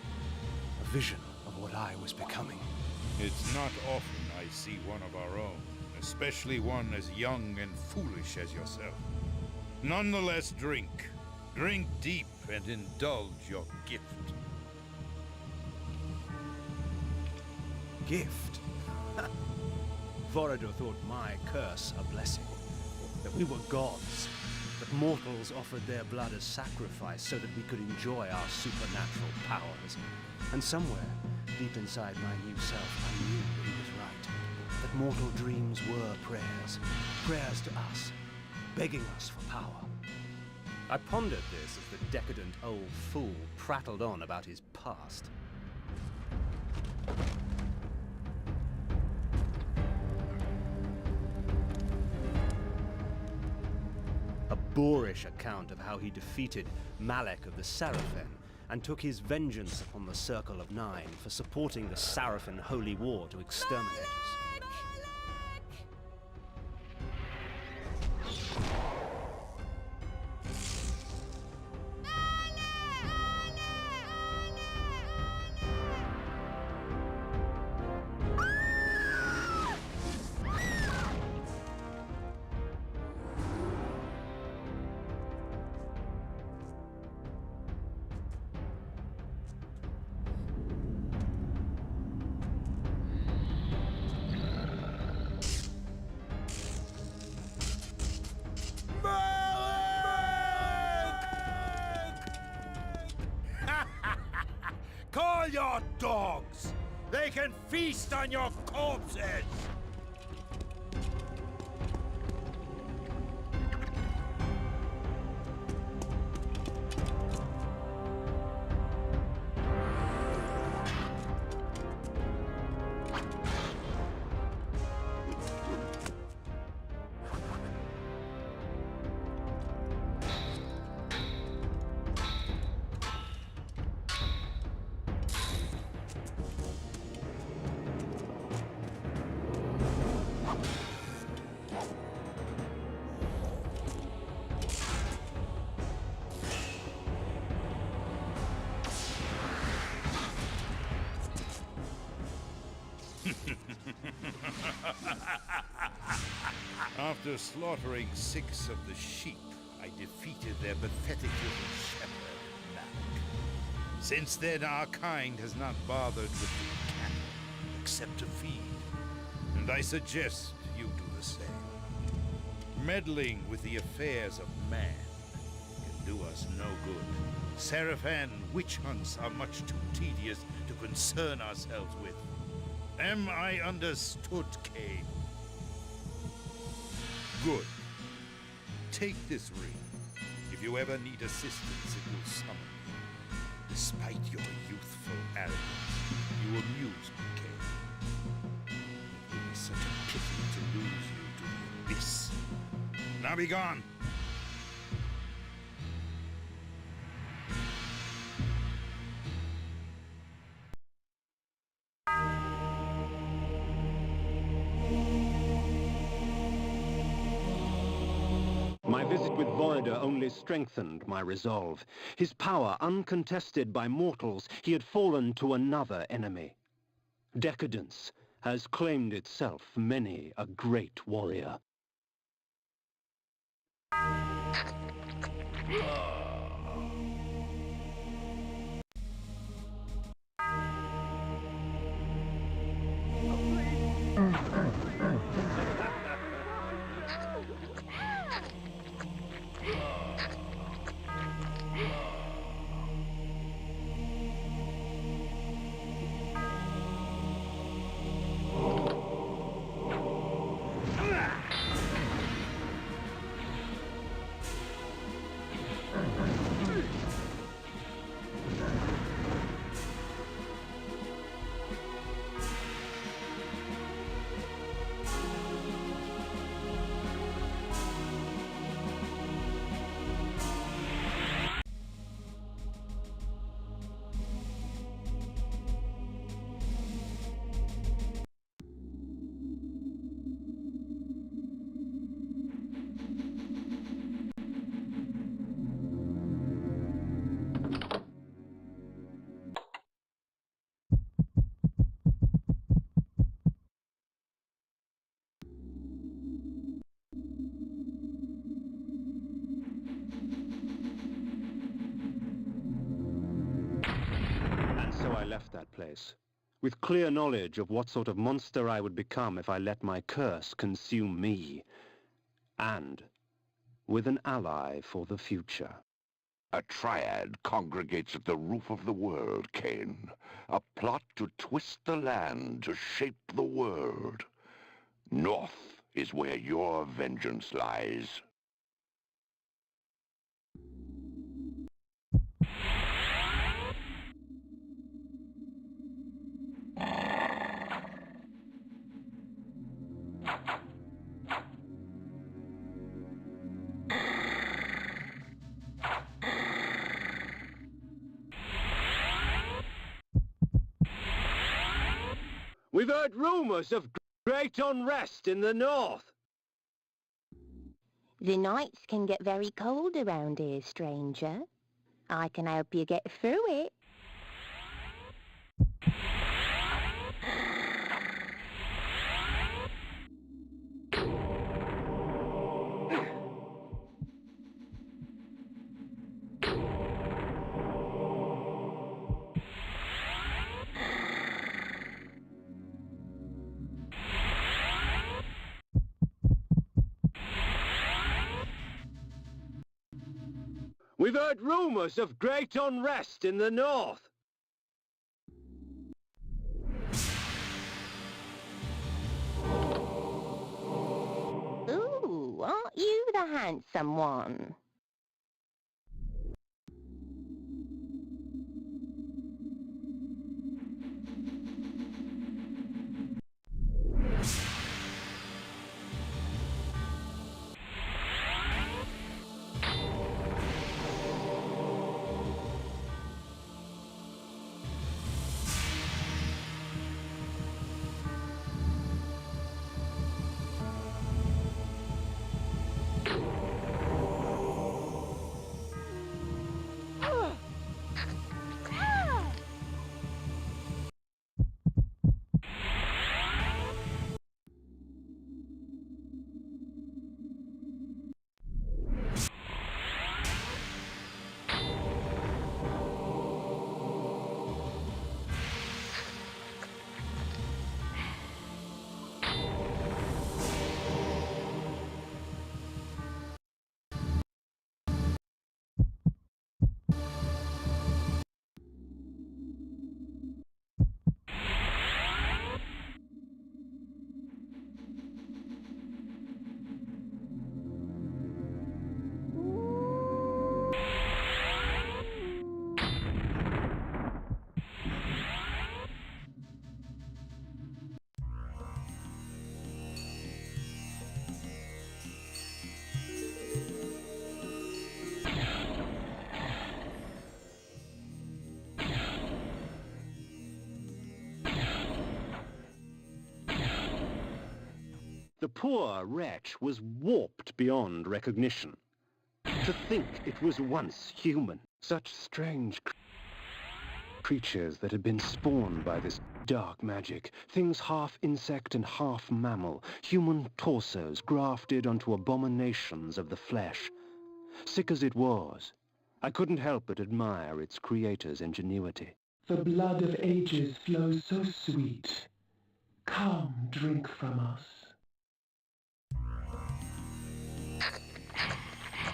A vision of what I was becoming. It's not often I see one of our own, especially one as young and foolish as yourself. Nonetheless, drink. Drink deep and indulge your gift. Gift? Vorador thought my curse a blessing. That we were gods. That mortals offered their blood as sacrifice so that we could enjoy our supernatural powers. And somewhere, deep inside my new self, I knew he was right. That mortal dreams were prayers. Prayers to us. Begging us for power. I pondered this as the decadent old fool prattled on about his past. A boorish account of how he defeated Malek of the Sarafen and took his vengeance upon the Circle of Nine for supporting the Sarafen holy war to exterminate us. Call your dogs! They can feast on your corpses! After slaughtering 6 of the sheep, I defeated their pathetic little shepherd, Malek. Since then, our kind has not bothered with the cattle, except to feed. And I suggest you do the same. Meddling with the affairs of man can do us no good. Sarafan witch hunts are much too tedious to concern ourselves with. Am I understood, Cain? Good. Take this ring. If you ever need assistance, it will summon you. Despite your youthful arrogance, you amuse me, Cain. It would be such a pity to lose you to the abyss. Now be gone! My visit with Vorador only strengthened my resolve. His power, uncontested by mortals, he had fallen to another enemy. Decadence has claimed itself many a great warrior. fireplace, with clear knowledge of what sort of monster I would become if I let my curse consume me, and with an ally for the future. A triad congregates at the roof of the world, Cain. A plot to twist the land, to shape the world. North is where your vengeance lies. We've heard rumors of great unrest in the north. The nights can get very cold around here, stranger. I can help you get through it. We've heard rumors of great unrest in the north. Ooh, aren't you the handsome one? The poor wretch was warped beyond recognition. To think it was once human. Such strange creatures that had been spawned by this dark magic. Things half insect and half mammal. Human torsos grafted onto abominations of the flesh. Sick as it was, I couldn't help but admire its creator's ingenuity. The blood of ages flows so sweet. Come, drink from us.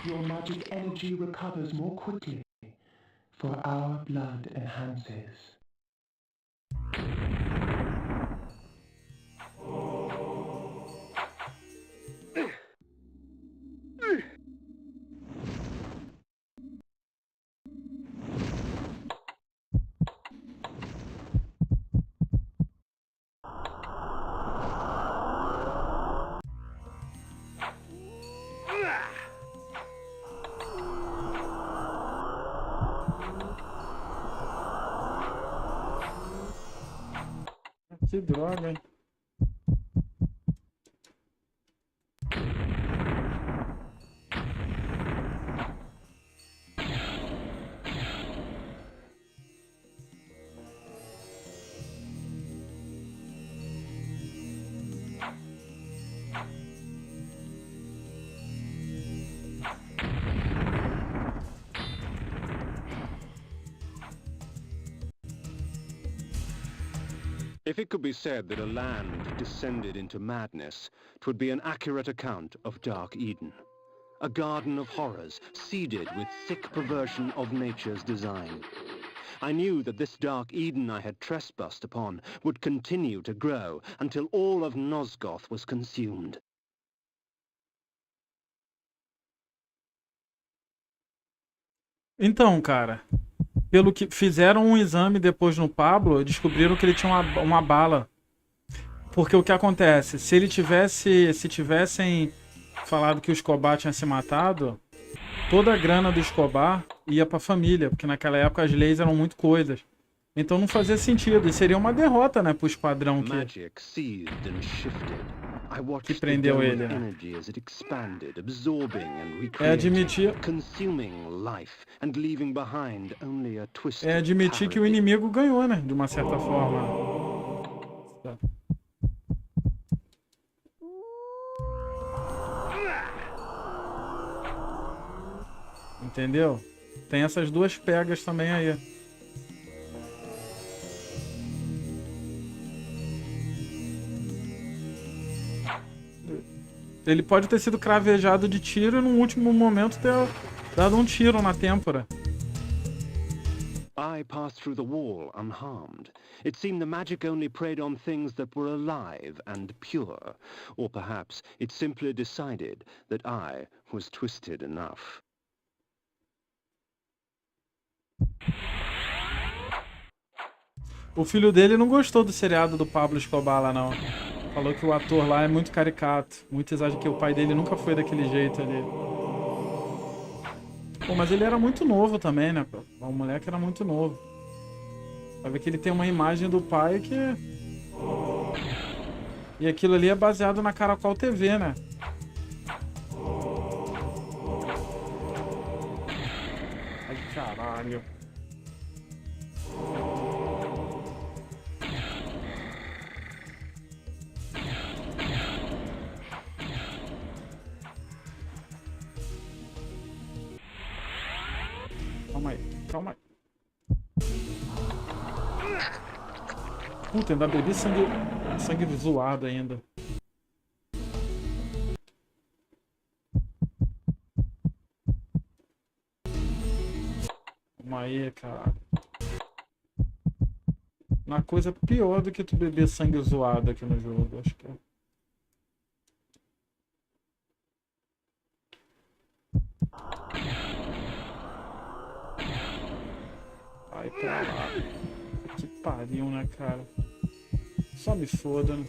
Your magic energy recovers more quickly, for our blood enhances. Que droga, hein? If it could be said that a land descended into madness, 'twould be an accurate account of Dark Eden. A garden of horrors, seeded with thick perversion of nature's design. I knew that this Dark Eden I had trespassed upon would continue to grow until all of Nosgoth was consumed. Então, cara, pelo que fizeram um exame depois no Pablo, e descobriram que ele tinha uma bala. Porque o que acontece? Se tivessem falado que o Escobar tinha se matado, toda a grana do Escobar ia pra família, porque naquela época as leis eram muito coisas. Então não fazia sentido, e seria uma derrota, né, pro esquadrão Magic seethed and shifted. I que watched the prendeu dome ele, of né? energy as it expanded, absorbing and É recreating, admitir, consuming life and leaving behind only a twisted é admitir que o paradigm. inimigo ganhou, né, de uma certa forma. Tá. Entendeu? Tem essas duas pegas também aí. Ele pode ter sido cravejado de tiro e no último momento ter dado um tiro na têmpora. I passed through the wall unharmed. It seemed the magic only preyed on things that were alive and pure. Or perhaps it simply decided that I was twisted enough. O filho dele não gostou do seriado do Pablo Escobar lá, não. Falou que o ator lá é muito caricato. Muito exagero, que o pai dele nunca foi daquele jeito ali. Pô, mas ele era muito novo também, né? Pô? O moleque era muito novo. Vai ver que ele tem uma imagem do pai que... E aquilo ali é baseado na Caracol TV, né? Ai, caralho. Calma aí, calma aí. Puta, ainda bebi sangue zoado ainda. Calma aí, cara. Uma coisa pior do que tu beber sangue zoado aqui no jogo, acho que é. Vai pra lá. Que pariu, né, cara? Só me foda, né?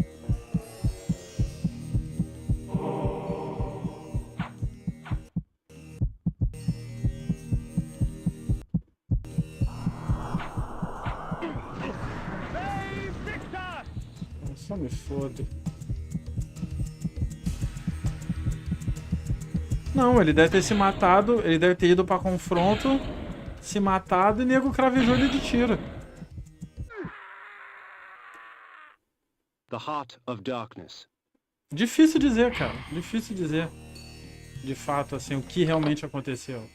Só me foda. Não, ele deve ter se matado, ele deve ter ido pra confronto, se matado e nego cravejou ele de tiro. The Heart of Darkness. Difícil dizer, cara. Difícil dizer. De fato, assim, o que realmente aconteceu.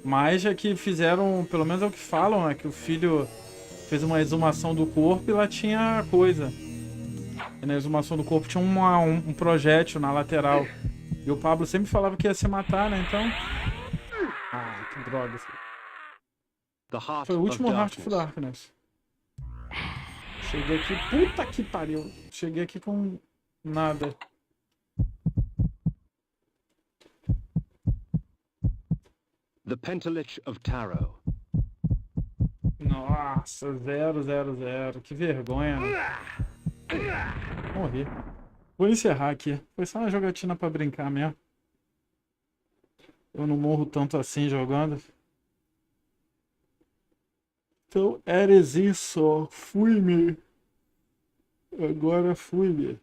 Mas é que fizeram, pelo menos é o que falam, né? Que o filho fez uma exumação do corpo e lá tinha coisa. E na exumação do corpo tinha um projétil na lateral. E o Pablo sempre falava que ia se matar, né? Então... Ah, que droga. Foi o último Heart of Darkness. Cheguei aqui... Puta que pariu. Cheguei aqui com nada. The Pentalich of Tarot. Nossa, 0-0-0. Que vergonha, né? Morri. Vou encerrar aqui. Foi só uma jogatina pra brincar mesmo. Eu não morro tanto assim jogando. Então, eres isso. Fui-me. Agora fui-me.